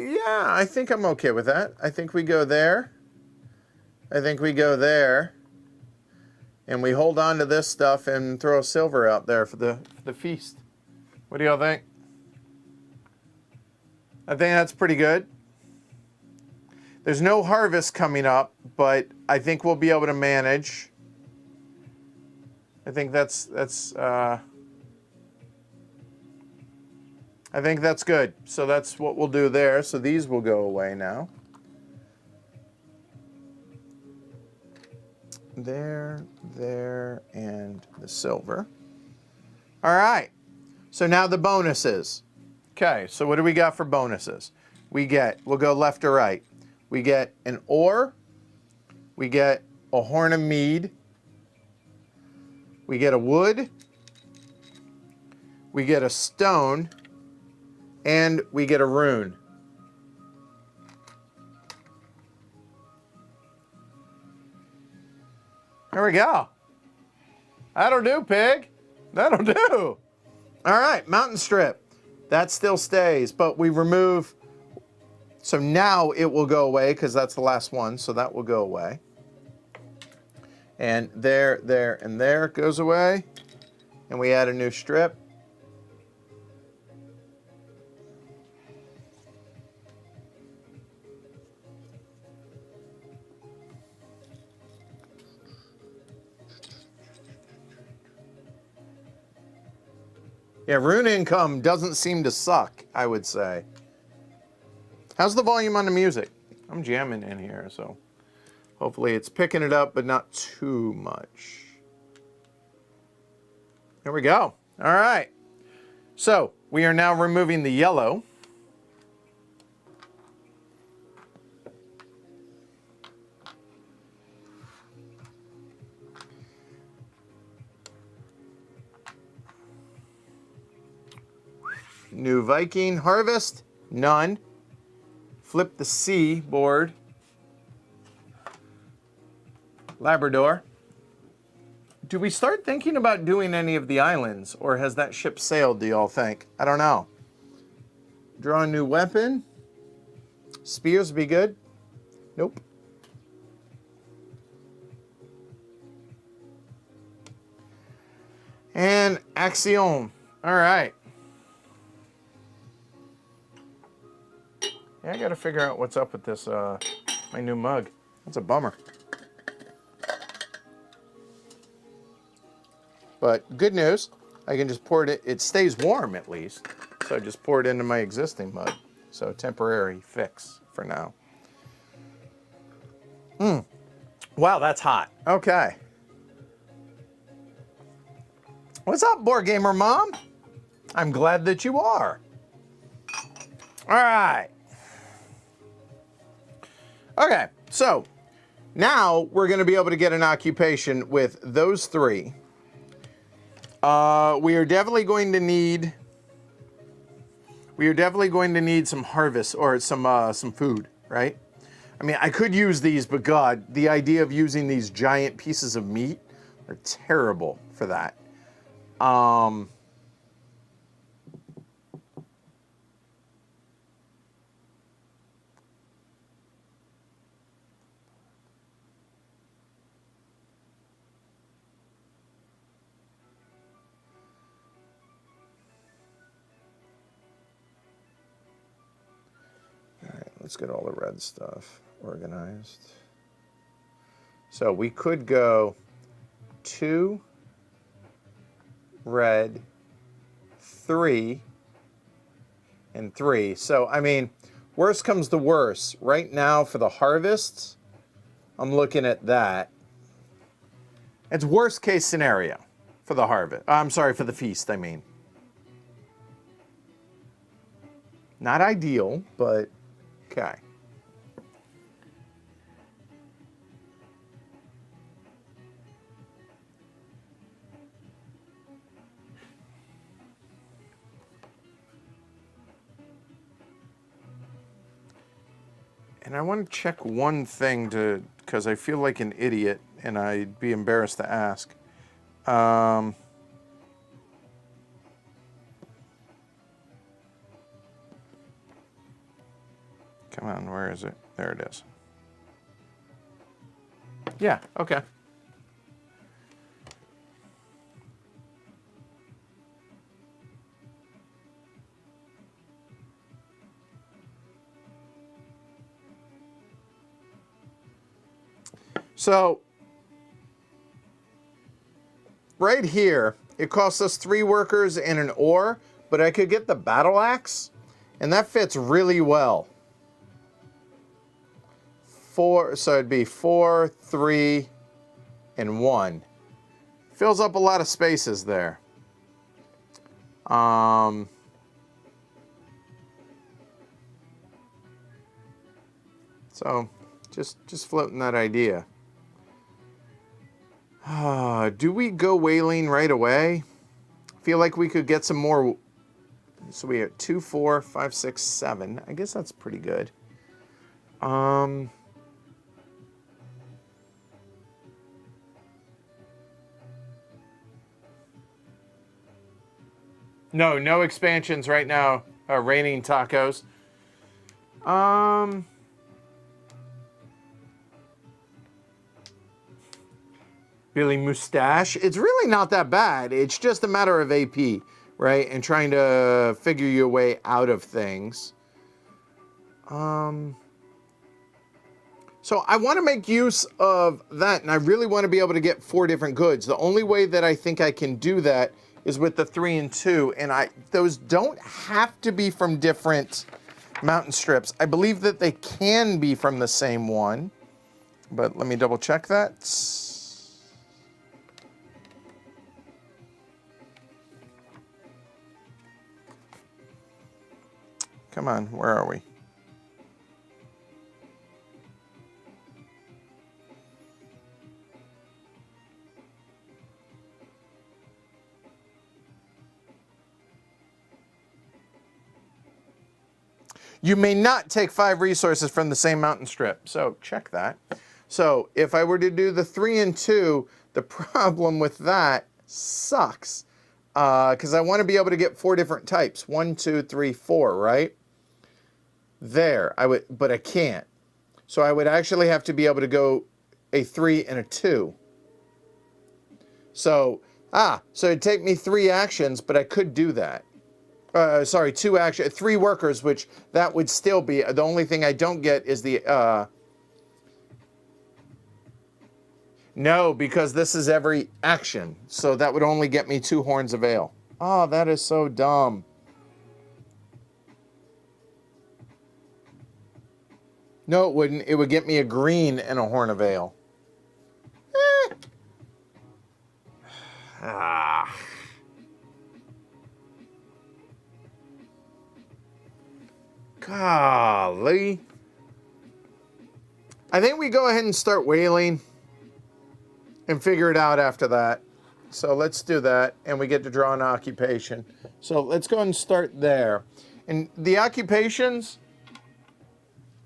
S1: Yeah, I think I'm okay with that. I think we go there. I think we go there. And we hold on to this stuff and throw silver out there for the feast. What do y'all think? I think that's pretty good. There's no harvest coming up, but I think we'll be able to manage. I think that's good. So that's what we'll do there. So these will go away now. There, and the silver. All right. So now the bonuses. Okay, so what do we got for bonuses? We'll go left to right. We get an ore. We get a horn of mead. We get a wood. We get a stone. And we get a rune. There we go. That'll do, pig. That'll do. All right, mountain strip. That still stays, but we remove. So now it will go away because that's the last one, so that will go away. And there, and there goes away. And we add a new strip. Yeah, rune income doesn't seem to suck, I would say. How's the volume on the music? I'm jamming in here, so hopefully it's picking it up, but not too much. There we go. All right. So we are now removing the yellow. New Viking harvest, none. Flip the C board. Labrador. Do we start thinking about doing any of the islands, or has that ship sailed, do y'all think? I don't know. Draw a new weapon. Spears would be good. Nope. And XI-XII. All right. Yeah, I got to figure out what's up with this, my new mug. That's a bummer. But good news, I can just pour it, it stays warm at least. So I just pour it into my existing mug. So temporary fix for now. Wow, that's hot. Okay. What's up, Board Gamer Mom? I'm glad that you are. All right. Okay, so now we're going to be able to get an occupation with those three. We are definitely going to need some harvest or some food, right? I mean, I could use these, but God, the idea of using these giant pieces of meat are terrible for that. Let's get all the red stuff organized. So we could go 2 red, 3, and 3. So, I mean, worst comes to worst. Right now for the harvests, I'm looking at that. It's worst case scenario for the harvest. I'm sorry, for the feast, I mean. Not ideal, but okay. And I want to check one thing because I feel like an idiot and I'd be embarrassed to ask. Come on, where is it? There it is. Yeah, okay. So, right here, it costs us 3 workers and an ore, but I could get the battle axe, and that fits really well. 4, so it'd be 4, 3, and 1. Fills up a lot of spaces there. So, just floating that idea. Do we go whaling right away? Feel like we could get some more. So we have 2, 4, 5, 6, 7. I guess that's pretty good. No expansions right now. Raining tacos. Billy Mustache. It's really not that bad. It's just a matter of AP, right? And trying to figure your way out of things. So I want to make use of that, and I really want to be able to get 4 different goods. The only way that I think I can do that is with the 3 and 2, and those don't have to be from different mountain strips. I believe that they can be from the same one, but let me double check that. Come on, where are we? You may not take 5 resources from the same mountain strip. So check that. So if I were to do the 3 and 2, the problem with that sucks. Because I want to be able to get 4 different types. 1, 2, 3, 4, right? There. But I can't. So I would actually have to be able to go a 3 and a 2. So it'd take me 3 actions, but I could do that. Sorry, 2 action, 3 workers, which that would still be, the only thing I don't get is the, no, because this is every action, so that would only get me 2 horns of ale. Oh, that is so dumb. No, it wouldn't. It would get me a green and a horn of ale. Golly. I think we go ahead and start whaling and figure it out after that. So let's do that, and we get to draw an occupation. So let's go and start there. And the occupations,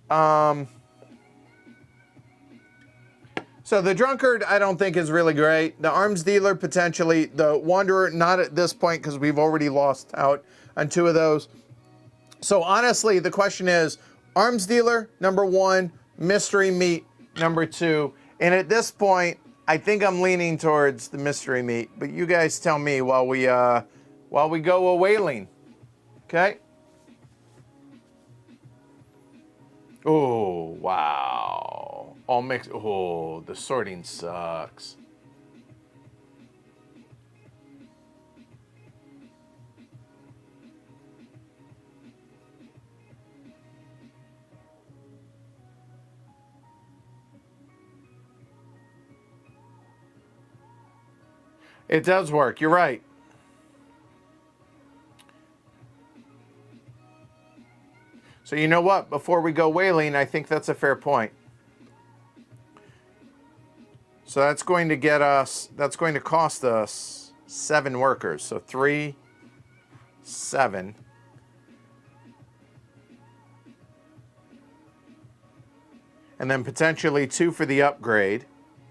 S1: so the drunkard I don't think is really great. The arms dealer potentially. The wanderer not at this point because we've already lost out on 2 of those. So honestly, the question is, arms dealer, number 1, mystery meat, number 2. And at this point, I think I'm leaning towards the mystery meat. But you guys tell me while we go a whaling. Okay? Oh, wow. All mixed. Oh, the sorting sucks. It does work. You're right. So you know what? Before we go whaling, I think that's a fair point. So that's going to get us, that's going to cost us 7 workers. So 3, 7. And then potentially 2 for the upgrade.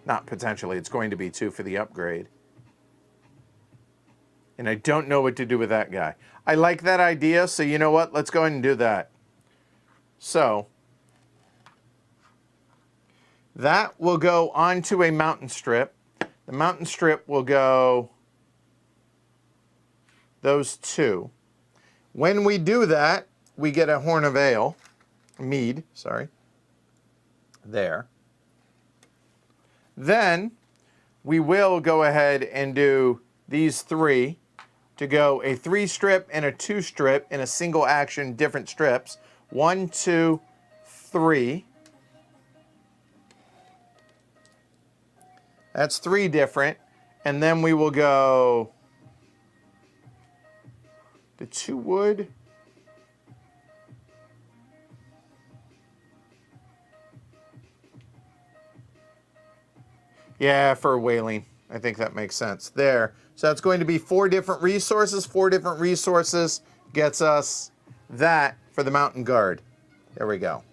S1: Not potentially, it's going to be 2 for the upgrade. And I don't know what to do with that guy. I like that idea, so you know what? Let's go ahead and do that. So, that will go onto a mountain strip. The mountain strip will go those 2. When we do that, we get a horn of ale. Mead, sorry. There. Then, we will go ahead and do these 3 to go a 3 strip and a 2 strip in a single action, different strips. 1, 2, 3. That's 3 different. And then we will go the 2 wood. Yeah, for whaling. I think that makes sense. There. So that's going to be 4 different resources. 4 different resources gets us that for the mountain guard. There we go.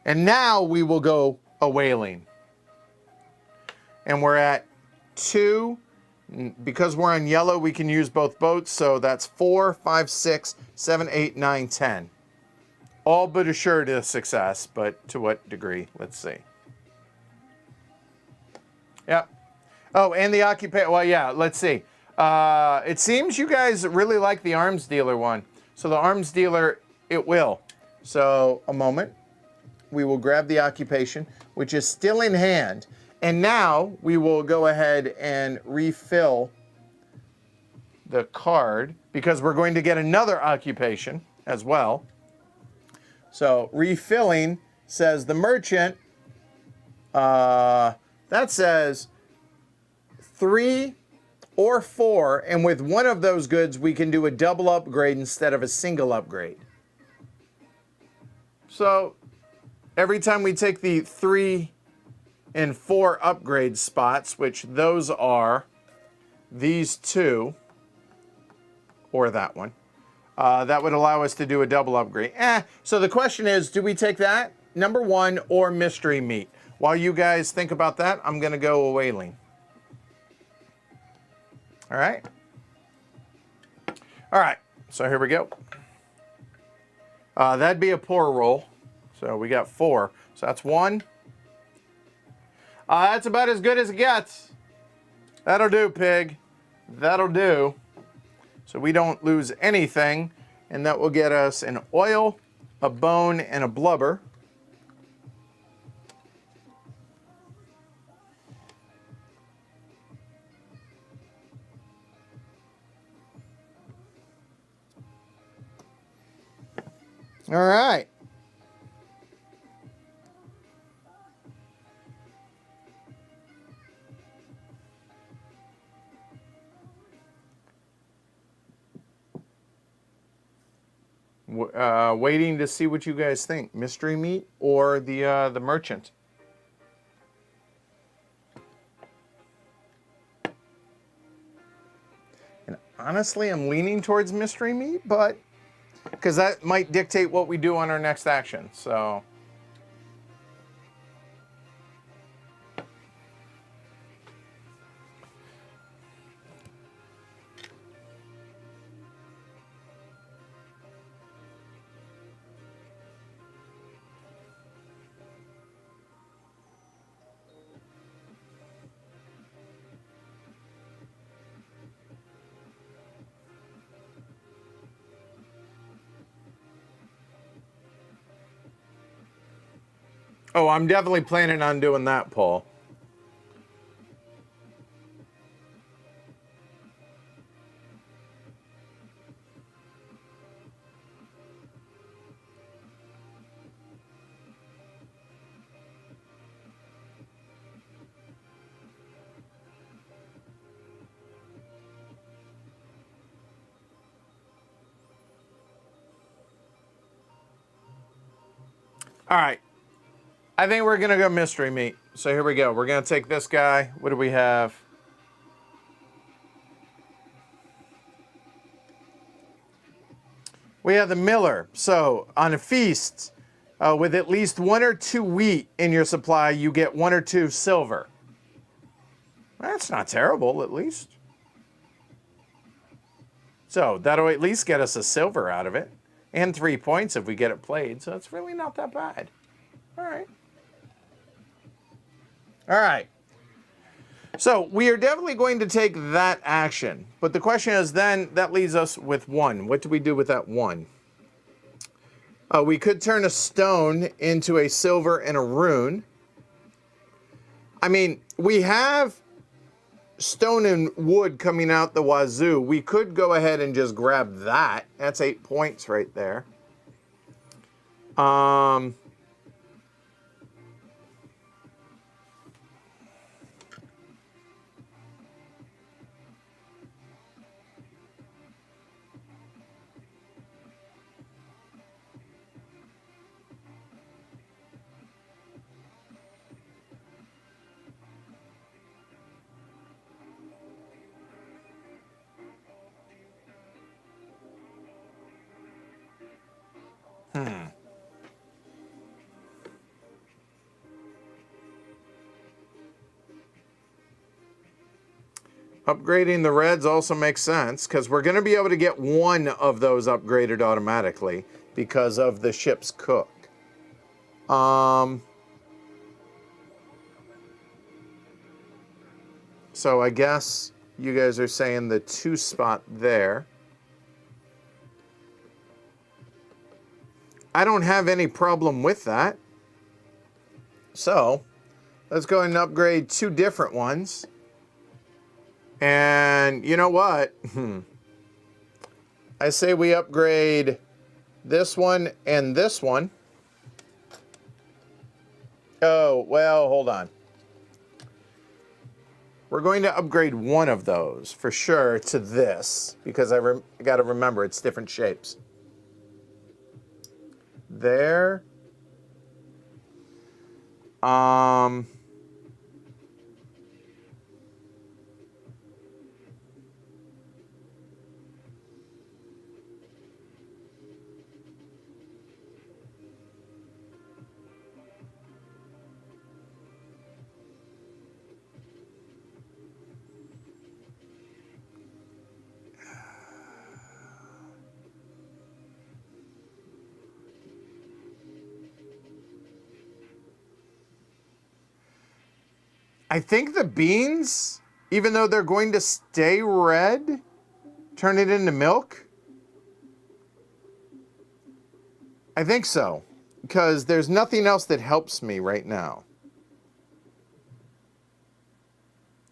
S1: And now we will go a whaling. And we're at 2. Because we're on yellow, we can use both boats. So that's 4, 5, 6, 7, 8, 9, 10. All but assured of success, but to what degree? Let's see. Yep. Oh, and the occupation. Well, yeah, let's see. It seems you guys really like the arms dealer one. So the arms dealer, it will. So a moment. We will grab the occupation, which is still in hand. And now we will go ahead and refill the card because we're going to get another occupation as well. So refilling says the merchant, that says 3 or 4, and with one of those goods we can do a double upgrade instead of a single upgrade. So every time we take the 3 and 4 upgrade spots, which those are these 2, or that one, that would allow us to do a double upgrade. So the question is, do we take that, number 1, or mystery meat? While you guys think about that, I'm going to go a whaling. All right. All right. So here we go. That'd be a poor roll. So we got 4. So that's 1. That's about as good as it gets. That'll do, pig. That'll do. So we don't lose anything, and that will get us an oil, a bone, and a blubber. All right. Waiting to see what you guys think. Mystery meat or the merchant? And honestly, I'm leaning towards mystery meat, but because that might dictate what we do on our next action. So oh, I'm definitely planning on doing that, Paul. All right. I think we're going to go mystery meat. So here we go. We're going to take this guy. What do we have? We have the miller. So on a feast, with at least 1 or 2 wheat in your supply, you get 1 or 2 silver. That's not terrible, at least. So that'll at least get us a silver out of it. And 3 points if we get it played. So it's really not that bad. All right. All right. So we are definitely going to take that action. But the question is then, that leaves us with 1. What do we do with that 1? We could turn a stone into a silver and a rune. I mean, we have stone and wood coming out the wazoo. We could go ahead and just grab that. That's 8 points right there. Upgrading the reds also makes sense because we're going to be able to get one of those upgraded automatically because of the ship's cook. So I guess you guys are saying the 2 spot there. I don't have any problem with that. So let's go ahead and upgrade 2 different ones. And you know what? I say we upgrade this one and this one. Oh, well, hold on. We're going to upgrade one of those for sure to this because I got to remember it's different shapes. There. I think the beans, even though they're going to stay red, turn it into milk. I think so, because there's nothing else that helps me right now.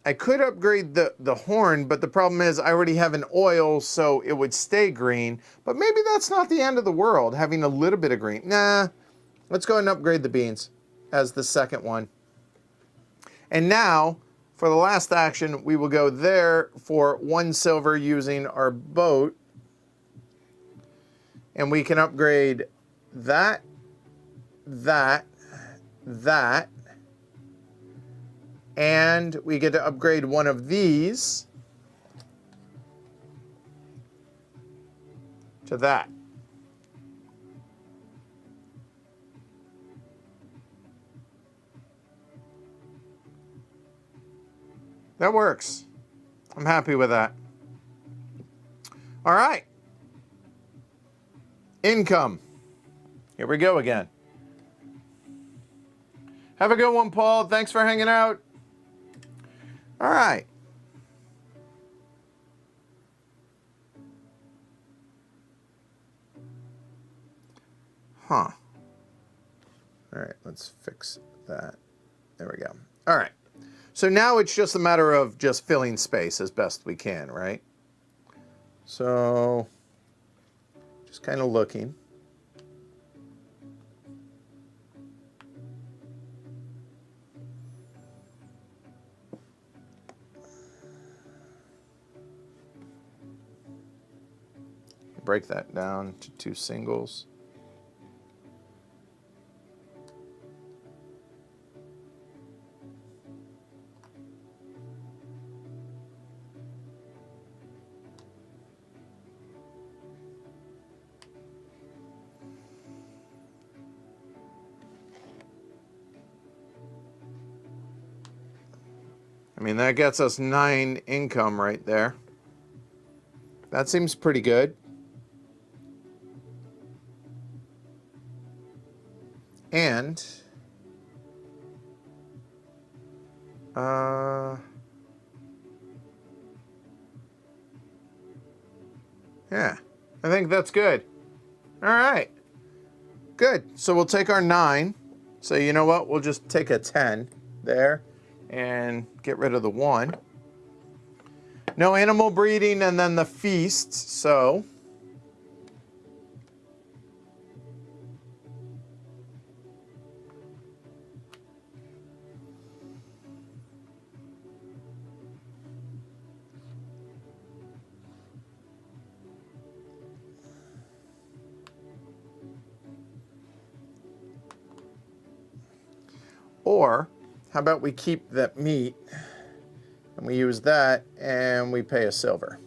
S1: I could upgrade the horn, but the problem is I already have an oil, so it would stay green. But maybe that's not the end of the world, having a little bit of green. Nah, let's go ahead and upgrade the beans as the second one. And now, for the last action, we will go there for 1 silver using our boat. And we can upgrade that, that, that. And we get to upgrade one of these to that. That works. I'm happy with that. All right. Income. Here we go again. Have a good one, Paul. Thanks for hanging out. All right. Huh. All right, let's fix that. There we go. All right. So now it's just a matter of just filling space as best we can, right? So just kind of looking. Break that down to 2 singles. I mean, that gets us 9 income right there. That seems pretty good. And yeah, I think that's good. All right. Good. So we'll take our 9. So you know what? We'll just take a 10 there and get rid of the 1. No animal breeding and then the feasts. So or how about we keep that meat and we use that and we pay a silver.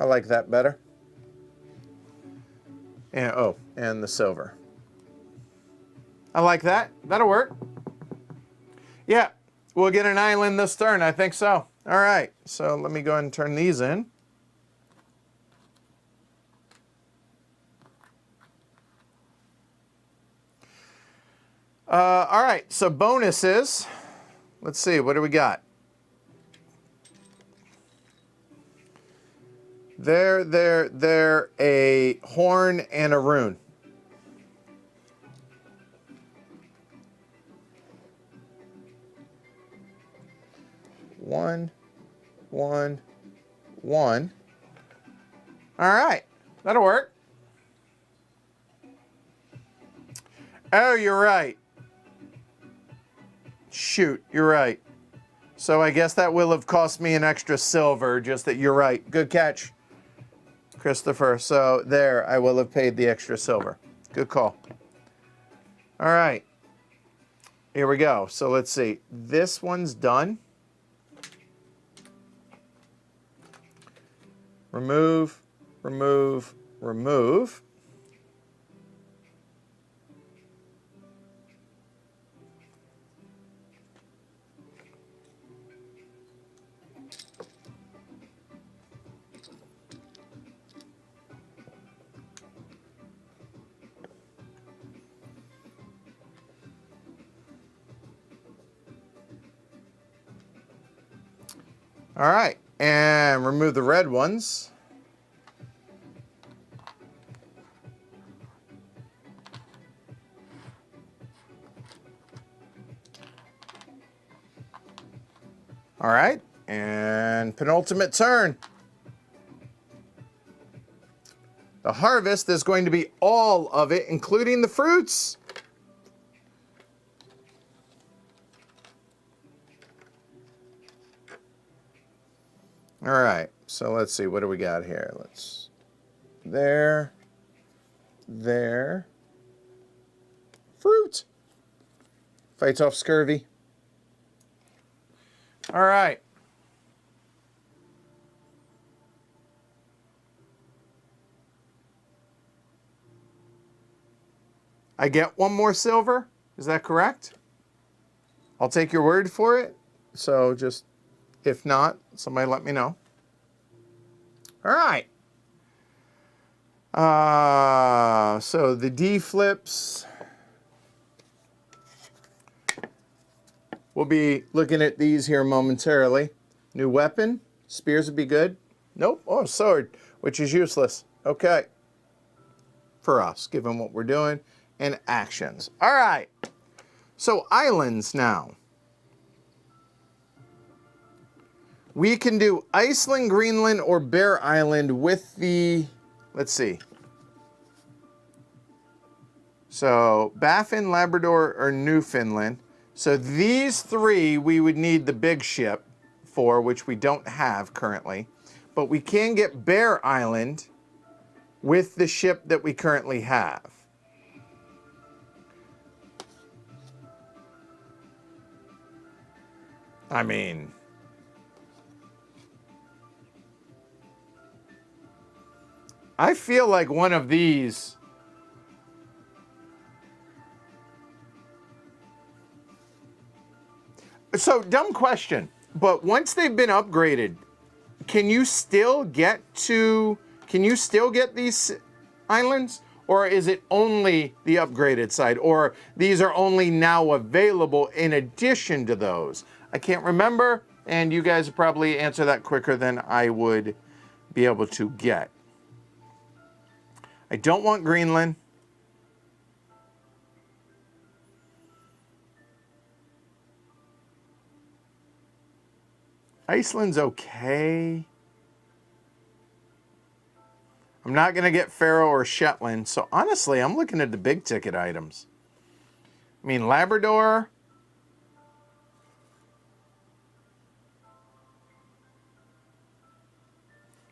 S1: I like that better. And oh, and the silver. I like that. That'll work. Yeah, we'll get an island this turn. I think so. All right, so let me go ahead and turn these in. All right, so bonuses. Let's see, what do we got? There, a horn and a rune. One. All right, that'll work. Oh, you're right. Shoot, you're right. So I guess that will have cost me an extra silver, just that you're right. Good catch, Christopher. So there, I will have paid the extra silver. Good call. All right. Here we go. So let's see. This one's done. Remove. All right, and remove the red ones. All right, and penultimate turn. The harvest is going to be all of it, including the fruits. All right, so let's see, what do we got here? There, fruit. Fights off scurvy. All right. I get one more silver, is that correct? I'll take your word for it, so just, if not, somebody let me know. All right. So the D flips. We'll be looking at these here momentarily. New weapon. Spears would be good. Nope. Oh, sword, which is useless. Okay. For us, given what we're doing. And actions. All right. So islands now. We can do Iceland, Greenland, or Bear Island with the, let's see. So Baffin, Labrador, or Newfoundland. So these 3 we would need the big ship for, which we don't have currently. But we can get Bear Island with the ship that we currently have. I mean, I feel like one of these. So, dumb question, but once they've been upgraded, can you still get these islands? Or is it only the upgraded side? Or these are only now available in addition to those? I can't remember, and you guys probably answer that quicker than I would be able to get. I don't want Greenland. Iceland's okay. I'm not going to get Faroe or Shetland. So honestly, I'm looking at the big ticket items. I mean, Labrador.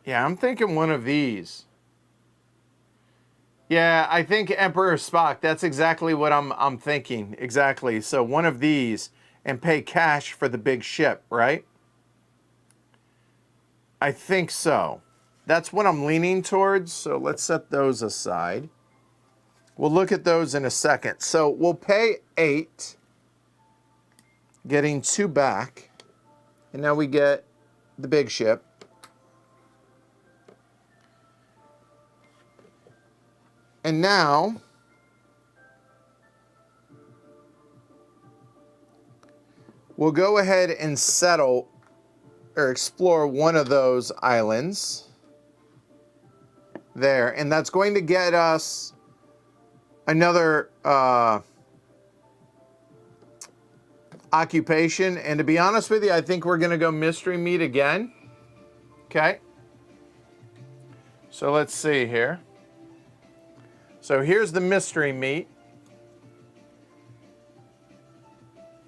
S1: Yeah, I'm thinking one of these. Yeah, I think Emperor Spock. That's exactly what I'm thinking. Exactly. So one of these and pay cash for the big ship, right? I think so. That's what I'm leaning towards. So let's set those aside. We'll look at those in a second. So we'll pay 8, getting 2 back. And now we get the big ship. And now we'll go ahead and settle or explore one of those islands there. And that's going to get us another occupation. And to be honest with you, I think we're going to go mystery meat again. Okay. So let's see here. So here's the mystery meat.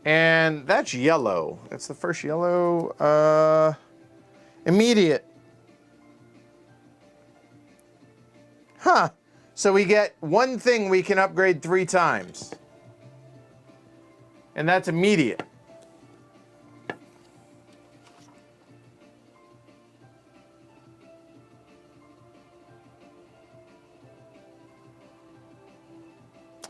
S1: And that's yellow. That's the first yellow. Immediate. Huh. So we get one thing we can upgrade 3 times. And that's immediate.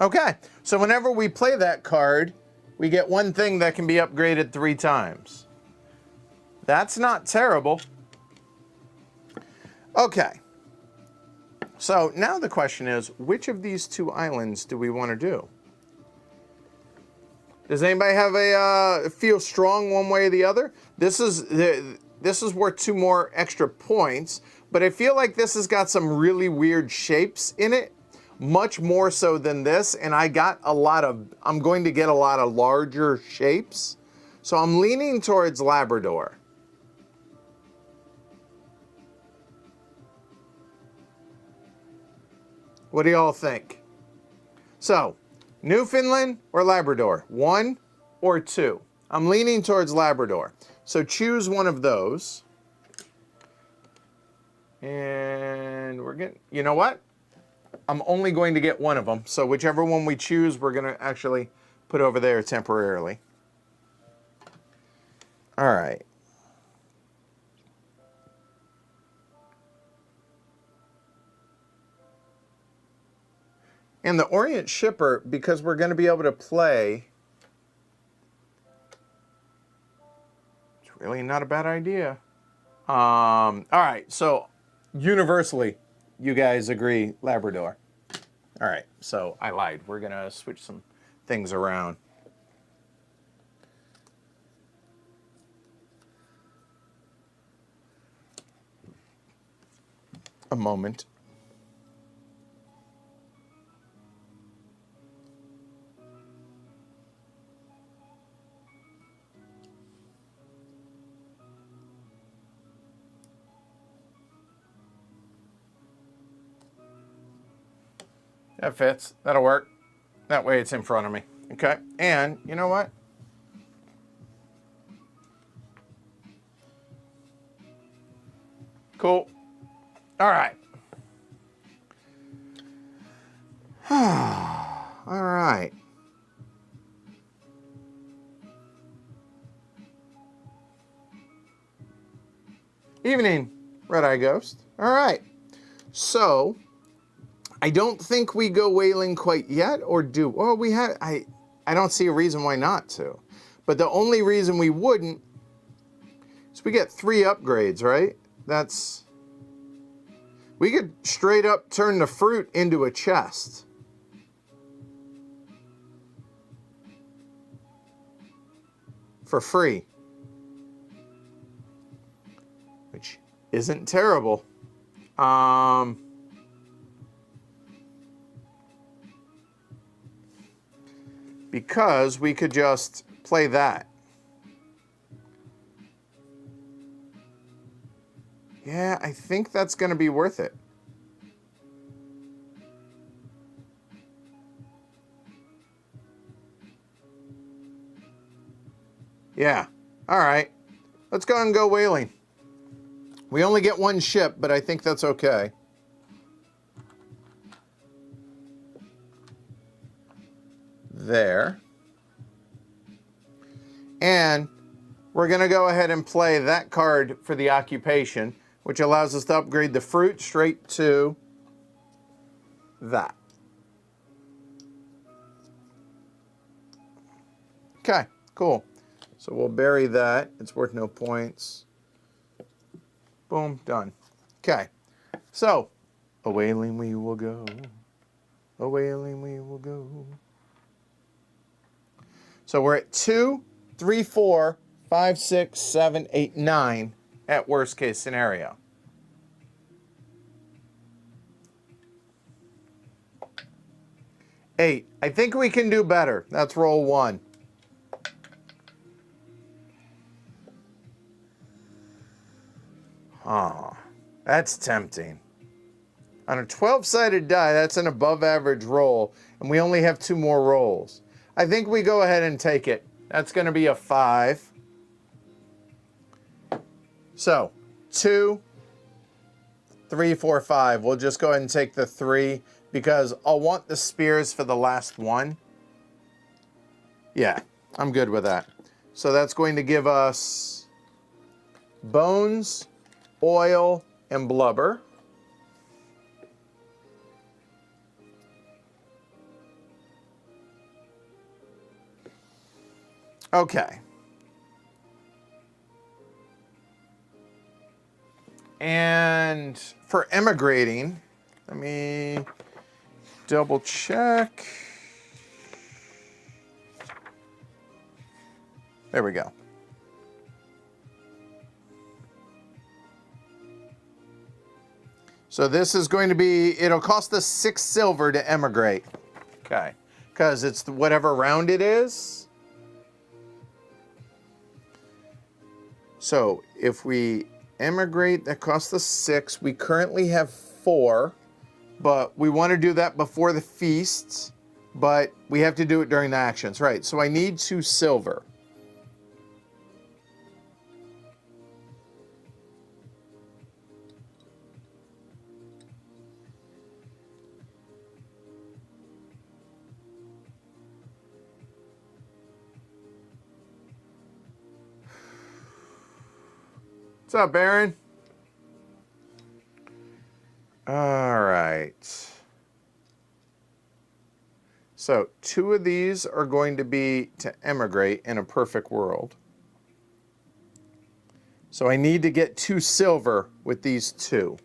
S1: Okay. So whenever we play that card, we get one thing that can be upgraded 3 times. That's not terrible. Okay. So now the question is, which of these 2 islands do we want to do? Does anybody have a feel strong one way or the other? This is worth 2 more extra points, but I feel like this has got some really weird shapes in it. Much more so than this, and I'm going to get a lot of larger shapes. So I'm leaning towards Labrador. What do y'all think? So, Newfoundland or Labrador? 1 or 2? I'm leaning towards Labrador. So choose one of those. And we're getting, you know what? I'm only going to get one of them. So whichever one we choose, we're going to actually put over there temporarily. All right. And the Orient Shipper, because we're going to be able to play, it's really not a bad idea. All right. So universally, you guys agree Labrador. All right, so I lied. We're going to switch some things around. A moment. That fits. That'll work. That way it's in front of me. Okay. And you know what? Cool. All right. All right. Evening, Red Eye Ghost. All right. So I don't think we go whaling quite yet, or do. Well, we had. I don't see a reason why not to. But the only reason we wouldn't is we get 3 upgrades, right? That's. We could straight up turn the fruit into a chest. For free. Which isn't terrible. Because we could just play that. Yeah, I think that's going to be worth it. Yeah. All right. Let's go and go whaling. We only get one ship, but I think that's okay. There. And we're going to go ahead and play that card for the occupation, which allows us to upgrade the fruit straight to that. Okay, cool. So we'll bury that. It's worth no points. Boom, done. Okay, so a whaling we will go. A whaling we will go. So we're at 2, 3, 4, 5, 6, 7, 8, 9 at worst case scenario. Eight. I think we can do better. Let's roll 1. Oh, that's tempting. On a 12-sided die, that's an above average roll, and we only have 2 more rolls. I think we go ahead and take it. That's going to be a 5. So, 2, 3, 4, 5. We'll just go ahead and take the 3 because I'll want the spears for the last one. Yeah, I'm good with that. So that's going to give us bones, oil, and blubber. Okay. And for emigrating, let me double check. There we go. So this is going to be, it'll cost us 6 silver to emigrate. Okay. Because it's whatever round it is. So if we emigrate, that costs us 6. We currently have 4, but we want to do that before the feasts, but we have to do it during the actions. Right, so I need 2 silver. What's up, Baron? All right. So 2 of these are going to be to emigrate in a perfect world. So I need to get 2 silver with these 2.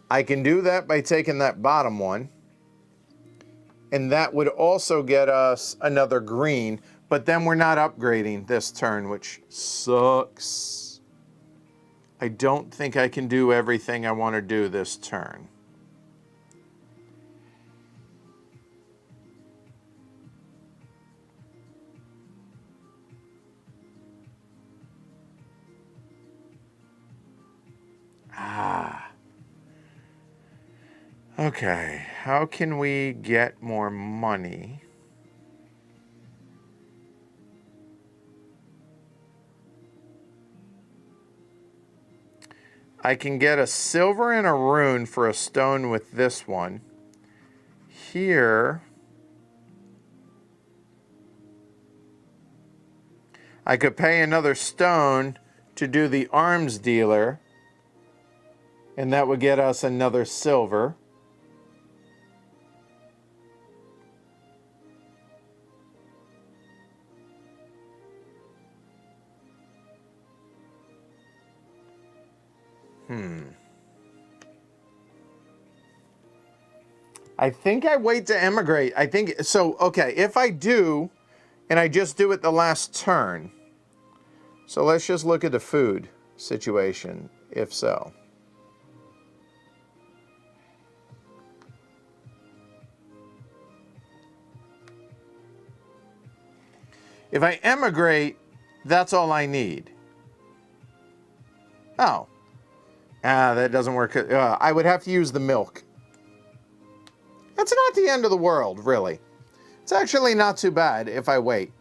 S1: I can do that by taking that bottom one. And that would also get us another green. But then we're not upgrading this turn, which sucks. I don't think I can do everything I want to do this turn. Okay, how can we get more money? I can get a silver and a rune for a stone with this one. Here, I could pay another stone to do the arms dealer, and that would get us another silver. I think I wait to emigrate. I think, so, okay, if I do, and I just do it the last turn. So let's just look at the food. situation, if so. If I emigrate, that's all I need. Oh. That doesn't work. I would have to use the milk. That's not the end of the world, really. It's actually not too bad if I wait.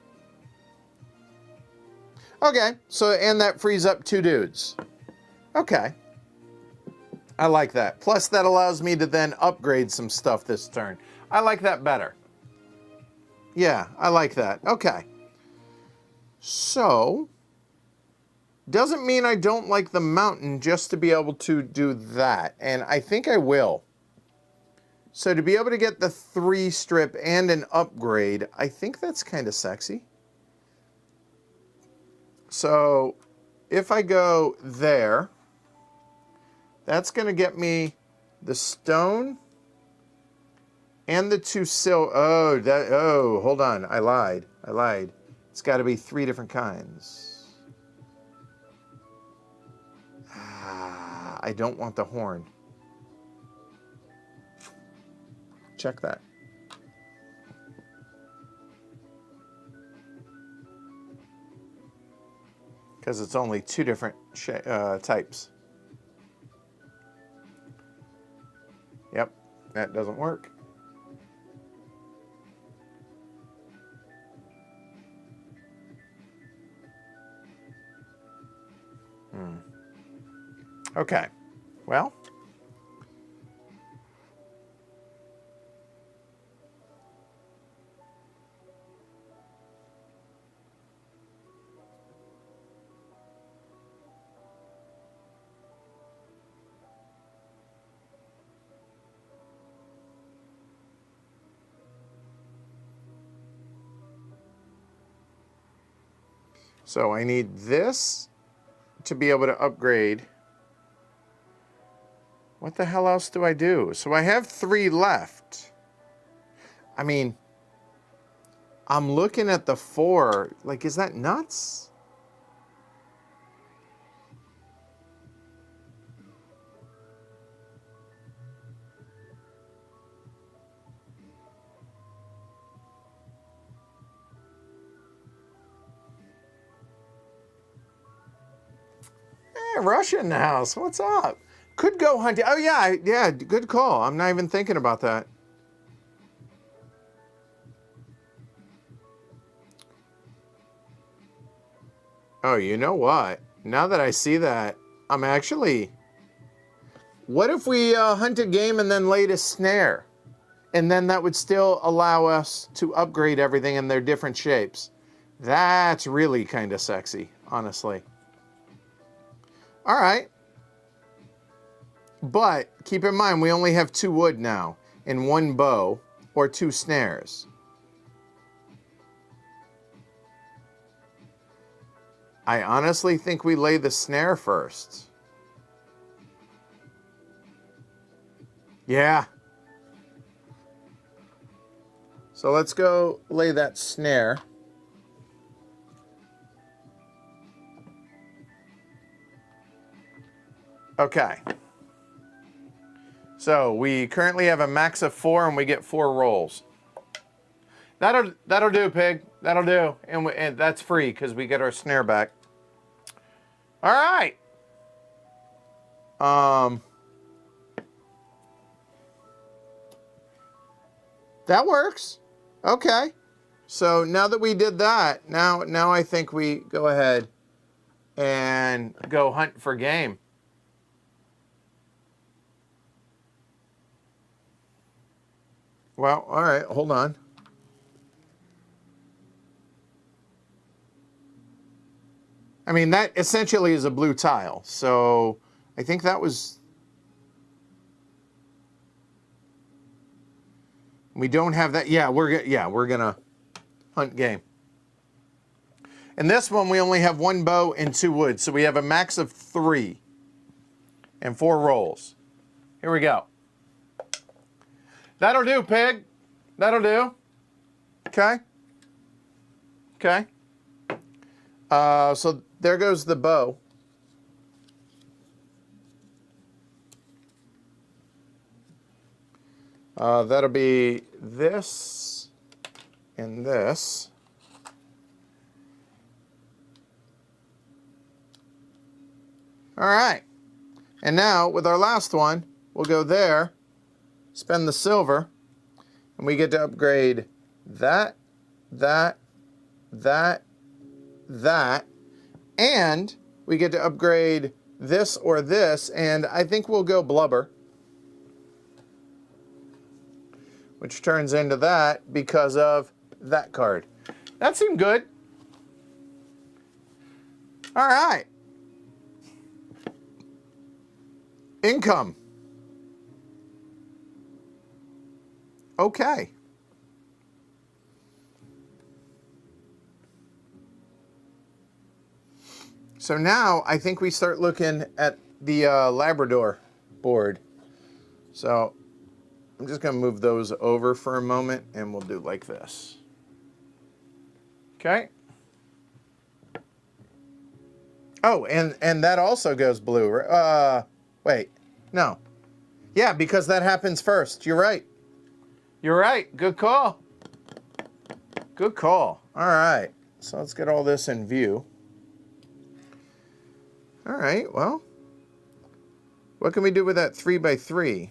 S1: Okay, so, and that frees up 2 dudes. Okay. I like that. Plus, that allows me to then upgrade some stuff this turn. I like that better. Yeah, I like that. Okay. So, doesn't mean I don't like the mountain just to be able to do that. And I think I will. So to be able to get the 3 strip and an upgrade, I think that's kind of sexy. So if I go there, that's going to get me the stone and the 2 silver. Oh, hold on. I lied. It's got to be 3 different kinds. I don't want the horn. Check that. Because it's only 2 different types. Yep, that doesn't work. Okay, well. So I need this to be able to upgrade. What the hell else do I do? So I have 3 left. I mean, I'm looking at the 4. Like, is that nuts? Hey, Russia in the house. What's up? Could go hunting. Oh, yeah, good call. I'm not even thinking about that. Oh, you know what? Now that I see that, I'm actually... What if we hunted game and then laid a snare? And then that would still allow us to upgrade everything in their different shapes. That's really kind of sexy, honestly. All right. But keep in mind, we only have 2 wood now and 1 bow or 2 snares. I honestly think we lay the snare first. Yeah. So let's go lay that snare. Okay. So we currently have a max of 4 and we get 4 rolls. That'll do, pig. That'll do. And that's free because we get our snare back. All right. That works. Okay. So now that we did that, now I think we go ahead and go hunt for game. Well, all right, hold on. I mean, that essentially is a blue tile. So I think that was... We don't have that. Yeah, we're gonna hunt game. And this one, we only have 1 bow and 2 wood. So we have a max of 3 and 4 rolls. Here we go. That'll do, pig. That'll do. Okay. Okay. So there goes the bow. That'll be this and this. All right. And now, with our last one, we'll go there, spend the silver, and we get to upgrade that, that, that, that, and we get to upgrade this or this, and I think we'll go blubber, which turns into that because of that card. That seemed good. All right. Income. Okay. So now I think we start looking at the Labrador board. So I'm just going to move those over for a moment and we'll do like this. Okay. Oh, and that also goes blue. Wait, no. Yeah, because that happens first. You're right. You're right. Good call. Good call. All right. So let's get all this in view. All right, well, what can we do with that 3x3?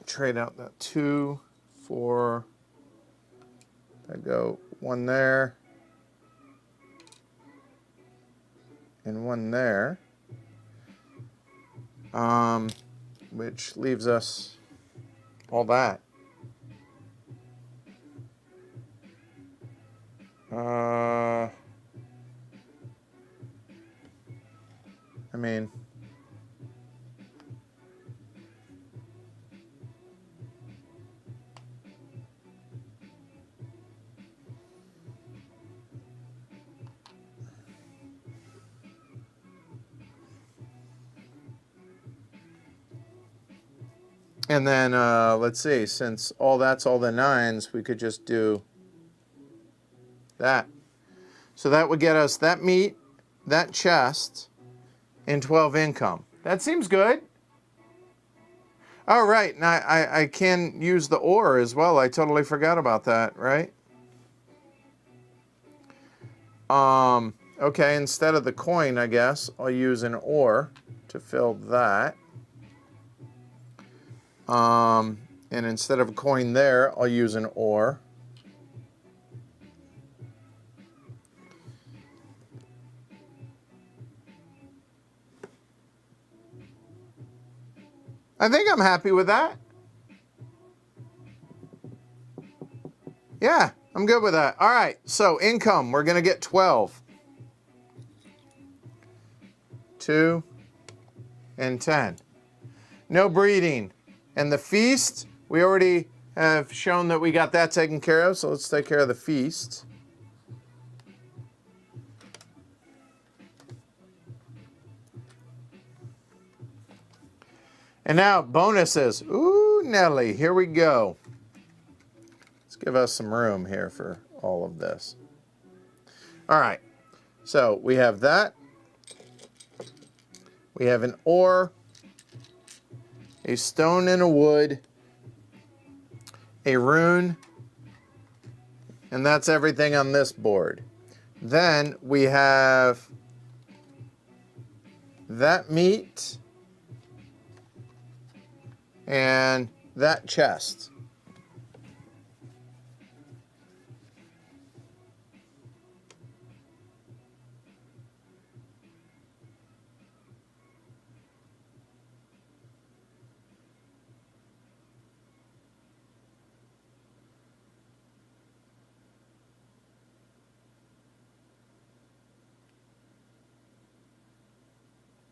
S1: Trade out that 2 for, I go 1 there and 1 there, which leaves us all that. I mean, and then, let's see, since all that's all the 9s, we could just do that. So that would get us that meat, that chest, and 12 income. That seems good. Oh, right, and I can use the ore as well. I totally forgot about that, right? Okay, instead of the coin, I guess, I'll use an ore to fill that. And instead of a coin there, I'll use an ore. I think I'm happy with that. Yeah, I'm good with that. All right, so income, we're going to get 12. 2 and 10. No breeding. And the feast, we already have shown that we got that taken care of, so let's take care of the feast. And now bonuses. Ooh, Nelly, here we go. Let's give us some room here for all of this. All right, So we have that. We have an ore, a stone and a wood, a rune, and that's everything on this board. Then we have that meat and that chest.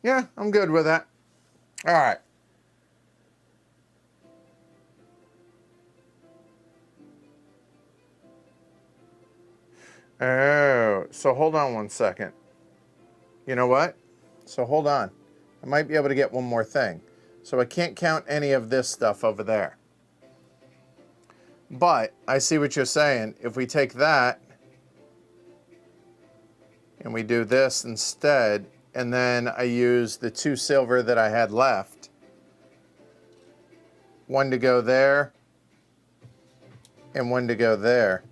S1: Yeah, I'm good with that. All right. Oh, so hold on one second. You know what? So hold on. I might be able to get one more thing. So I can't count any of this stuff over there. But I see what you're saying. If we take that and we do this instead, and then I use the 2 silver that I had left, 1 to go there and 1 to go there,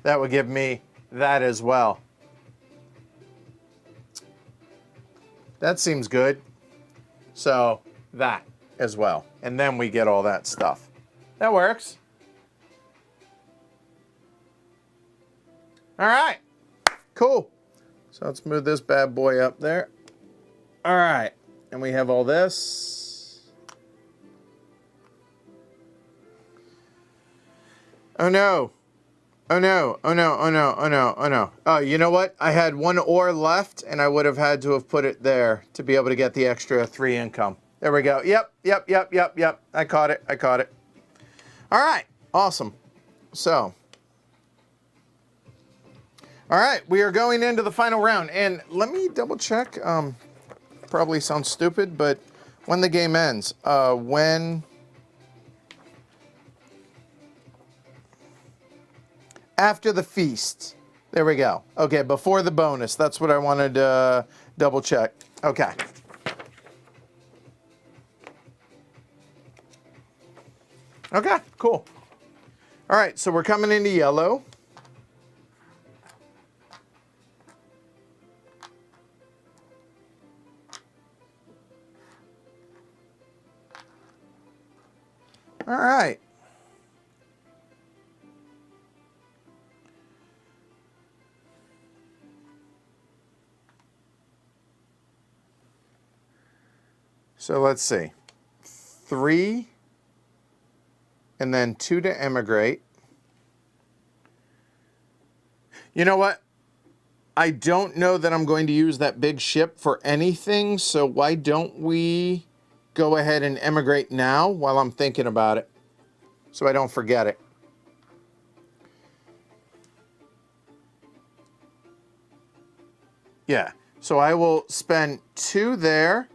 S1: that would give me that as well. That seems good. So that as well. And then we get all that stuff. That works. All right. Cool. So let's move this bad boy up there. All right. And we have all this. Oh no. Oh no, oh no, oh no, oh no, oh no. Oh, you know what? I had 1 ore left, and I would have had to have put it there to be able to get the extra 3 income. There we go. Yep. I caught it. All right, awesome. So, all right, we are going into the final round. And let me double check. Probably sounds stupid, but when the game ends, after the feast. There we go. Okay, before the bonus. That's what I wanted to double check. Okay. Okay, cool. All right, so we're coming into yellow. All right. So let's see. 3, and then 2 to emigrate. You know what? I don't know that I'm going to use that big ship for anything, so why don't we go ahead and emigrate now while I'm thinking about it, so I don't forget it. Yeah, so I will spend 2 there,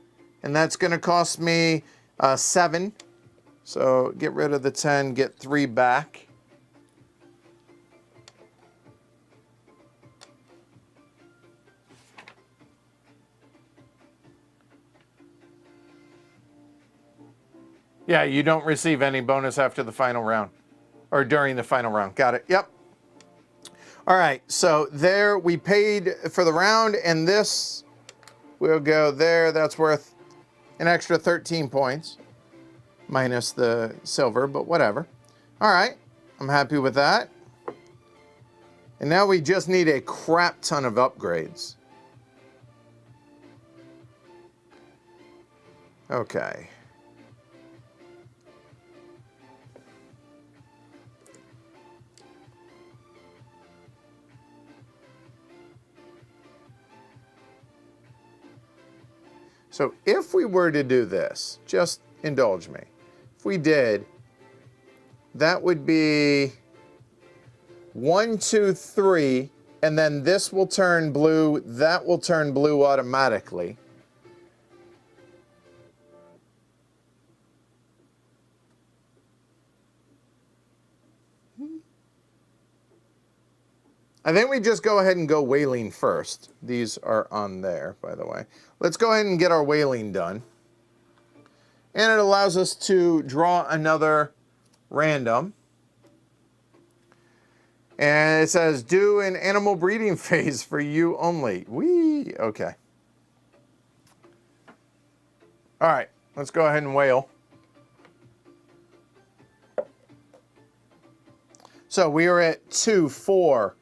S1: and that's going to cost me 7. So get rid of the 10, get 3 back. Yeah, you don't receive any bonus after the final round, or during the final round. Got it. Yep. All right, so there we paid for the round, and this will go there. That's worth an extra 13 points, minus the silver, but whatever. All right, I'm happy with that. And now we just need a crap ton of upgrades. Okay. So if we were to do this, just indulge me. If we did, that would be 1, 2, 3, and then this will turn blue, that will turn blue automatically. I think we just go ahead and go whaling first. These are on there, by the way. Let's go ahead and get our whaling done. And it allows us to draw another random. And it says, do an animal breeding phase for you only. Whee! Okay. All right, let's go ahead and whale. So we are at 2, 4,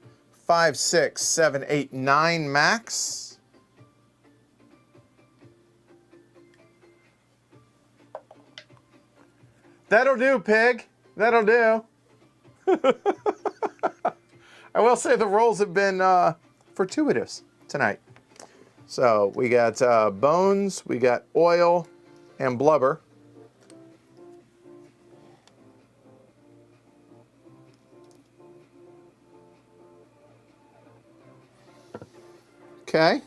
S1: 5, 6, 7, 8, 9 max. That'll do, pig. That'll do. I will say the rolls have been fortuitous tonight. So we got bones, we got oil, and blubber. Okay.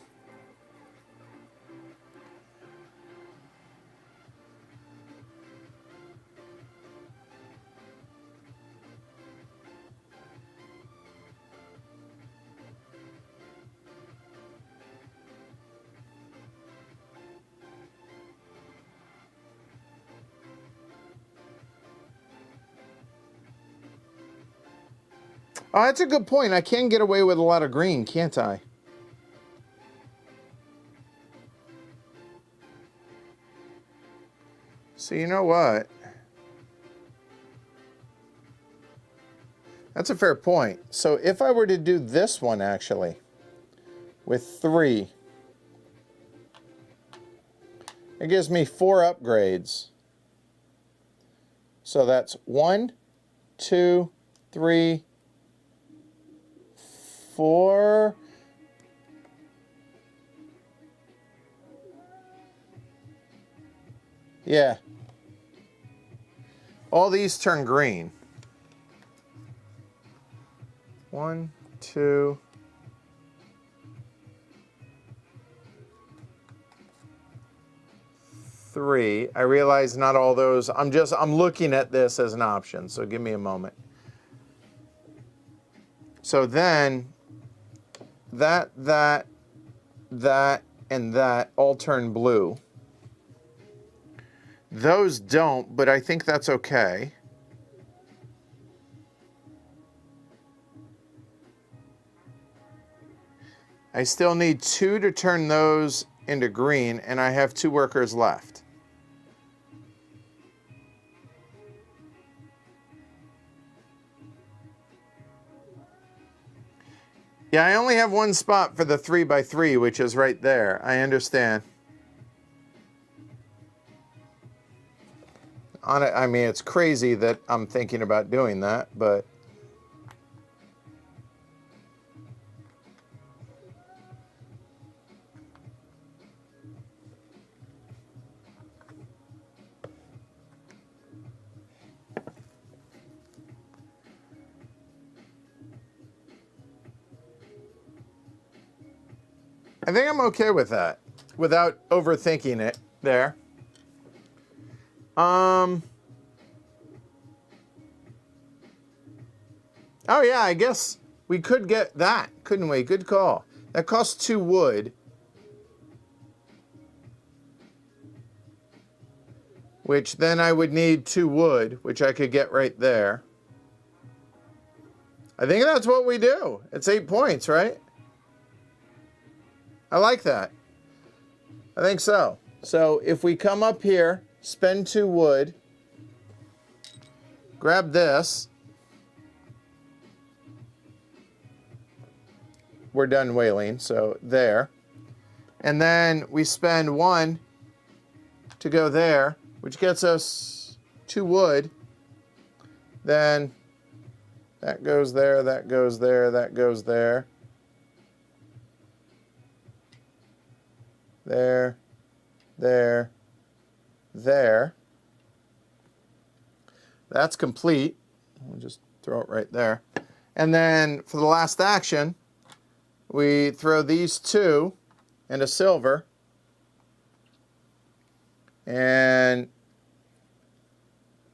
S1: Oh, that's a good point. I can get away with a lot of green, can't I? So you know what? That's a fair point. So if I were to do this one, actually, with 3, it gives me 4 upgrades. So that's 1, 2, 3, 4. Yeah. All these turn green. 1, 2. Three. I realize not all those. I'm looking at this as an option, so give me a moment. So then that, and that all turn blue. Those don't, but I think that's okay. I still need 2 to turn those into green, and I have 2 workers left. Yeah, I only have 1 spot for the 3x3, which is right there. I understand. I mean, it's crazy that I'm thinking about doing that, but... I think I'm okay with that, without overthinking it there. Oh yeah, I guess we could get that, couldn't we? Good call. That costs 2 wood. Which then I would need 2 wood, which I could get right there. I think that's what we do. It's 8 points, right? I like that. I think so. So if we come up here, spend 2 wood, grab this, we're done whaling, so there. And then we spend 1 to go there, which gets us 2 wood. Then that goes there, that goes there, that goes there. There, there, there. That's complete. We'll just throw it right there. And then for the last action, we throw these 2 and a silver. And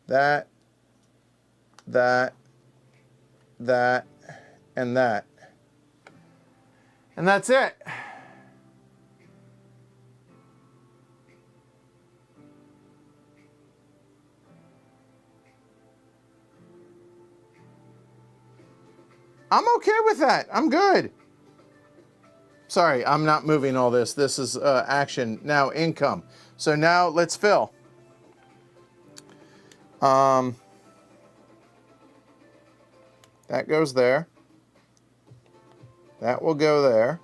S1: that, and that. And that's it. I'm okay with that. I'm good. Sorry, I'm not moving all this. This is action. Now income. So now let's fill. That goes there. That will go there.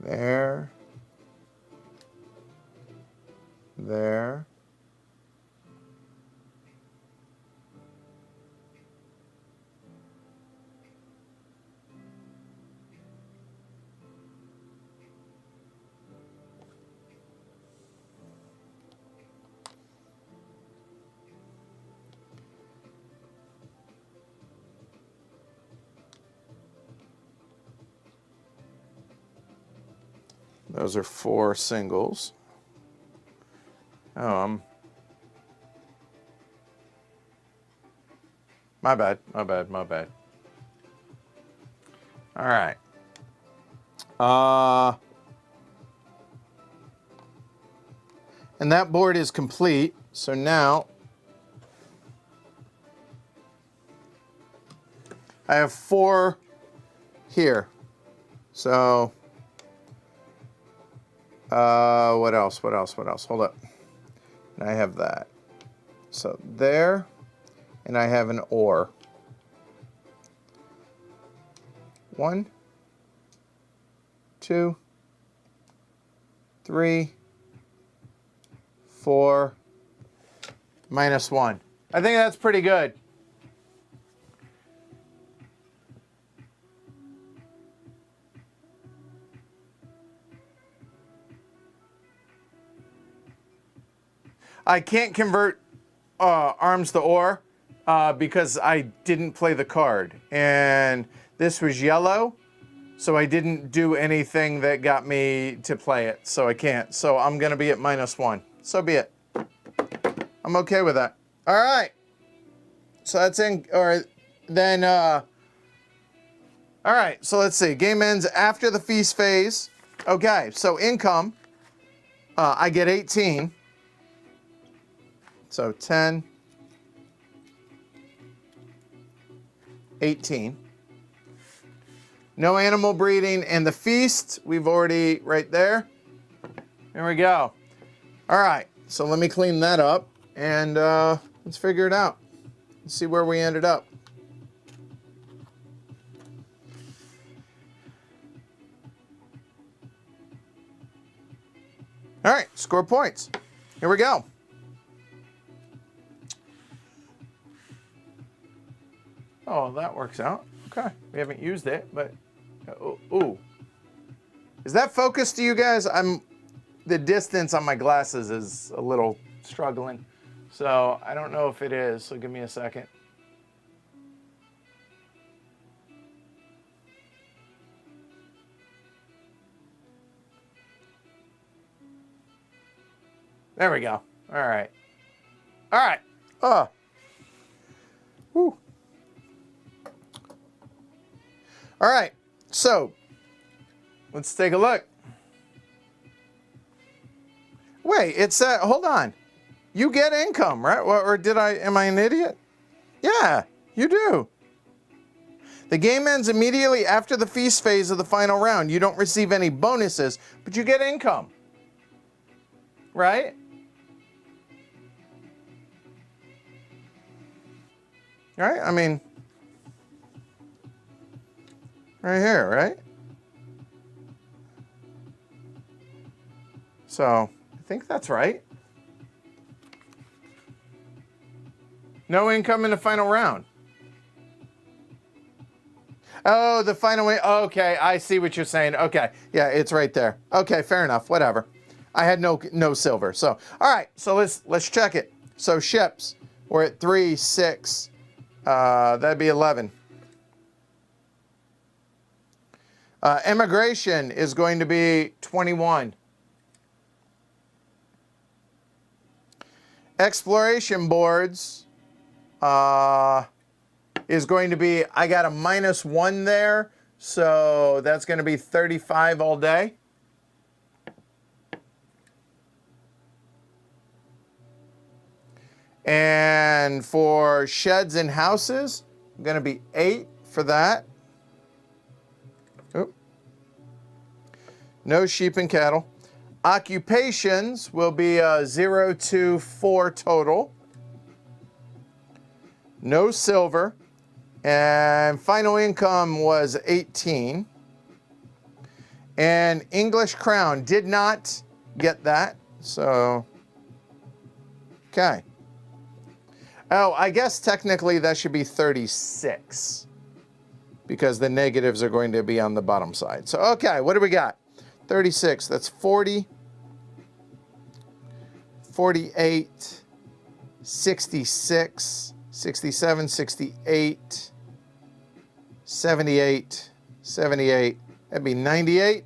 S1: There. There. Those are 4 singles. Oh, my bad. All right. And that board is complete. So now I have 4 here. So what else? Hold up. And I have that. So there, and I have an or. 1, 2, 3, 4, -1. I think that's pretty good. I can't convert arms to or because I didn't play the card. And this was yellow, so I didn't do anything that got me to play it. So I can't. So I'm going to be at -1. So be it. I'm okay with that. All right. So that's in, or then, all right. So let's see. Game ends after the feast phase. Okay. So income, I get 18. So 10, 18. No animal breeding. And the feast, we've already, right there. There we go. All right. So let me clean that up and let's figure it out. Let's see where we ended up. All right. Score points. Here we go. Oh, that works out. Okay. We haven't used it, but ooh. Is that focused to you guys? The distance on my glasses is a little struggling. So I don't know if it is. So give me a second. There we go. All right. All right. Woo. All right, so let's take a look. Wait, it's hold on. You get income, right? Or am I an idiot? Yeah, you do. The game ends immediately after the feast phase of the final round. You don't receive any bonuses, but you get income. Right? Right? I mean, right here, right? So, I think that's right. No income in the final round. Oh, the final way. Okay, I see what you're saying. Okay, yeah, it's right there. Okay, fair enough. Whatever. I had no silver. So, all right, so let's check it. So ships, we're at 3, 6, that'd be 11. Immigration is going to be 21. Exploration boards is going to be, I got a -1 there, so that's going to be 35 all day. And for sheds and houses, I'm going to be 8 for that. Oop. No sheep and cattle. Occupations will be 0 to 4 total. No silver. And final income was 18. And English crown did not get that. So, okay. Oh, I guess technically that should be 36 because the negatives are going to be on the bottom side. So, okay, what do we got? 36, that's 40, 48, 66, 67, 68, 78, 78, that'd be 98.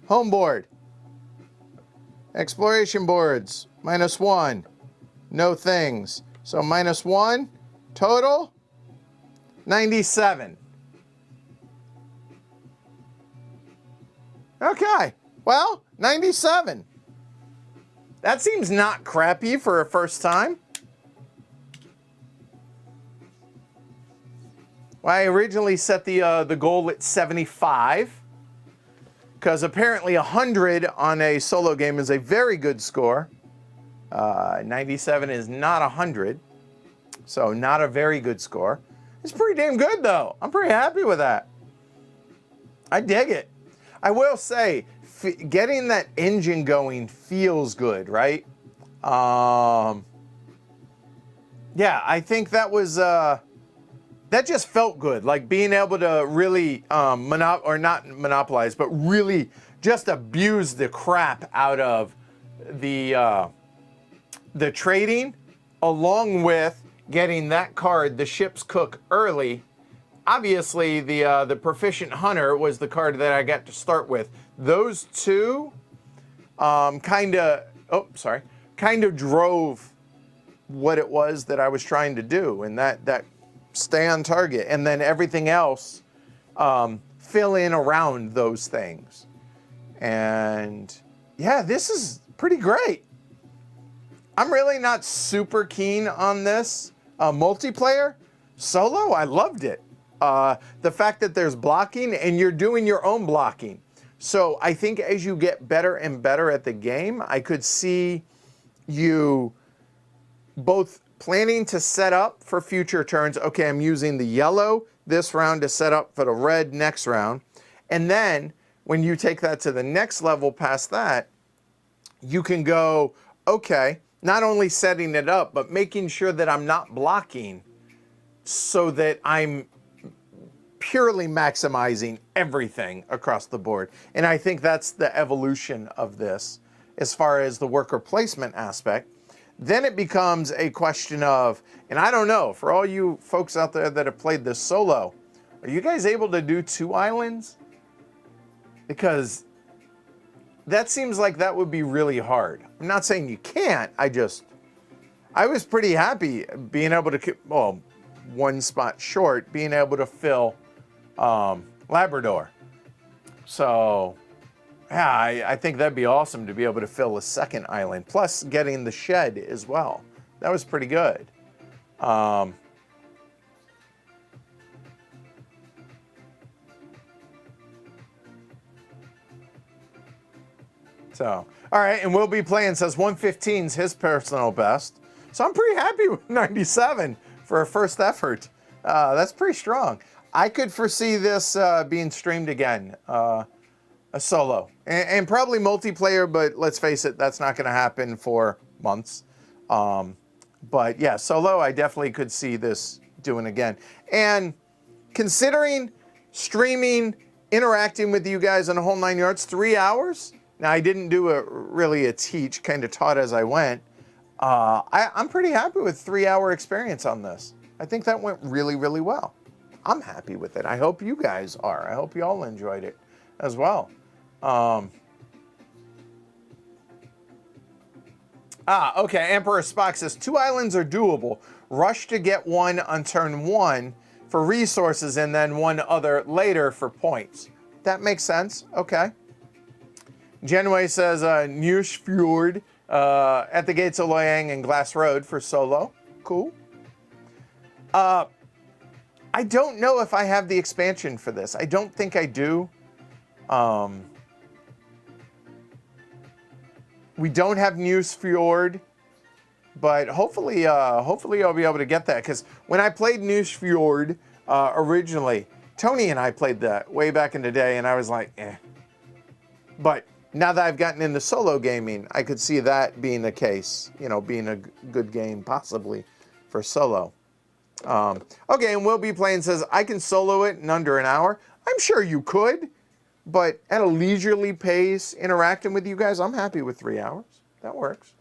S1: Home board. Exploration boards, -1. No things. So -1, total, 97. Okay, well, 97. That seems not crappy for a first time. Well, I originally set the goal at 75. Because apparently 100 on a solo game is a very good score. 97 is not 100, so not a very good score. It's pretty damn good, though. I'm pretty happy with that. I dig it. I will say, getting that engine going feels good, right? Yeah, I think that was... that just felt good, like being able to really not monopolize, but really just abuse the crap out of the trading, along with getting that card, the ship's cook, early. Obviously, the proficient hunter was the card that I got to start with. Those two kind of drove what it was that I was trying to do, and that stay on target, and then everything else fill in around those things. And yeah, this is pretty great. I'm really not super keen on this multiplayer. Solo, I loved it. The fact that there's blocking and you're doing your own blocking. So I think as you get better and better at the game, I could see you both planning to set up for future turns. Okay, I'm using the yellow this round to set up for the red next round. And then when you take that to the next level past that, you can go, okay, not only setting it up, but making sure that I'm not blocking so that I'm purely maximizing everything across the board. And I think that's the evolution of this as far as the worker placement aspect. Then it becomes a question of, and I don't know, for all you folks out there that have played this solo, are you guys able to do 2 islands? Because that seems like that would be really hard. I'm not saying you can't, I was pretty happy being able to, well, 1 spot short, being able to fill Labrador. So, yeah, I think that'd be awesome to be able to fill a 2nd island, plus getting the shed as well. That was pretty good. So, all right, and we'll be playing, says 115's his personal best. So I'm pretty happy with 97 for a first effort. That's pretty strong. I could foresee this being streamed again. A solo and probably multiplayer, but let's face it, that's not going to happen for months. But yeah, solo, I definitely could see this doing again. And considering streaming interacting with you guys on a whole 9 yards, 3 hours. Now, I didn't do really a teach, kind of taught as I went. I'm pretty happy with 3-hour experience on this. I think that went really, really well. I'm happy with it. I hope you guys are. I hope you all enjoyed it as well. Okay. Emperor Spock says, 2 islands are doable. Rush to get one on turn 1 for resources and then one other later for points. That makes sense. Okay. Genway says, Neusch Fjord at the Gates of Loyang and Glass Road for solo. Cool. I don't know if I have the expansion for this. I don't think I do. We don't have Neusch Fjord, but hopefully I'll be able to get that. Because when I played Neusch Fjord originally, Tony and I played that way back in the day, and I was like, eh. But now that I've gotten into solo gaming, I could see that being the case. You know, being a good game possibly for solo. Okay, and Will Be Playing says, I can solo it in under an hour. I'm sure you could, but at a leisurely pace, interacting with you guys, I'm happy with 3 hours. That works.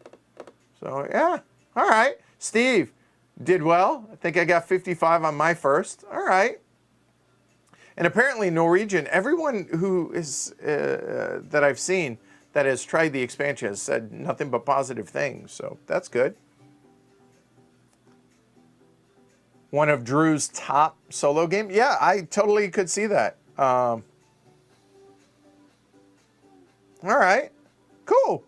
S1: So, yeah. All right. Steve did well. I think I got 55 on my first. All right. And apparently Norwegian, everyone who is that I've seen that has tried the expansion has said nothing but positive things. So, that's good. One of Drew's top solo games. Yeah, I totally could see that. All right. Cool.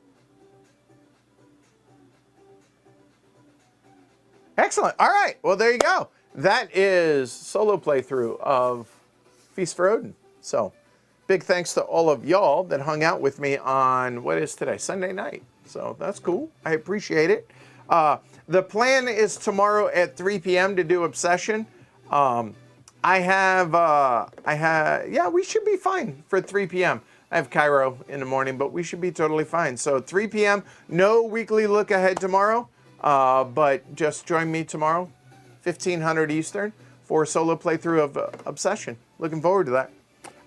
S1: Excellent. All right. Well, there you go. That is solo playthrough of Feast for Odin. So, big thanks to all of y'all that hung out with me on, what is today? Sunday night. So, that's cool. I appreciate it. The plan is tomorrow at 3 p.m. to do Obsession. Yeah, we should be fine for 3 p.m. I have Cairo in the morning, but we should be totally fine. So 3 p.m., no weekly look ahead tomorrow, but just join me tomorrow, 1500 Eastern, for a solo playthrough of Obsession. Looking forward to that.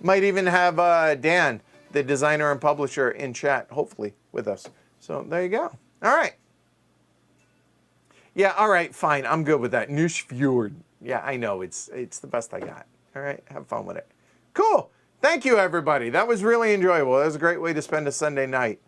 S1: Might even have Dan, the designer and publisher, in chat, hopefully, with us. So there you go. All right. Yeah, all right, fine. I'm good with that. Neusch Fjord. Yeah, I know. It's the best I got. All right, have fun with it. Cool. Thank you, everybody. That was really enjoyable. That was a great way to spend a Sunday night.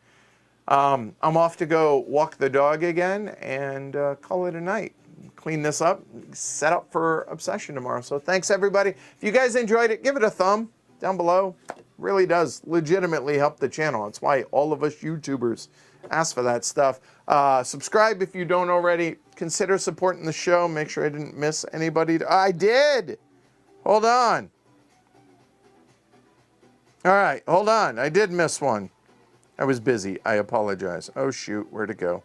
S1: I'm off to go walk the dog again and call it a night. Clean this up, set up for Obsession tomorrow. So thanks, everybody. If you guys enjoyed it, give it a thumb down below. Really does legitimately help the channel. That's why all of us YouTubers ask for that stuff. Subscribe if you don't already. Consider supporting the show. Make sure I didn't miss anybody. I did. Hold on. All right, hold on. I did miss one. I was busy. I apologize. Oh, shoot. Where'd it go?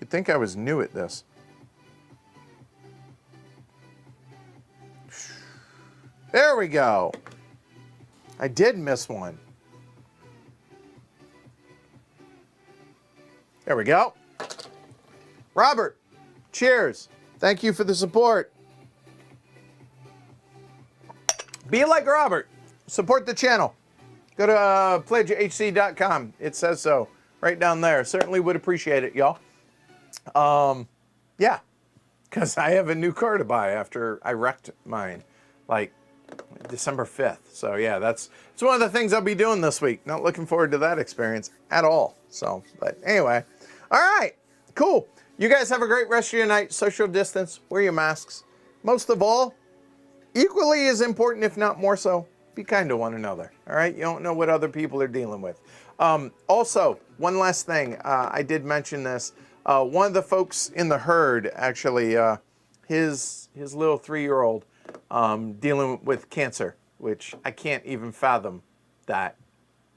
S1: You'd think I was new at this. There we go. I did miss one. There we go. Robert, cheers. Thank you for the support. Be like Robert. Support the channel. Go to pledgehc.com. It says so right down there. Certainly would appreciate it, y'all. Yeah, because I have a new car to buy after I wrecked mine, like December 5th. So yeah, it's one of the things I'll be doing this week. Not looking forward to that experience at all. So, but anyway, all right, cool. You guys have a great rest of your night. Social distance, wear your masks. Most of all, equally as important, if not more so, be kind to one another. All right, you don't know what other people are dealing with. Also, one last thing, I did mention this. One of the folks in the herd, actually, his little 3-year-old dealing with cancer, which I can't even fathom that.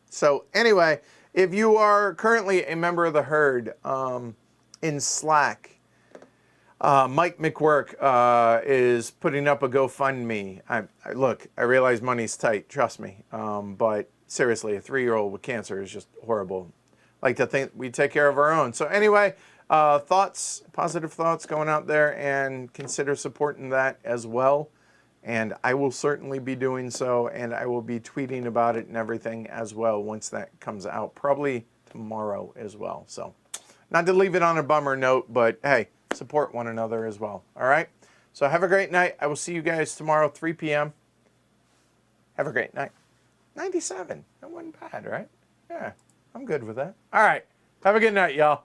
S1: So anyway, if you are currently a member of the herd in Slack, Mike McWork is putting up a GoFundMe. Look, I realize money's tight, trust me. But seriously, a 3-year-old with cancer is just horrible. Like to think we take care of our own. So anyway, positive thoughts going out there, and consider supporting that as well. And I will certainly be doing so, and I will be tweeting about it and everything as well once that comes out, probably tomorrow as well. So, not to leave it on a bummer note, but hey, support one another as well. All right? So have a great night. I will see you guys tomorrow, 3 p.m. Have a great night. 97. That wasn't bad, right? Yeah, I'm good with that. All right. Have a good night, y'all.